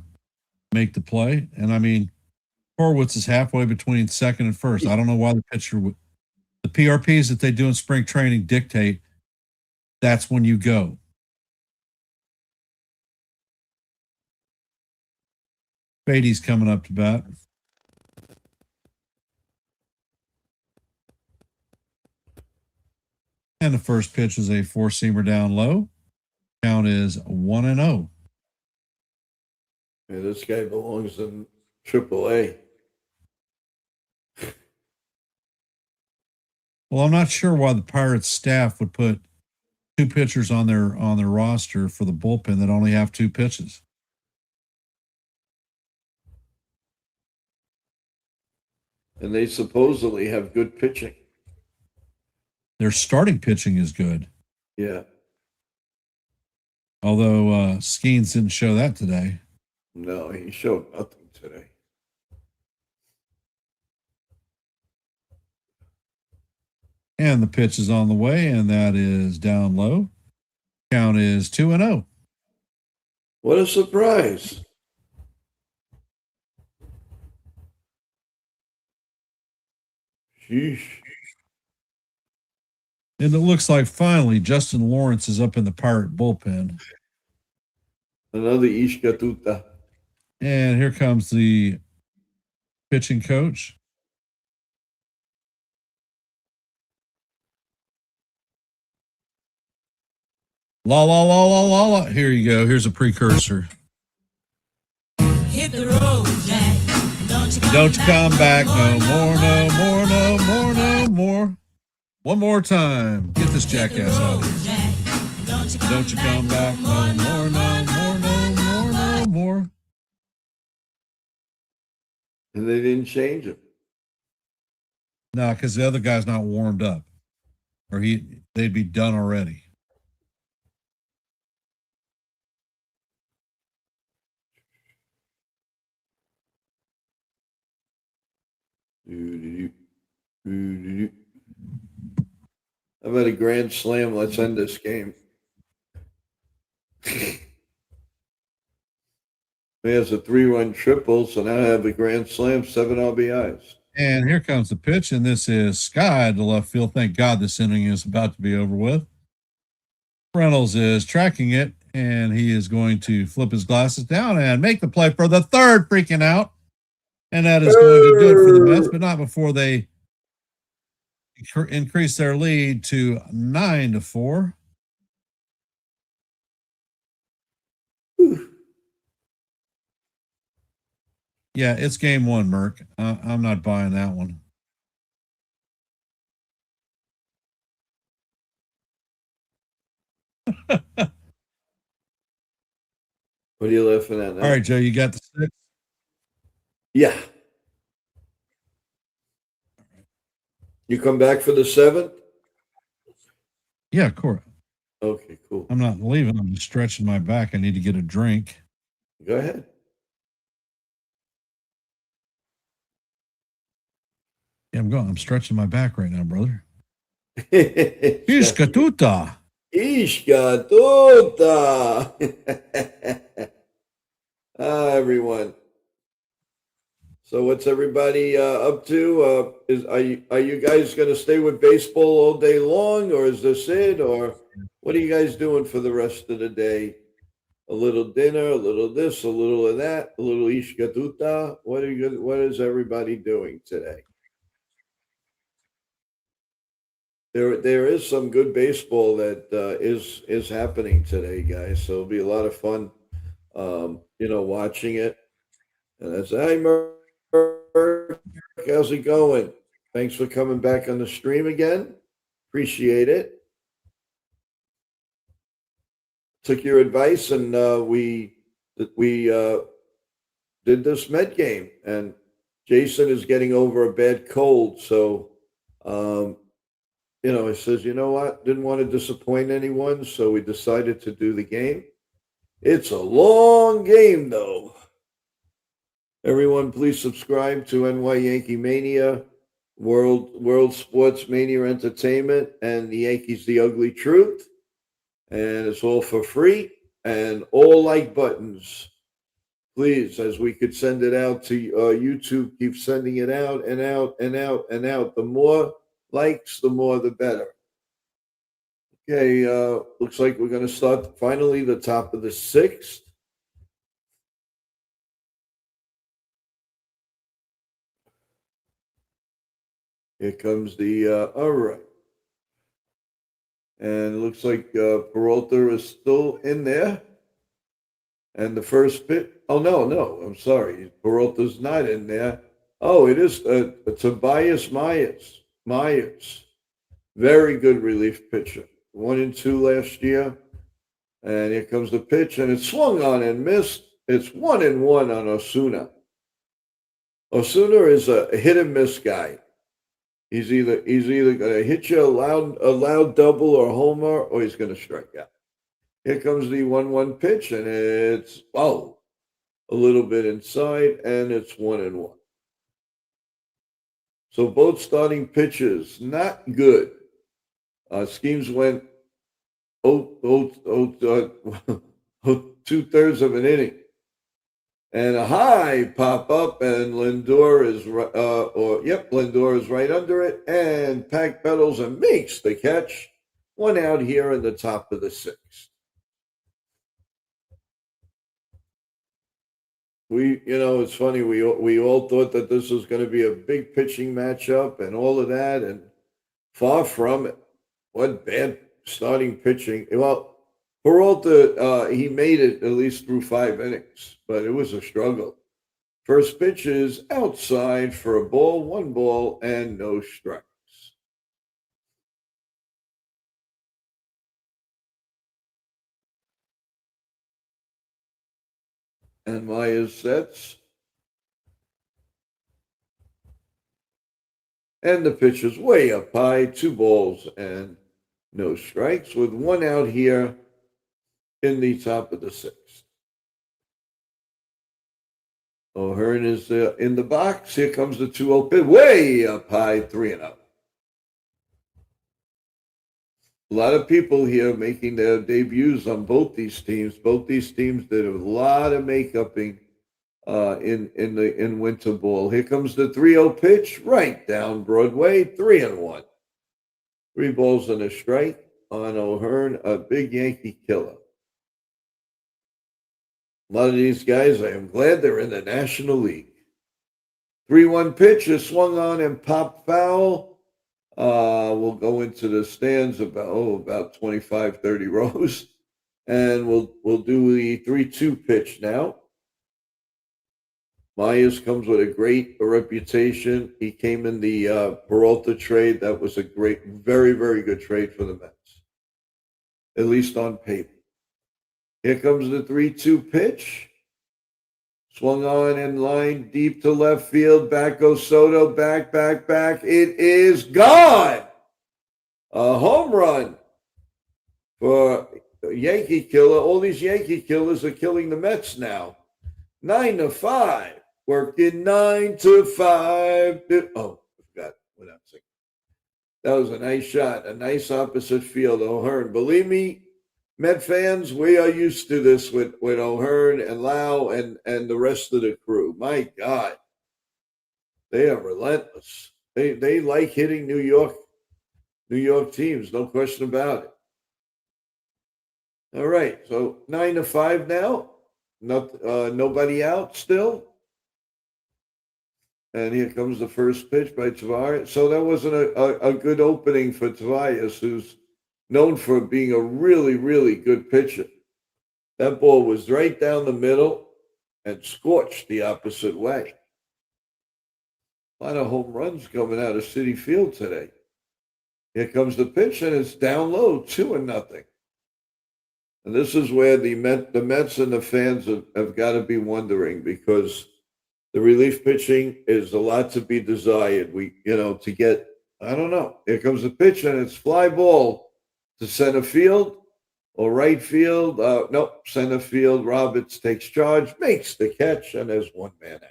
make the play, and I mean, Horowitz is halfway between second and first. I don't know why the pitcher would. The PRPs that they do in spring training dictate that's when you go. Beatty's coming up to bat. And the first pitch is a four-seamer down low. Count is 1-0. Yeah, this guy belongs in AAA. Well, I'm not sure why the Pirates staff would put two pitchers on their roster for the bullpen that only have two pitches. And they supposedly have good pitching. Their starting pitching is good. Yeah. Although Skeens didn't show that today. No, he showed nothing today. And the pitch is on the way, and that is down low. Count is 2-0. What a surprise. Sheesh. And it looks like finally Justin Lawrence is up in the Pirate bullpen. Another Ishkatuta. And here comes the pitching coach. La la la la la la. Here you go. Here's a precursor. Hit the road, Jack. Don't you come back no more, no more, no more, no more. One more time. Get this jackass out of here. Don't you come back no more, no more, no more, no more. And they didn't change him. No, because the other guy's not warmed up. Or they'd be done already. How about a grand slam? Let's end this game. He has a 3-run triple, so now I have a grand slam, 7 RBIs. And here comes the pitch, and this is sky to left field. Thank God this inning is about to be over with. Reynolds is tracking it, and he is going to flip his glasses down and make the play for the third freaking out. And that is going to do it for the Mets, but not before they increase their lead to 9-4. Yeah, it's game one, Merck. I'm not buying that one. What are you laughing at now? All right, Joe, you got the 6? Yeah. You come back for the 7th? Yeah, of course. Okay, cool. I'm not leaving. I'm just stretching my back. I need to get a drink. Go ahead. Yeah, I'm going. I'm stretching my back right now, brother. Ishkatuta. Ishkatuta. Everyone. So what's everybody up to? Are you guys going to stay with baseball all day long, or is this it? Or what are you guys doing for the rest of the day? A little dinner, a little this, a little of that, a little ishkatuta. What is everybody doing today? there is some good baseball that is happening today, guys. So it'll be a lot of fun, watching it. And that's hi, Merck. How's it going? Thanks for coming back on the stream again. Appreciate it. Took your advice, and we did this Met game, and Jason is getting over a bad cold, so he says, you know what? Didn't want to disappoint anyone, so we decided to do the game. It's a long game, though. Everyone, please subscribe to NY Yankee Mania, World Sports Mania Entertainment, and the Yankees The Ugly Truth. And it's all for free, and all like buttons. Please, as we could send it out to YouTube, keep sending it out and out and out and out. The more likes, the more the better. Okay, looks like we're going to start finally the top of the sixth. Here comes the, all right. And it looks like Peralta is still in there. And the first pitch, oh, no, I'm sorry. Peralta's not in there. Oh, it is Tobias Myers. Very good relief pitcher. 1-2 last year. And here comes the pitch, and it swung on and missed. It's 1-1 on Osuna. Osuna is a hit and miss guy. He's either going to hit you a loud double or homer, or he's going to strike out. Here comes the 1-1 pitch, and it's a little bit inside, and it's 1-1. So both starting pitches not good. Schemes went 2/3 of an inning, and a high pop up, and Lindor is right under it, and Pack pedals and makes the catch. One out here in the top of the sixth. It's funny. We all thought that this was going to be a big pitching matchup and all of that, and far from it. What bad starting pitching. Well, Peralta, he made it at least through 5 innings, but it was a struggle. First pitch is outside for a ball, 1 ball, and no strikes. And Myers sets. And the pitch is way up high, 2 balls and no strikes, with 1 out here in the top of the sixth. O'Hearn is in the box. Here comes the 2-0 pitch, way up high, 3-0. A lot of people here making their debuts on both these teams. Both these teams did a lot of make-upping in winter ball. Here comes the 3-0 pitch, right down Broadway, 3-1. 3 balls and a strike on O'Hearn, a big Yankee killer. A lot of these guys, I am glad they're in the National League. 3-1 pitch is swung on and popped foul. We'll go into the stands about 25, 30 rows. And we'll do the 3-2 pitch now. Myers comes with a great reputation. He came in the Peralta trade. That was a great, very, very good trade for the Mets, at least on paper. Here comes the 3-2 pitch. Swung on in line, deep to left field. Back goes Soto. Back. It is gone. A home run for Yankee killer. All these Yankee killers are killing the Mets now. 9-5. Working 9-5. Oh, I forgot what I'm saying. That was a nice shot. A nice opposite field. O'Hearn. Believe me, Met fans, we are used to this with O'Hearn and Lau and the rest of the crew. My God. They are relentless. They like hitting New York teams, no question about it. All right, so 9-5 now. Nobody out still. And here comes the first pitch by Tavares. So that wasn't a good opening for Tavares, who's known for being a really, really good pitcher. That ball was right down the middle and scorched the opposite way. A lot of home runs coming out of Citi Field today. Here comes the pitch, and it's down low, 2-0. And this is where the Mets and the fans have got to be wondering, because the relief pitching is a lot to be desired. To get, I don't know. Here comes the pitch, and it's fly ball to center field or right field. Nope, center field. Roberts takes charge, makes the catch, and there's one man out.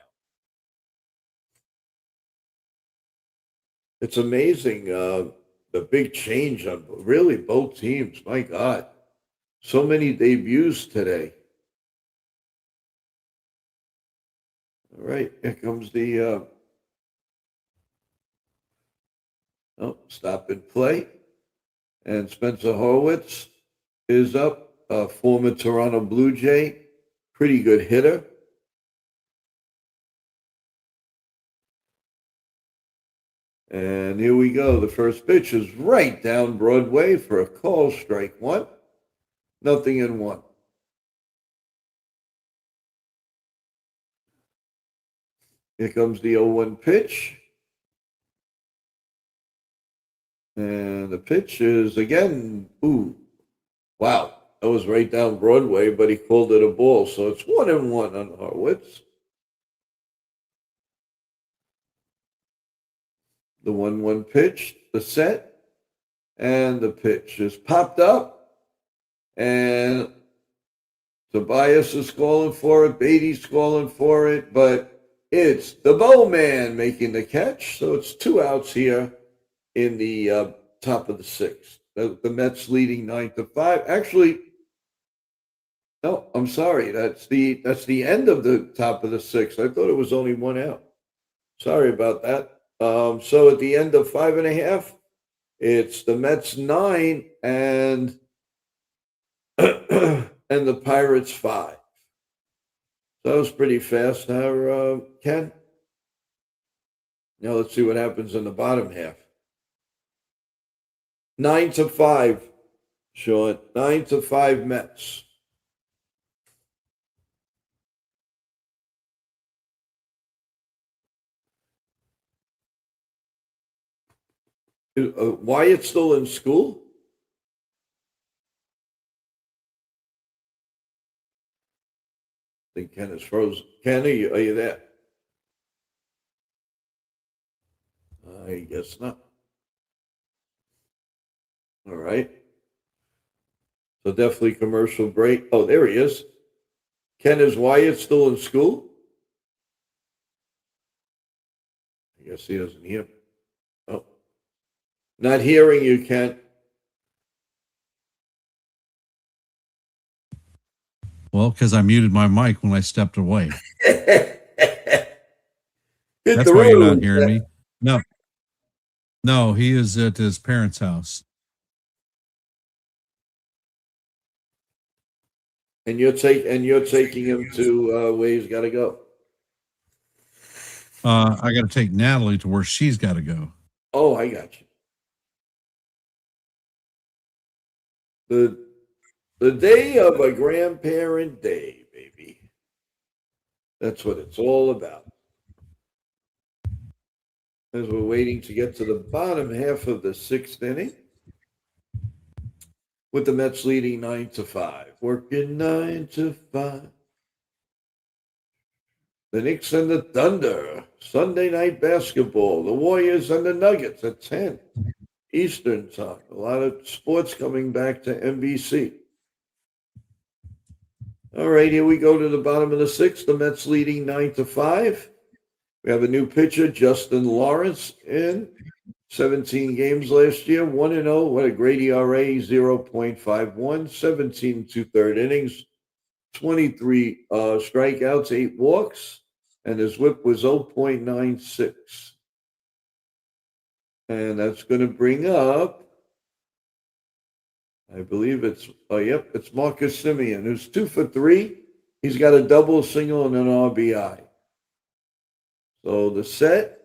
It's amazing, the big change on really both teams. My God, so many debuts today. All right, here comes the stop and play. And Spencer Horwitz is up, former Toronto Blue Jay, pretty good hitter. And here we go. The first pitch is right down Broadway for a call, strike one. 0-1. Here comes the 0-1 pitch. And the pitch is again, wow. That was right down Broadway, but he called it a ball. So it's 1-1 on Horwitz. The 1-1 pitch, the set, and the pitch is popped up. And Tobias is calling for it. Beatty's calling for it. But it's the Bowman making the catch. So it's 2 outs here in the top of the 6th. The Mets leading 9-5. Actually, no, I'm sorry. That's the end of the top of the 6th. I thought it was only 1 out. Sorry about that. So at the end of 5.5, it's the Mets 9 and and the Pirates 5. So that was pretty fast, huh, Ken? Now let's see what happens in the bottom half. 9-5, Sean. 9-5 Mets. Wyatt's still in school? I think Ken is frozen. Ken, are you there? I guess not. All right. So definitely commercial break. Oh, there he is. Ken, is Wyatt still in school? I guess he doesn't hear me. Oh. Not hearing you, Ken. Well, because I muted my mic when I stepped away. That's why you're not hearing me. No, he is at his parents' house. And you're taking him to where he's got to go. I got to take Natalie to where she's got to go. Oh, I got you. The day of a grandparent day, baby. That's what it's all about. As we're waiting to get to the bottom half of the 6th inning, with the Mets leading 9-5. Working 9-5. The Knicks and the Thunder. Sunday night basketball. The Warriors and the Nuggets at 10 Eastern time. A lot of sports coming back to NBC. All right, here we go to the bottom of the 6th. The Mets leading 9-5. We have a new pitcher, Justin Lawrence, in 17 games last year, 1-0. What a great ERA, 0.51, 17 2/3 innings, 23 strikeouts, 8 walks, and his whip was 0.96. And that's going to bring up, I believe it's Marcus Semien, who's 2 for 3. He's got a double, single, and an RBI. So the set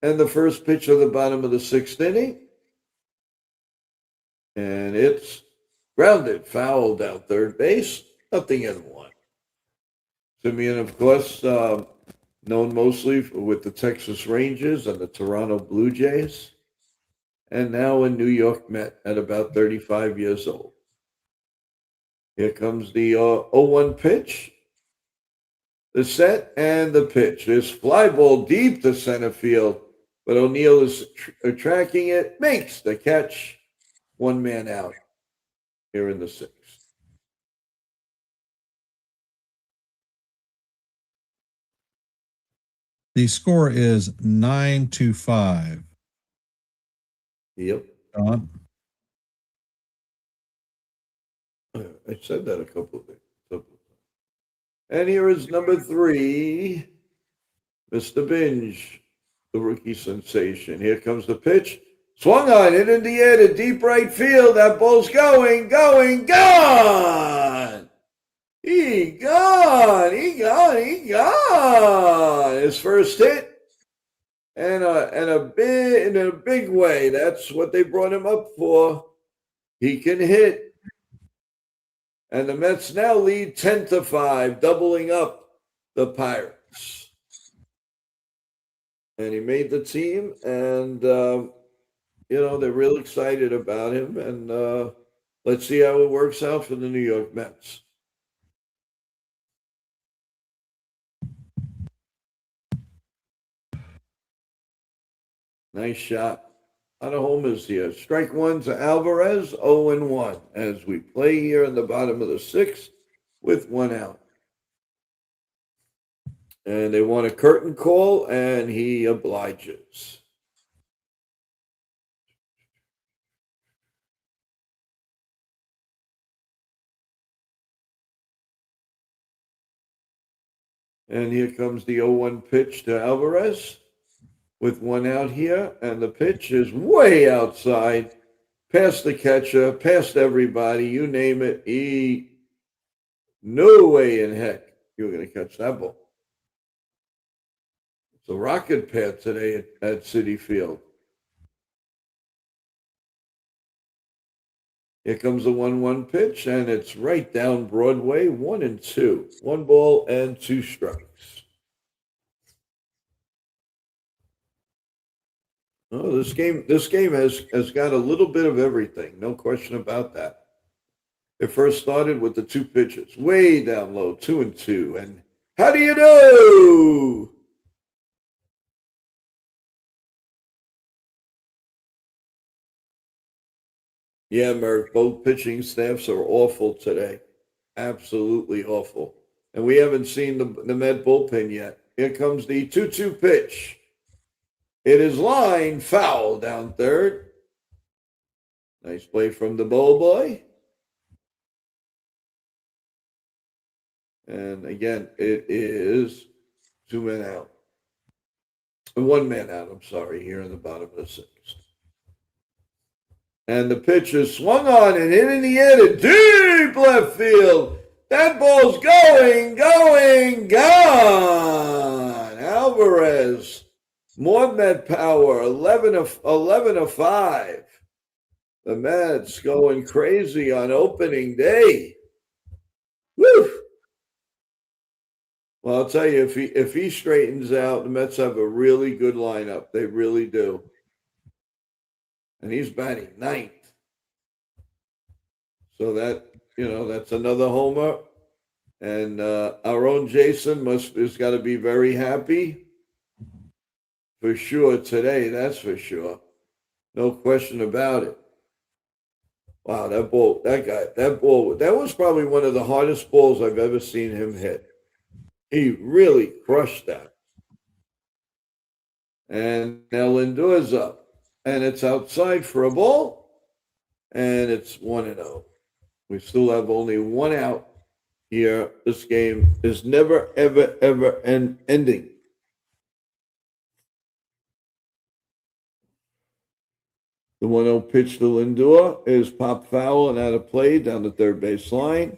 and the first pitch of the bottom of the sixth inning. And it's grounded, foul down third base, nothing in one. Simeon, of course, known mostly with the Texas Rangers and the Toronto Blue Jays, and now in New York Met at about 35 years old. Here comes the 0-1 pitch, the set, and the pitch. This fly ball deep to center field, but O'Neill is tracking it, makes the catch, one man out here in the sixth. The score is 9-5. Yep. Don? I said that a couple of times. And here is number 3, Mr. Binge, the rookie sensation. Here comes the pitch. Swung on, hit in the air to deep right field. That ball's gone! He gone! His first hit, and in a big way. That's what they brought him up for. He can hit. And the Mets now lead 10-5, doubling up the Pirates. And he made the team, and they're real excited about him. And let's see how it works out for the New York Mets. Nice shot. A lot of homers here. Strike one to Alvarez, 0-1 as we play here in the bottom of the sixth with one out. And they want a curtain call, and he obliges. And here comes the 0-1 pitch to Alvarez with one out here, and the pitch is way outside, past the catcher, past everybody, you name it. No way in heck you're going to catch that ball. It's a rocket pad today at Citi Field. Here comes the 1-1 pitch, and it's right down Broadway, 1-2. 1 ball and 2 strikes. Oh, this game has got a little bit of everything, no question about that. It first started with the 2 pitches, way down low, 2-2, and how do you know? Yeah, Merck, both pitching staffs are awful today, absolutely awful, and we haven't seen the Met bullpen yet. Here comes the 2-2 pitch. It is line foul down third. Nice play from the ball boy. And again, it is 2 men out. 1 man out, I'm sorry, here in the bottom of the sixth. And the pitch is swung on and hit in the air to deep left field. That ball's going, gone. Alvarez. More Met power, 11 of 5. The Mets going crazy on opening day. Woo! Well, I'll tell you, if he straightens out, the Mets have a really good lineup. They really do. And he's batting 9th. So that's another homer. And our own Jason has got to be very happy. For sure today, that's for sure. No question about it. Wow, that ball that was probably one of the hardest balls I've ever seen him hit. He really crushed that. And now Lindor's up. And it's outside for a ball. And it's 1-0. We still have only 1 out here. This game is never, ever, ever ending. The 1-0 pitch to Lindor is pop foul and out of play down the third base line.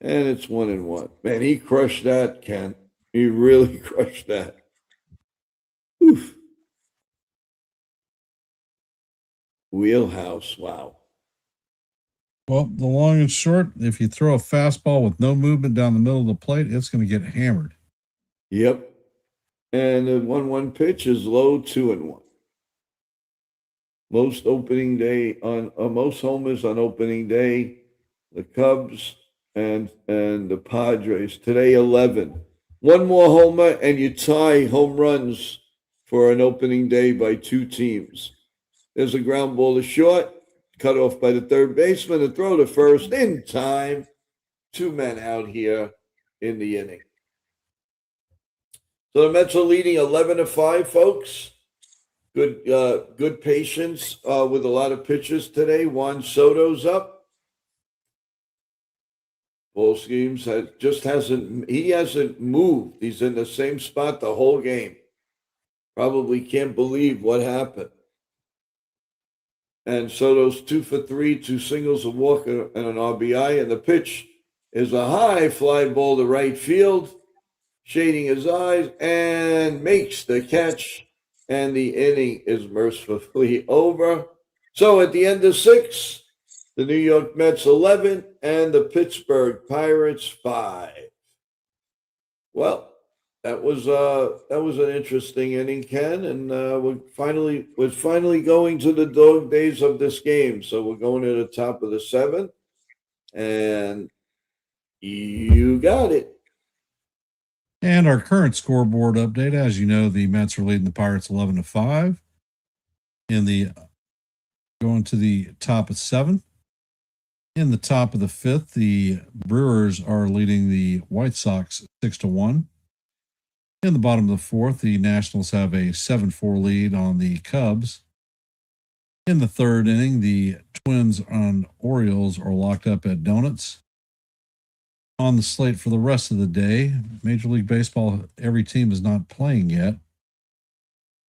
And it's 1-1. Man, he crushed that, Ken. He really crushed that. Oof. Wheelhouse. Wow. Well, the long and short, if you throw a fastball with no movement down the middle of the plate, it's going to get hammered. Yep. And the 1-1 pitch is low, 2-1. Most opening day on most homers on opening day, the Cubs and the Padres. Today 11. One more homer and you tie home runs for an opening day by two teams. There's a ground ball to short, cut off by the third baseman, and throw to first in time. Two men out here in the inning. So the Mets are leading 11-5, folks. Good patience with a lot of pitchers today. Juan Soto's up. Ball schemes hasn't moved. He's in the same spot the whole game. Probably can't believe what happened. And Soto's 2 for 3, 2 singles, a walk, and an RBI. And the pitch is a high fly ball to right field, shading his eyes, and makes the catch. And the inning is mercifully over. So at the end of 6, the New York Mets 11 and the Pittsburgh Pirates 5. Well, that was an interesting inning, Ken, and we're finally going to the dog days of this game. So we're going to the top of the 7th, and you got it. And our current scoreboard update, as you know, the Mets are leading the Pirates 11-5 in the going to the top of 7. In the top of the 5th, the Brewers are leading the White Sox 6-1. In the bottom of the 4th, the Nationals have a 7-4 lead on the Cubs. In the 3rd inning, the Twins and Orioles are locked up at donuts. On the slate for the rest of the day, Major League Baseball, every team is not playing yet.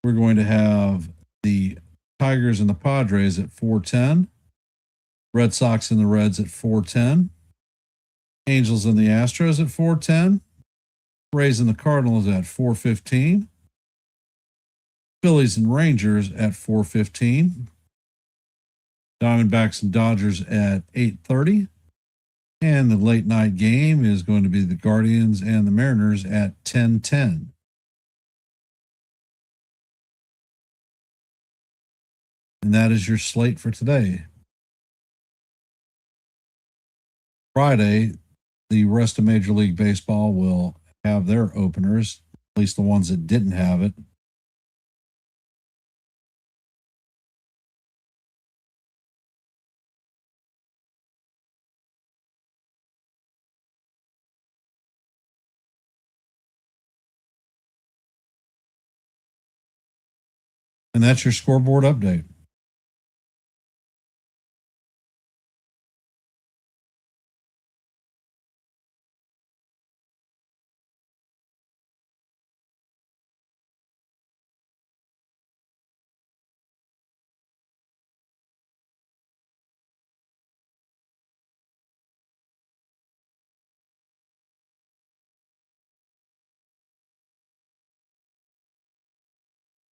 We're going to have the Tigers and the Padres at 4:10, Red Sox and the Reds at 4:10, Angels and the Astros at 4:10, Rays and the Cardinals at 4:15, Phillies and Rangers at 4:15, Diamondbacks and Dodgers at 8:30. And the late night game is going to be the Guardians and the Mariners at 10:10. And that is your slate for today. Friday, the rest of Major League Baseball will have their openers, at least the ones that didn't have it. And that's your scoreboard update.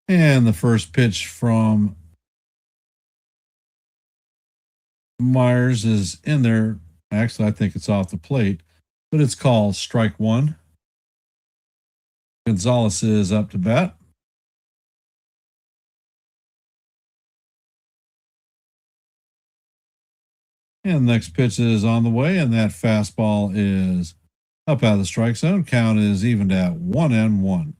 And the first pitch from Myers is in there. Actually, I think it's off the plate, but it's called strike one. Gonzalez is up to bat. And the next pitch is on the way, and that fastball is up out of the strike zone. Count is evened at 1-1.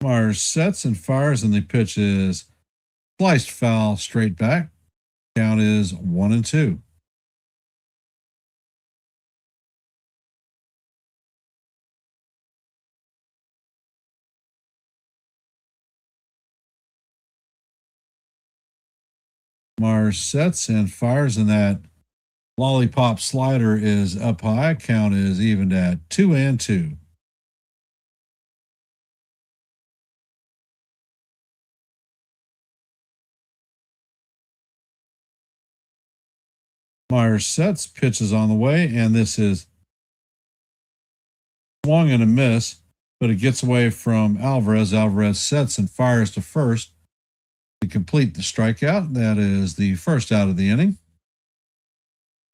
Myers sets and fires, and the pitch is sliced foul straight back. Count is 1-2. Myers sets and fires, and that lollipop slider is up high. Count is evened at 2-2. Myers sets, pitches on the way, and this is swung and a miss, but it gets away from Alvarez. Alvarez sets and fires to first to complete the strikeout. That is the first out of the inning.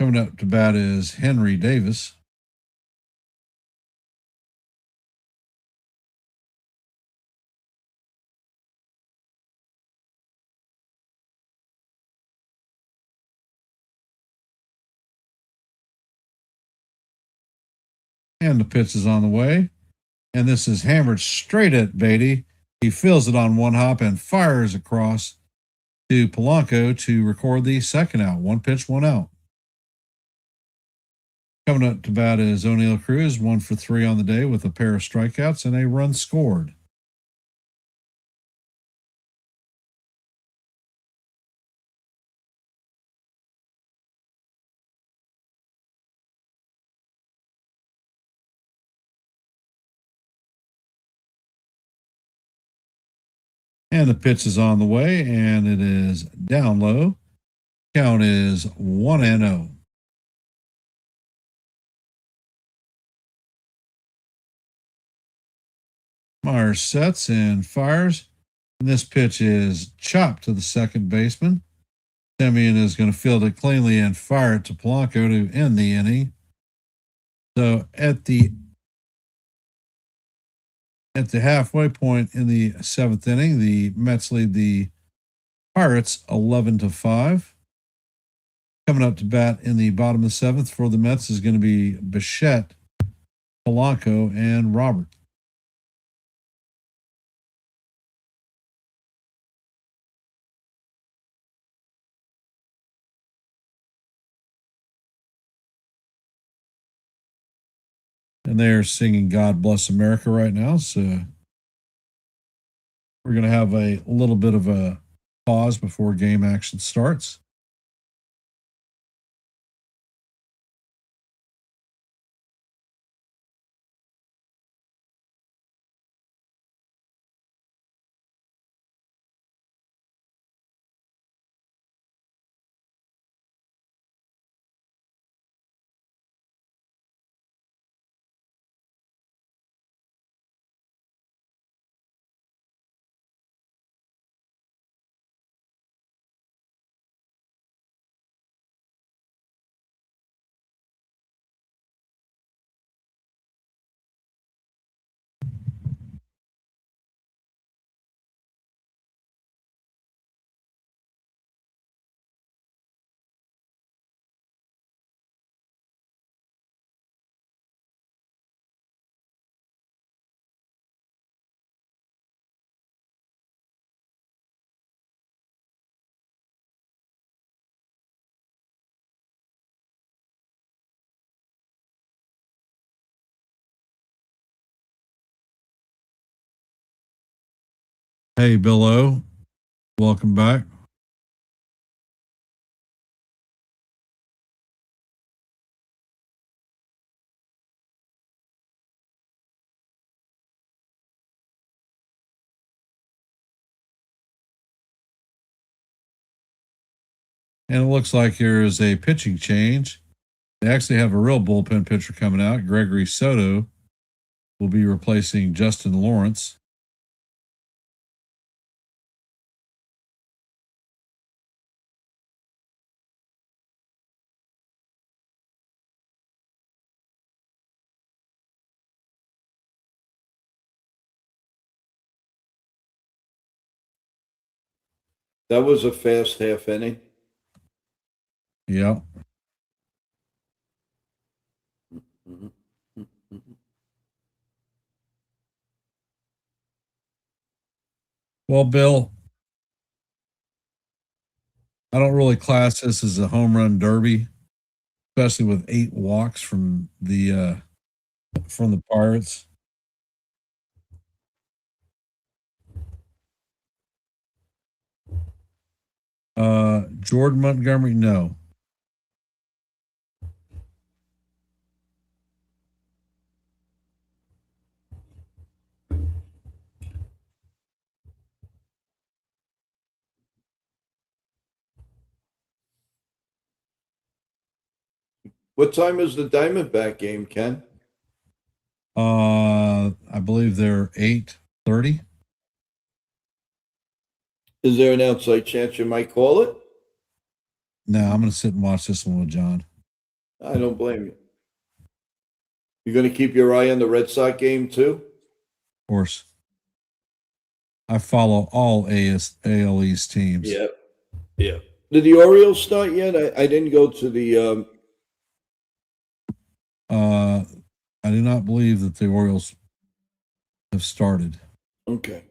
Coming up to bat is Henry Davis. And the pitch is on the way. And this is hammered straight at Beatty. He feels it on one hop and fires across to Polanco to record the second out. One pitch, one out. Coming up to bat is O'Neill Cruz, 1 for 3 on the day with a pair of strikeouts and a run scored. And the pitch is on the way, and it is down low. Count is 1-0. Myers sets and fires. And this pitch is chopped to the second baseman. Semien is going to field it cleanly and fire it to Polanco to end the inning. So at the halfway point in the 7th inning, the Mets lead the Pirates 11-5. Coming up to bat in the bottom of the 7th for the Mets is going to be Bichette, Polanco, and Robert. And they're singing God Bless America right now. So we're going to have a little bit of a pause before game action starts. Hey, Bill O, welcome back. And it looks like there is a pitching change. They actually have a real bullpen pitcher coming out. Gregory Soto will be replacing Justin Lawrence. That was a fast half inning. Yeah. Well, Bill, I don't really class this as a home run derby, especially with 8 walks from the Pirates. Jordan Montgomery, no. What time is the Diamondback game, Ken? I believe they're 8:30. Is there an outside chance you might call it? No, I'm going to sit and watch this one with John. I don't blame you. You're going to keep your eye on the Red Sox game too? Of course, I follow all AL East teams. Yeah. Yeah. Did the Orioles start yet? I didn't go to the I do not believe that the Orioles have started. okay.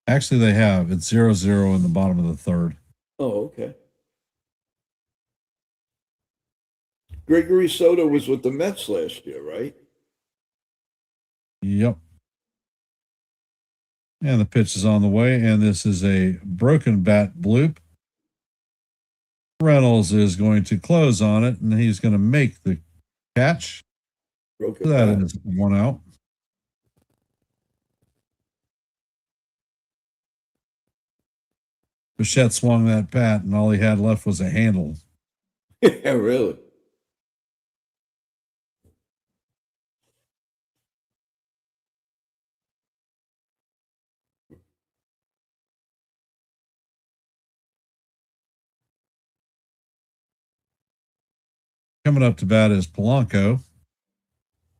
Actually, they have. It's 0-0 in the bottom of the third. Oh, okay. Gregory Soto was with the Mets last year, right? Yep. And the pitch is on the way, and this is a broken bat bloop. Reynolds is going to close on it, and he's going to make the catch. Broken That bat. is one out. Bichette swung that bat, and all he had left was a handle. Yeah, really. Coming up to bat is Polanco.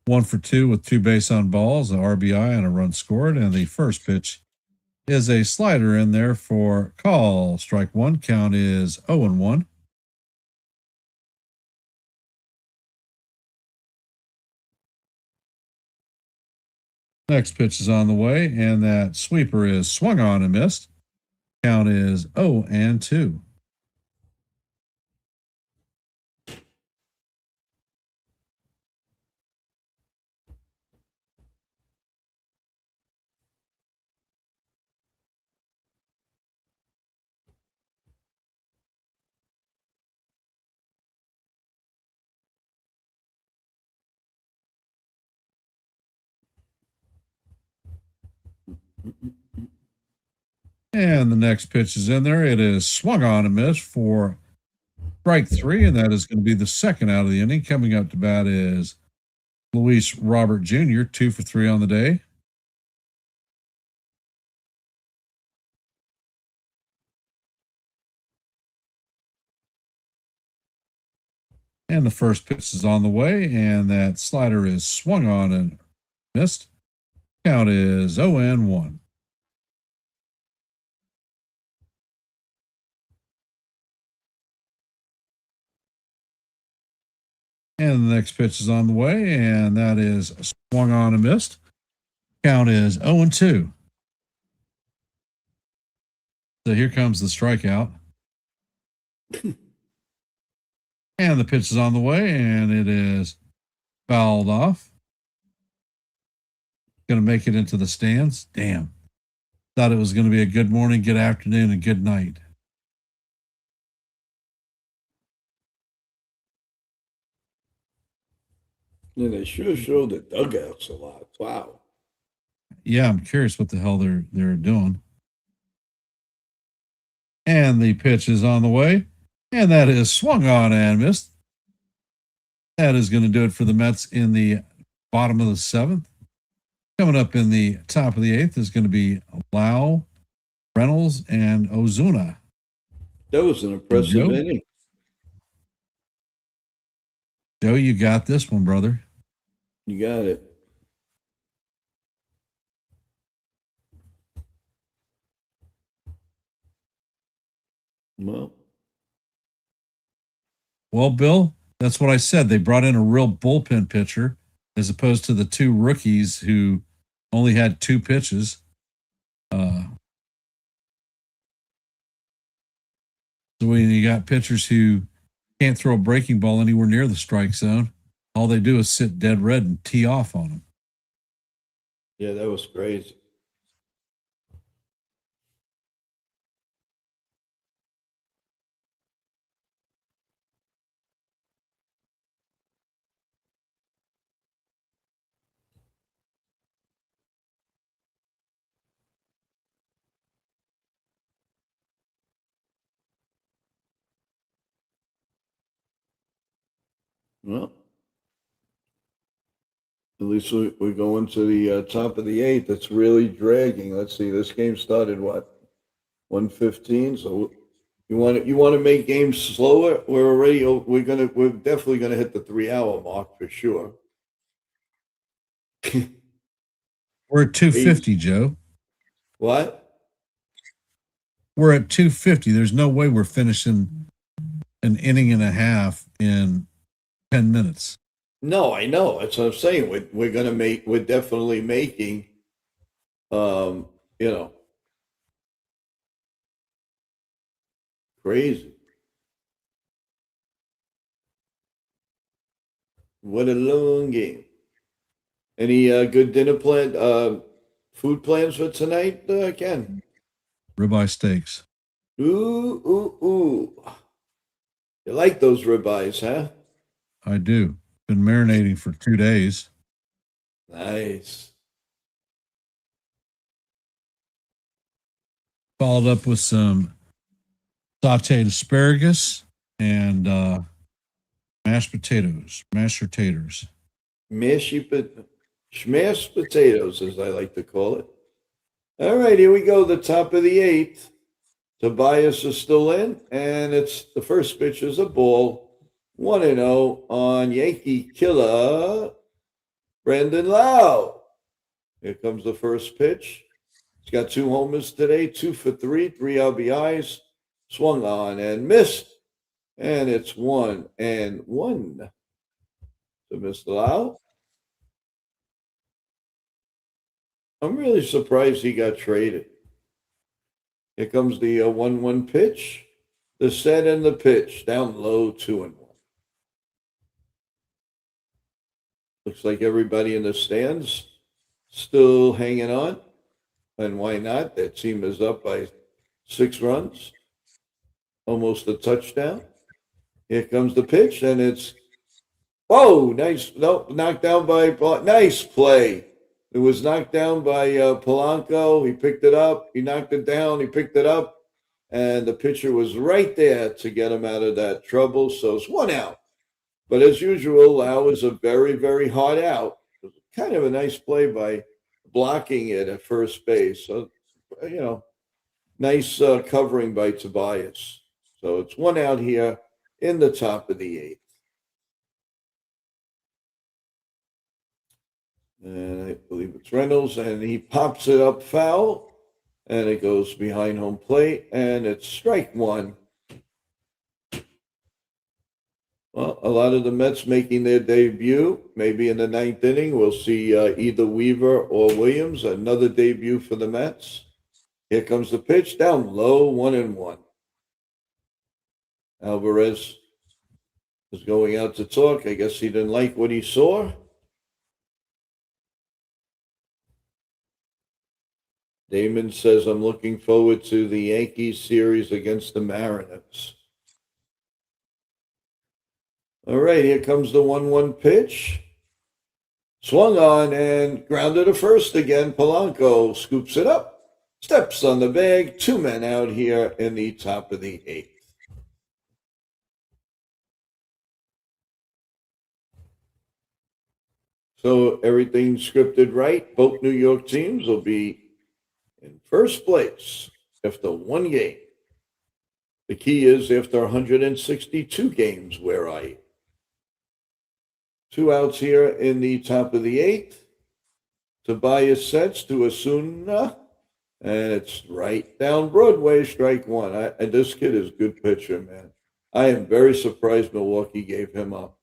1 for 2 with 2 base on balls, an RBI, and a run scored. And the first pitch is a slider in there for call. Strike one. Count is 0-1. Next pitch is on the way, and that sweeper is swung on and missed. Count is 0-2. And the next pitch is in there. It is swung on and missed for strike 3, and that is going to be the second out of the inning. Coming up to bat is Luis Robert Jr., 2 for 3 on the day. And the first pitch is on the way, and that slider is swung on and missed. Count is 0-1. And the next pitch is on the way, and that is swung on and missed. Count is 0-2. So here comes the strikeout. And the pitch is on the way, and it is fouled off. Going to make it into the stands. Damn. Thought it was going to be a good morning, good afternoon, and good night. Yeah, they sure show the dugouts a lot. Wow. Yeah, I'm curious what the hell they're doing. And the pitch is on the way, and that is swung on and missed. That is going to do it for the Mets in the bottom of the 7th. Coming up in the top of the 8th is going to be Lau, Reynolds, and Ozuna. That was an impressive inning. Joe, you got this one, brother. You got it. Well, Bill, that's what I said. They brought in a real bullpen pitcher as opposed to the 2 rookies who only had 2 pitches. So when you got pitchers who can't throw a breaking ball anywhere near the strike zone, all they do is sit dead red and tee off on them. Yeah, that was crazy. Well, at least we're going to the top of the eighth. It's really dragging. Let's see. This game started what 1:15. So you want to make games slower? We're definitely gonna hit the 3 hour mark for sure. We're at 250, Joe. What? We're at 250. There's no way we're finishing an inning and a half in 10 minutes. No, I know. That's what I'm saying. We're definitely making, you know, crazy. What a long game. Any good dinner food plans for tonight, Ken? Ribeye steaks. Ooh. You like those ribeyes, huh? I do. Been marinating for 2 days. Nice. Followed up with some sauteed asparagus and mashed potatoes. Mashed taters. Smashed potatoes, as I like to call it. All right, here we go. The top of the eighth. Tobias is still in, and it's the first pitch is a ball. 1-0 on Yankee killer Brandon Lau. Here comes the first pitch. He's got 2 homers today, 2 for 3, 3 RBIs. Swung on and missed. And it's 1-1 to Mr. Lau. I'm really surprised he got traded. Here comes the 1-1 pitch. The set and the pitch. Down low, 2-1. Looks like everybody in the stands still hanging on. And why not? That team is up by 6 runs. Almost a touchdown. Here comes the pitch, and it's nice. Nope, knocked down by nice play. It was knocked down by Polanco. He picked it up. He knocked it down. He picked it up. And the pitcher was right there to get him out of that trouble. So it's 1 out. But as usual, Lau is a very, very hard out. Kind of a nice play by blocking it at first base. So, nice covering by Tobias. So it's 1 out here in the top of the eighth. And I believe it's Reynolds, and he pops it up foul, and it goes behind home plate, and it's strike 1. Well, a lot of the Mets making their debut. Maybe in the 9th inning, we'll see either Weaver or Williams. Another debut for the Mets. Here comes the pitch, down low, 1-1. Alvarez is going out to talk. I guess he didn't like what he saw. Damon says, I'm looking forward to the Yankees series against the Mariners. All right, here comes the 1-1 pitch. Swung on and grounded to first again. Polanco scoops it up, steps on the bag. 2 men out here in the top of the eighth. So everything scripted right. Both New York teams will be in first place after 1 game. The key is after 162 games, where are you? 2 outs here in the top of the eighth. Tobias sets to Osuna, and it's right down Broadway, strike 1. And this kid is a good pitcher, man. I am very surprised Milwaukee gave him up.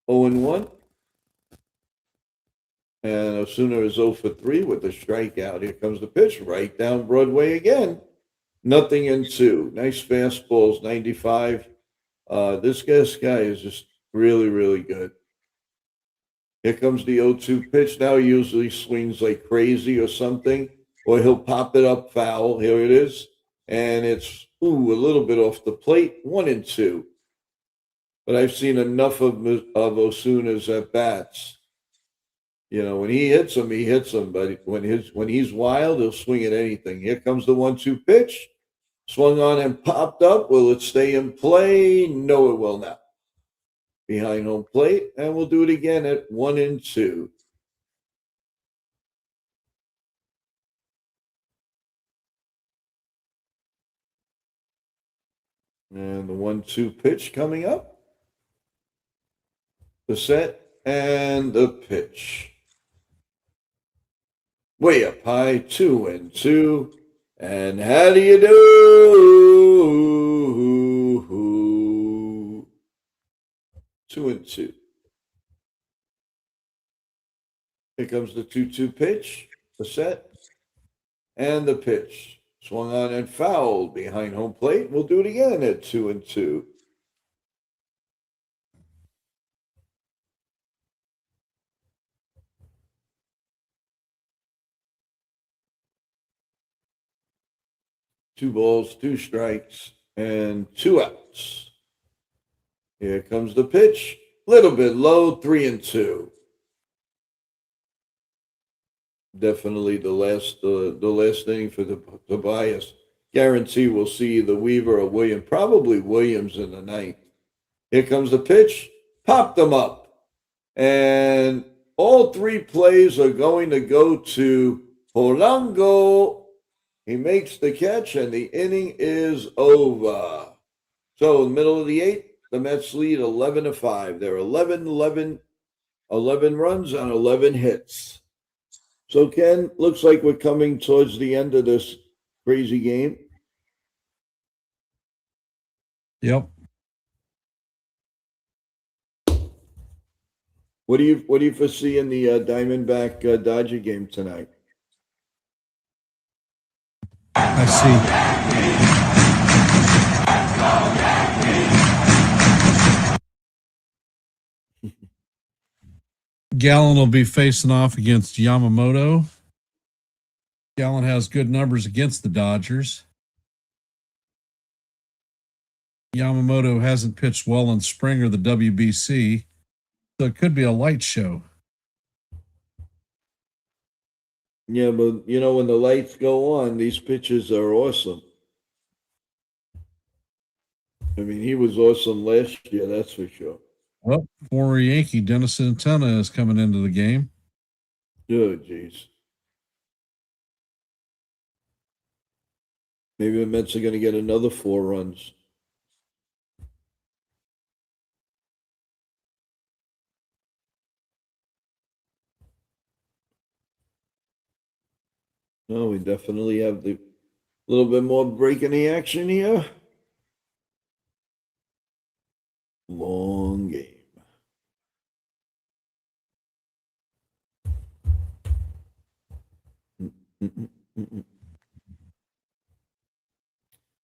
0-1. And Osuna is 0 for 3 with the strikeout. Here comes the pitch, right down Broadway again. Nothing in 2. Nice fastballs, 95. This guy is just really, really good. Here comes the 0-2 pitch. Now he usually swings like crazy or something, or he'll pop it up foul. Here it is. And it's, a little bit off the plate, 1-2. But I've seen enough of Osuna's at-bats. When he hits them, he hits them. But when he's wild, he'll swing at anything. Here comes the 1-2 pitch. Swung on and popped up. Will it stay in play? No, it will not. behind home plate, and we'll do it again at 1-2. And the 1-2 pitch coming up. The set and the pitch. Way up high, 2-2. And how do you do? 2-2. Here comes the 2-2 pitch, the set, and the pitch. Swung on and fouled behind home plate. We'll do it again at 2-2. Two balls, two strikes, and two outs. Here comes the pitch. Little bit low, 3-2. Definitely the last inning for the Tobias. Guarantee we'll see either Weaver or Williams, probably Williams in the ninth. Here comes the pitch. Popped them up. And all three plays are going to go to Polanco. He makes the catch, and the inning is over. So in the middle of the eighth, the Mets lead 11-5. They're 11 runs on 11 hits. So, Ken, looks like we're coming towards the end of this crazy game. Yep. What do you foresee in the Diamondback Dodger game tonight? I see. Gallen will be facing off against Yamamoto. Gallen has good numbers against the Dodgers. Yamamoto hasn't pitched well in spring or the WBC, so it could be a light show. Yeah, but when the lights go on, these pitches are awesome. I mean, he was awesome last year, that's for sure. Well, former Yankee Dennis Santana is coming into the game. Oh, geez. Maybe the Mets are going to get another 4 runs. No, we definitely have the little bit more break in the action here. Long game.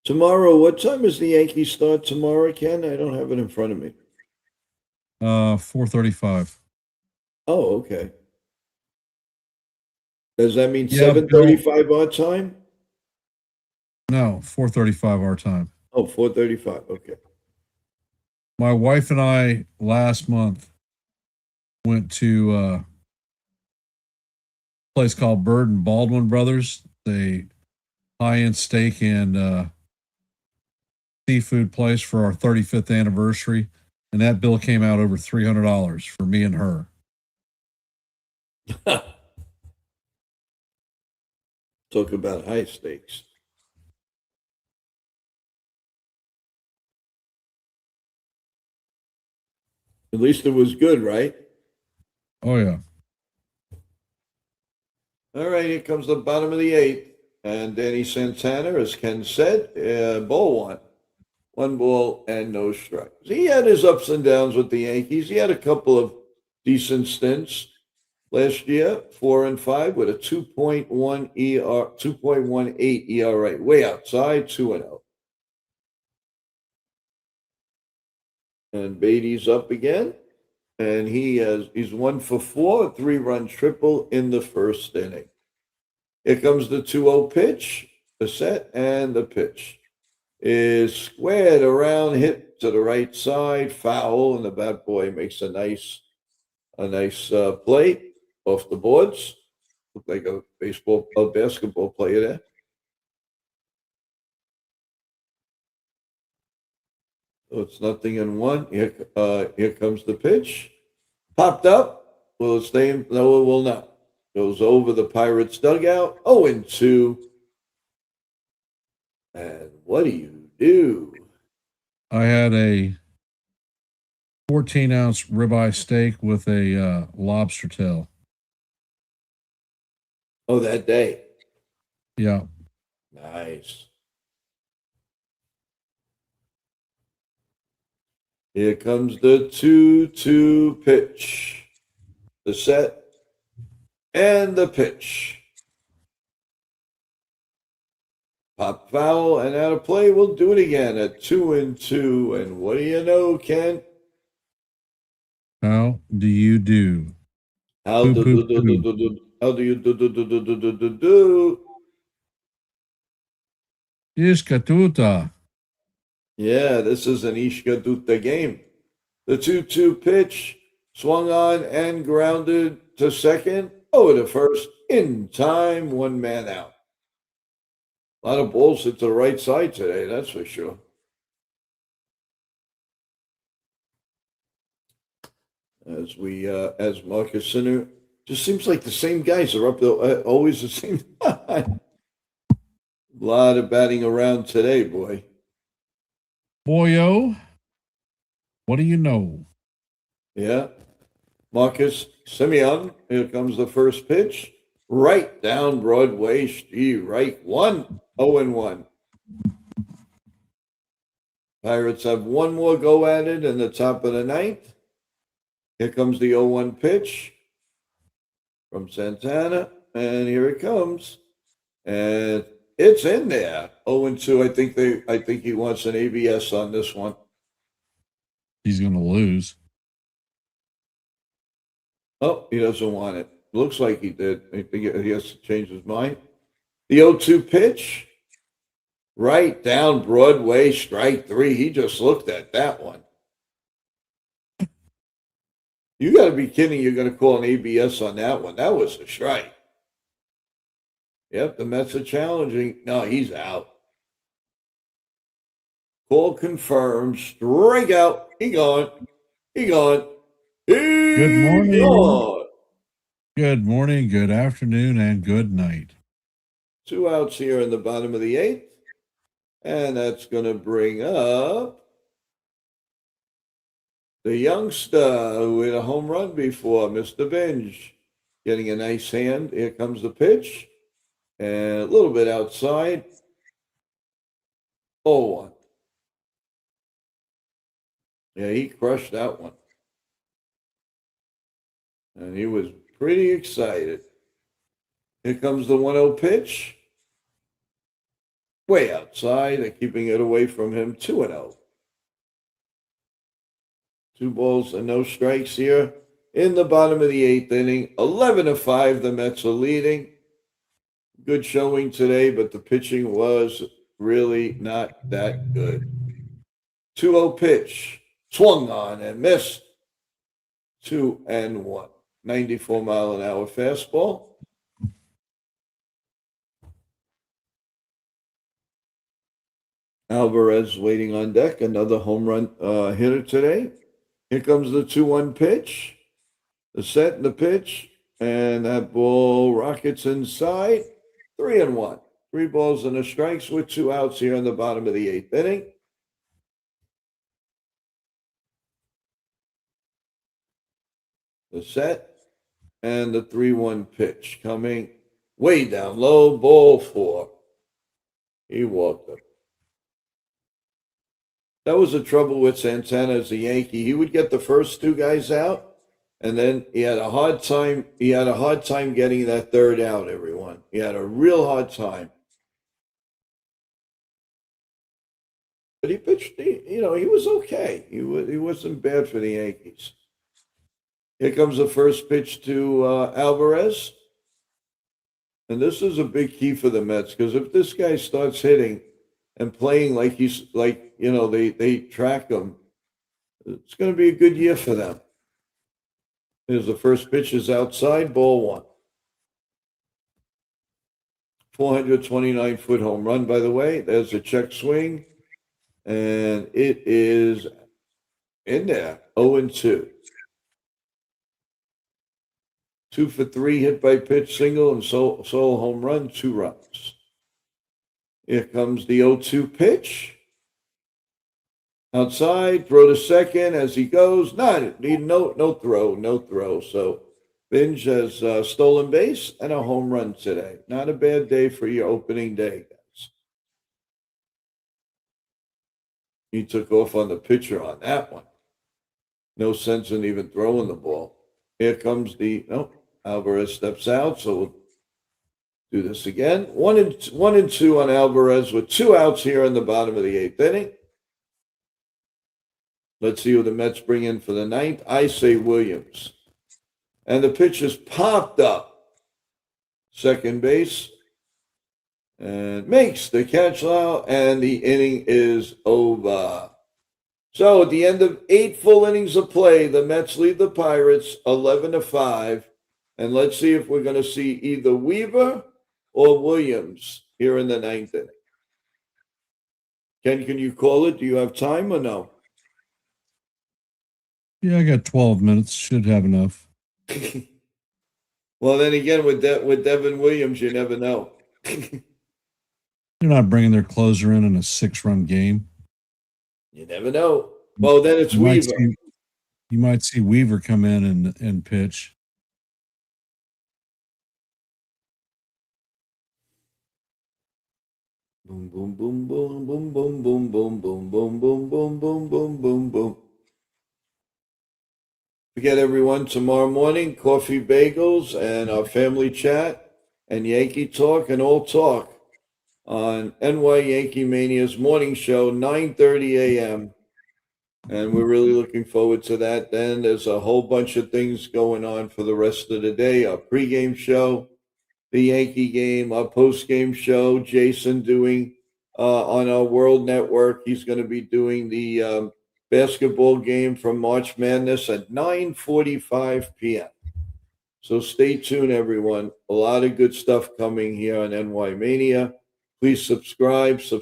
Tomorrow, what time is the Yankees start tomorrow, Ken? I don't have it in front of me. 4:35. Oh, okay. Does that mean Yeah, 7:35 our time? No, 4:35 our time. Oh, 4:35. Okay. My wife and I last month went to a place called Bird and Baldwin Brothers, a high-end steak and seafood place for our 35th anniversary, and that bill came out over $300 for me and her. Talk about high stakes. At least it was good, right? Oh, yeah. All right, here comes the bottom of the eighth. And Danny Santana, as Ken said, ball one. 1 ball and no strikes. He had his ups and downs with the Yankees. He had a couple of decent stints last year, 4 and 5 with a 2.18 ERA. Way outside, 2-0. And Beatty's up again. And he's 1 for 4, a 3-run triple in the first inning. Here comes the 2-0 pitch, the set, and the pitch is squared around, hit to the right side, foul, and the bat boy makes a nice play off the boards. Looked like a basketball player there. So it's 0-1. Here comes the pitch. Popped up. Will it stay in? No, it will not. Goes over the Pirates dugout. 0-2. And what do you do? I had a 14-ounce ribeye steak with a lobster tail. Oh, that day. Yeah. Nice. Here comes the 2-2 pitch. The set and the pitch. Pop foul and out of play. We'll do it again at 2-2. And what do you know, Ken? How do you do? How do you do? Iskatuta. Yeah, this is an Ishka Dutta game. The 2-2 pitch swung on and grounded to second. Over to first in time. 1 man out. A lot of balls hit to the right side today, that's for sure. As Marcus Sinner, just seems like the same guys are up there, always the same time. A lot of batting around today, boy. Boyo, what do you know? Yeah. Marcus Simeon, here comes the first pitch. Right down Broadway, right 0-1. Pirates have one more go at it in the top of the ninth. Here comes the 0-1 pitch from Santana, and here it comes. And it's in there. 0-2. I think he wants an ABS on this one. He's going to lose. Oh, he doesn't want it. Looks like he did. I think he has to change his mind. The 0-2 pitch, right down Broadway, strike 3. He just looked at that one. You got to be kidding. You're going to call an ABS on that one. That was a strike. Yep, the Mets are challenging. No, he's out. Call confirmed. Strike out. He gone. Good morning. Gone. Good morning, good afternoon, and good night. 2 outs here in the bottom of the 8th. And that's going to bring up the youngster who hit a home run before, Mr. Binge. Getting a nice hand. Here comes the pitch. And a little bit outside. 0-1. Yeah, he crushed that one. And he was pretty excited. Here comes the 1-0 pitch. Way outside and keeping it away from him. 2-0. 2 balls and no strikes here in the bottom of the 8th inning. 11-5, the Mets are leading. Good showing today, but the pitching was really not that good. 2-0 pitch. Swung on and missed. 2-1. 94-mile-an-hour fastball. Alvarez waiting on deck. Another home run hitter today. Here comes the 2-1 pitch. The set and the pitch. And that ball rockets inside. 3-1. 3 balls and a strikes with 2 outs here in the bottom of the 8th inning. The set and the 3-1 pitch coming way down low. Ball 4. He walked up. That was the trouble with Santana as a Yankee. He would get the first 2 guys out, and then he had a hard time. He had a hard time getting that third out, everyone. He had a real hard time. But he pitched, he was okay. He wasn't bad for the Yankees. Here comes the first pitch to Alvarez. And this is a big key for the Mets, because if this guy starts hitting and playing like they track him, it's going to be a good year for them. Here's the first pitch is outside, ball 1. 429-foot home run, by the way. There's a check swing. And it is in there, 0-2. 2 for 3 hit by pitch single and solo home run, 2 runs. Here comes the 0-2 pitch. Outside, throw to second as he goes. No throw. So Binge has stolen base and a home run today. Not a bad day for your opening day, guys. He took off on the pitcher on that one. No sense in even throwing the ball. Here comes Alvarez steps out, so we'll do this again. 1-2 on Alvarez with 2 outs here in the bottom of the 8th inning. Let's see who the Mets bring in for the 9th. I say Williams. And the pitch is popped up. Second base. And makes the catch now, and the inning is over. So at the end of 8 full innings of play, the Mets lead the Pirates 11-5. And let's see if we're going to see either Weaver or Williams here in the 9th inning. Ken, can you call it? Do you have time or no? Yeah, I got 12 minutes. Should have enough. Well, then again, with Devin Williams, you never know. They're not bringing their closer in a 6-run game. You never know. Well, then it's Weaver. You might see Weaver come in and pitch. Boom, boom, boom, boom, boom, boom, boom, boom, boom, boom, boom, boom, boom, boom, boom, boom. Forget everyone, tomorrow morning, coffee bagels and our family chat and Yankee talk and all talk on NY Yankee Mania's morning show, 9:30 a.m. And we're really looking forward to that. Then there's a whole bunch of things going on for the rest of the day. Our pregame show, the Yankee game, our postgame show, Jason doing on our World Network. He's going to be doing the basketball game from March Madness at 9:45 p.m. So stay tuned, everyone. A lot of good stuff coming here on NY Mania. Please subscribe to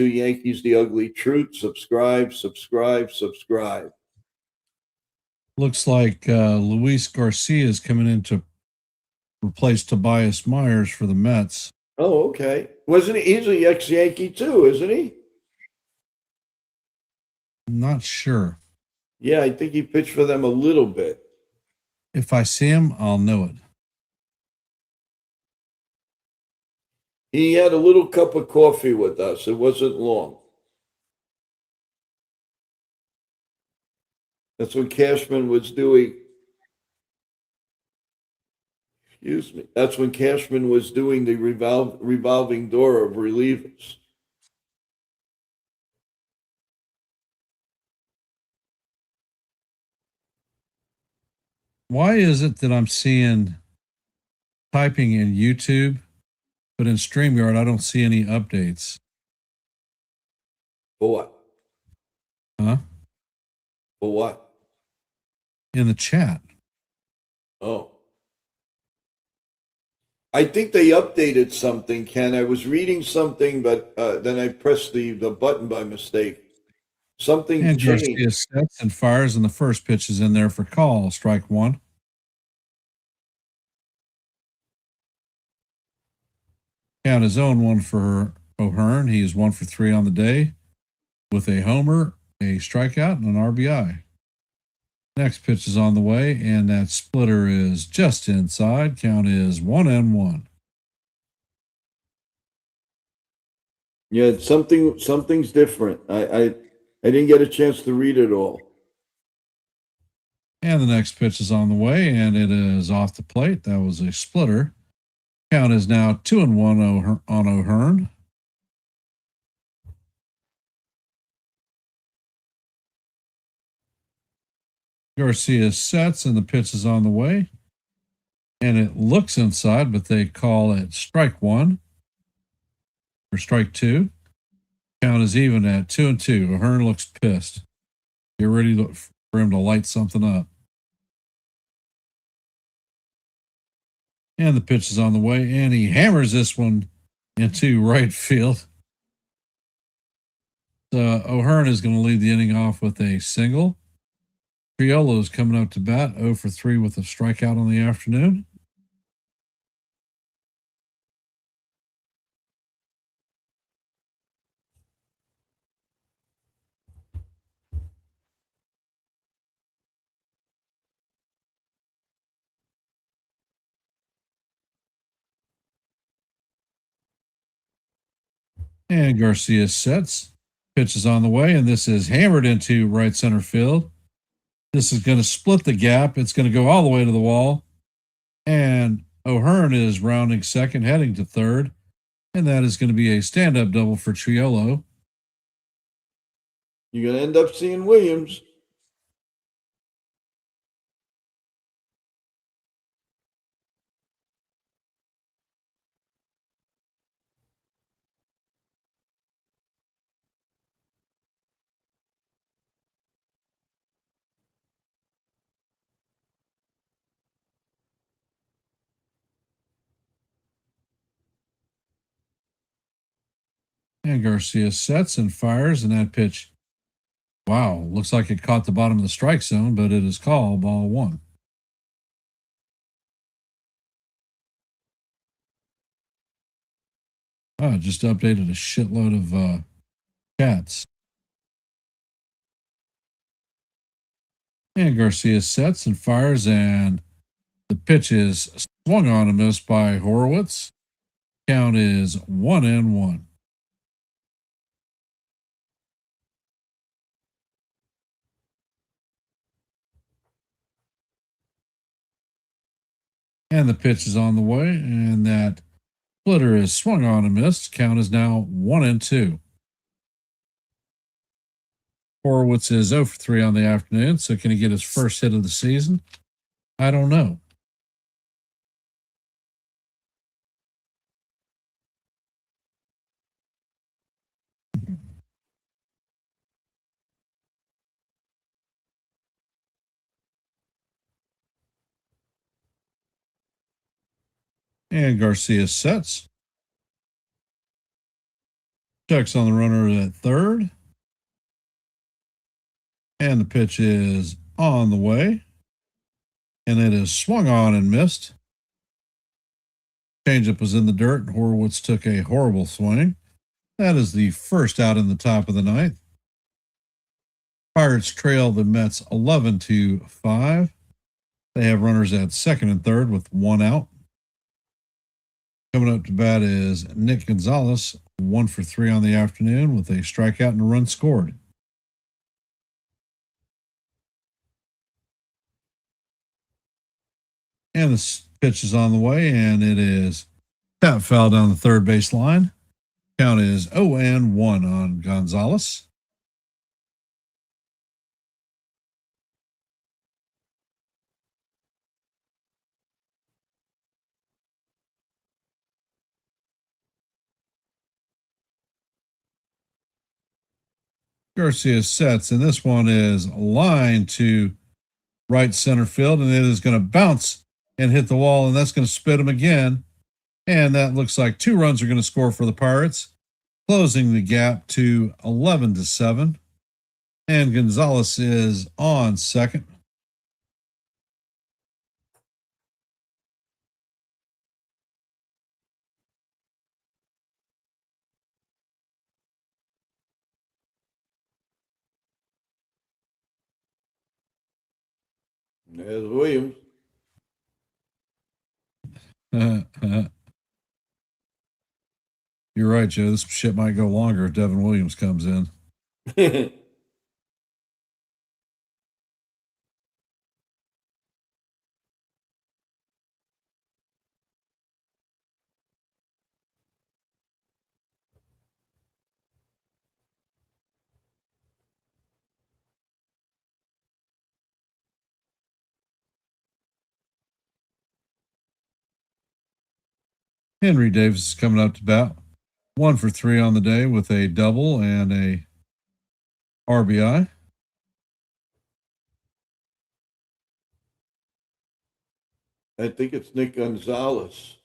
Yankees The Ugly Truth. Subscribe. Looks like Luis Garcia is coming in to replace Tobias Myers for the Mets. Oh, okay. Wasn't he? He's an ex-Yankee too, isn't he? Not sure. Yeah, I think he pitched for them a little bit. If I see him, I'll know it. He had a little cup of coffee with us. It wasn't long. That's what Cashman was doing. Excuse me. That's when Cashman was doing the revolving door of relievers. Why is it that I'm seeing typing in YouTube, but in StreamYard, I don't see any updates? For what? Huh? For what? In the chat. Oh. I think they updated something, Ken. I was reading something, but then I pressed the button by mistake. Something And changed. Garcia sets and fires, and the first pitch is in there for call. Strike one. Count is 0-1 for O'Hearn. He is 1 for 3 on the day with a homer, a strikeout, and an RBI. Next pitch is on the way, and that splitter is just inside. Count is 1-1. Yeah, something's different. I didn't get a chance to read it all. And the next pitch is on the way, and it is off the plate. That was a splitter. Count is now 2-1 on O'Hearn. Garcia sets, and the pitch is on the way. And it looks inside, but they call it strike one or strike two. Count is even at 2-2. O'Hearn looks pissed. Get ready for him to light something up. And the pitch is on the way, and he hammers this one into right field. O'Hearn is going to lead the inning off with a single. Triolo is coming up to bat 0 for 3 with a strikeout on the afternoon. And Garcia sets. Pitch is on the way, and this is hammered into right center field. This is going to split the gap. It's going to go all the way to the wall. And O'Hearn is rounding second, heading to third. And that is going to be a stand-up double for Triolo. You're going to end up seeing Williams. And Garcia sets and fires, and that pitch, wow, looks like it caught the bottom of the strike zone, but it is called ball one. Oh, just updated a shitload of chats. And Garcia sets and fires, and the pitch is swung on and missed by Horowitz. Count is 1-1. And the pitch is on the way, and that splitter is swung on and missed. Count is now 1-2. Horowitz is 0 for 3 on the afternoon, so can he get his first hit of the season? I don't know. And Garcia sets. Checks on the runner at third. And the pitch is on the way. And it is swung on and missed. Changeup was in the dirt, and Horowitz took a horrible swing. That is the first out in the top of the ninth. Pirates trail the Mets 11-5. They have runners at second and third with one out. Coming up to bat is Nick Gonzalez, 1 for 3 on the afternoon with a strikeout and a run scored. And the pitch is on the way, and it is tap foul down the third base line. Count is 0-1 on Gonzalez. Garcia sets, and this one is lined to right center field, and it is going to bounce and hit the wall, and that's going to spit him again. And that looks like 2 runs are going to score for the Pirates, closing the gap to 11-7. And Gonzalez is on second. There's Williams. You're right, Joe. This shit might go longer if Devin Williams comes in. Henry Davis is coming up to bat. 1 for 3 on the day with a double and a RBI. I think it's Nick Gonzalez.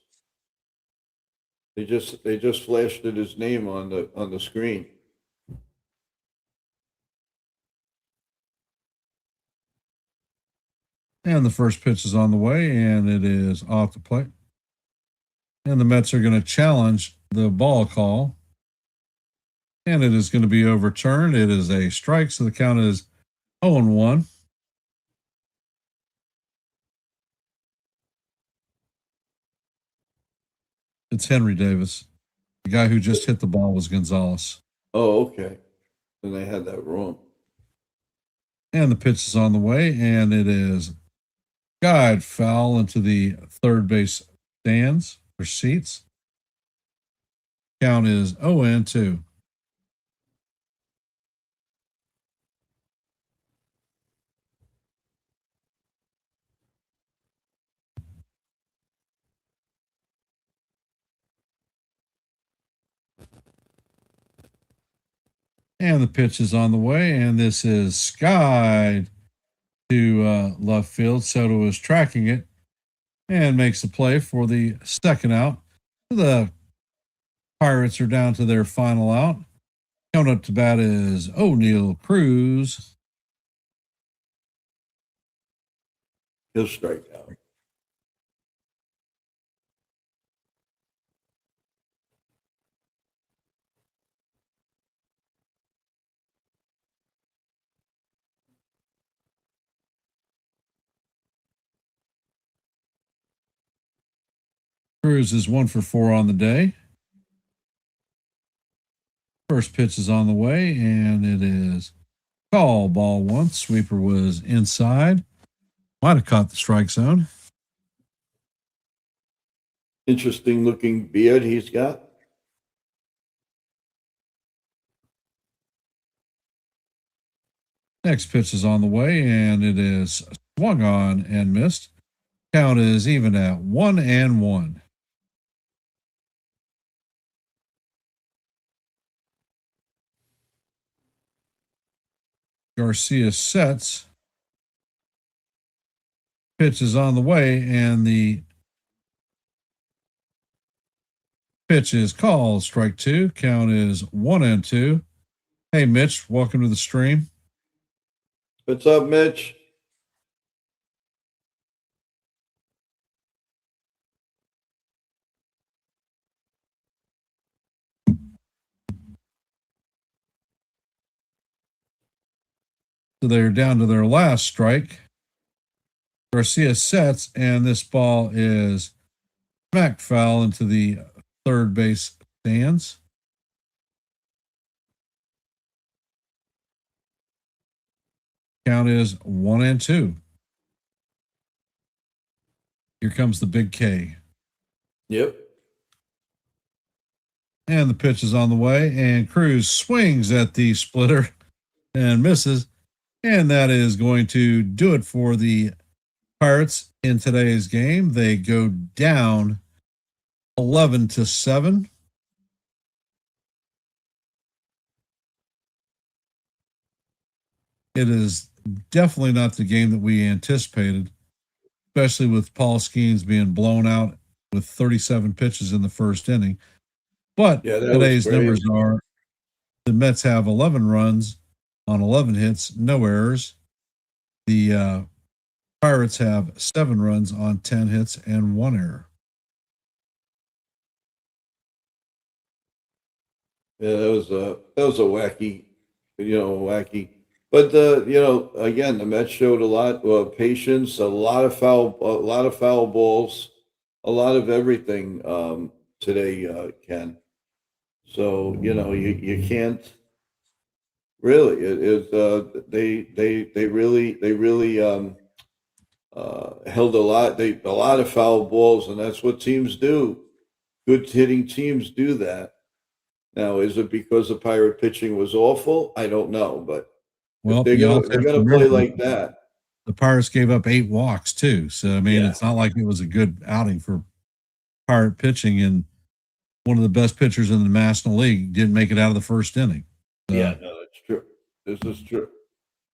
They just flashed his name on the screen. And the first pitch is on the way, and it is off the plate. And the Mets are going to challenge the ball call. And it is going to be overturned. It is a strike, so the count is 0-1. It's Henry Davis. The guy who just hit the ball was Gonzalez. Oh, okay. Then they had that wrong. And the pitch is on the way, and it is guide foul into the third base stands or seats. Count is 0-2. And the pitch is on the way, and this is skied to left field. Soto is tracking it and makes the play for the second out. The Pirates are down to their final out. Coming up to bat is O'Neal Cruz. He'll strike out. Cruz is 1 for 4 on the day. First pitch is on the way, and it is call ball one. Sweeper was inside. Might have caught the strike zone. Interesting looking beard he's got. Next pitch is on the way, and it is swung on and missed. Count is even at 1-1. Garcia sets. Pitch is on the way, and the pitch is called. Strike two. Count is 1-2. Hey, Mitch, welcome to the stream. What's up, Mitch? So they're down to their last strike. Garcia sets, and this ball is smack foul into the third base stands. Count is 1-2. Here comes the big K. Yep. And the pitch is on the way, and Cruz swings at the splitter and misses. And that is going to do it for the Pirates in today's game. They go down 11-7. It is definitely not the game that we anticipated, especially with Paul Skeens being blown out with 37 pitches in the first inning. But Yeah, today's numbers are the Mets have 11 runs on 11 hits, no errors. The Pirates have 7 runs on 10 hits and 1 error. Yeah, that was a wacky, wacky. But again, the Mets showed a lot of patience, a lot of foul balls, a lot of everything today, Ken. So you can't really. They really held a lot of foul balls, and that's what teams do. Good hitting teams do that. Now, is it because the Pirate pitching was awful? I don't know, but if they're gonna play like that. The Pirates gave up 8 walks too, so I mean, It's not like it was a good outing for Pirate pitching, and one of the best pitchers in the National League didn't make it out of the first inning. So, Yeah, no, that's true. This is true.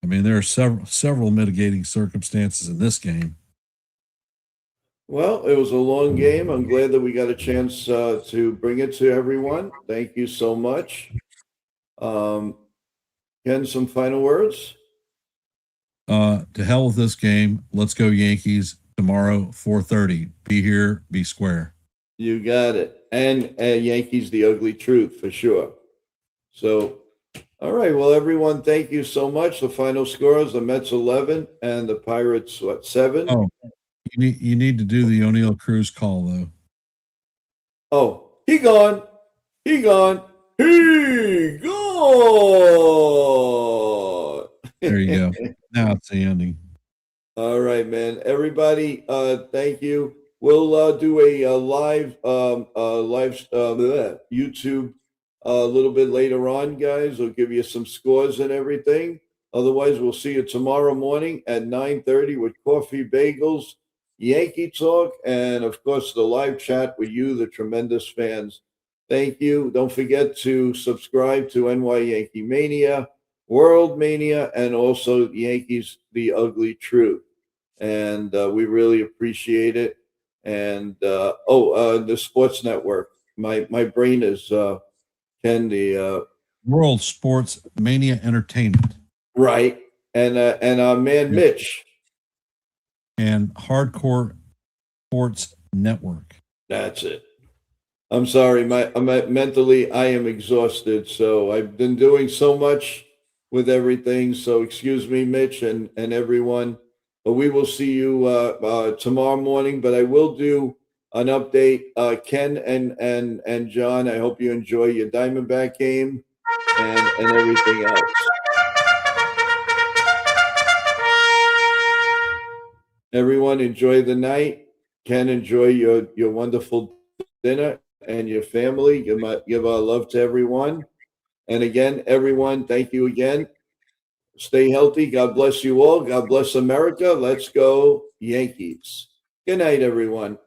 I mean, there are several mitigating circumstances in this game. Well, it was a long game. I'm glad that we got a chance to bring it to everyone. Thank you so much. Ken, some final words? To hell with this game. Let's go Yankees tomorrow, 4:30. Be here, be square. You got it. And Yankees, the ugly truth for sure. So, all right. Well, everyone, thank you so much. The final scores: the Mets 11 and the Pirates 7. Oh, you need to do the O'Neill Cruz call though. Oh, he gone. He gone. He gone. There you go. Now it's the ending. All right, man. Everybody, thank you. We'll do a live YouTube a little bit later on, guys. We'll give you some scores and everything. Otherwise, we'll see you tomorrow morning at 9:30 with Coffee Bagels, Yankee Talk, and of course the live chat with you, the tremendous fans. Thank you. Don't forget to subscribe to NY Yankee Mania, World Mania, and also Yankees, the Ugly Truth. And we really appreciate it. And the Sports Network. My brain is Ken, the World Sports Mania Entertainment right, and our man Mitch. and Hardcore Sports Network. That's it. I'm sorry, mentally I am exhausted. So I've been doing so much with everything. So excuse me, Mitch, and everyone. But we will see you tomorrow morning. But I will do an update. Ken and John, I hope you enjoy your Diamondback game and everything else. Everyone, enjoy the night. Ken, enjoy your wonderful dinner and your family. Give our love to everyone. And again, everyone, thank you again. Stay healthy. God bless you all. God bless America. Let's go, Yankees. Good night, everyone.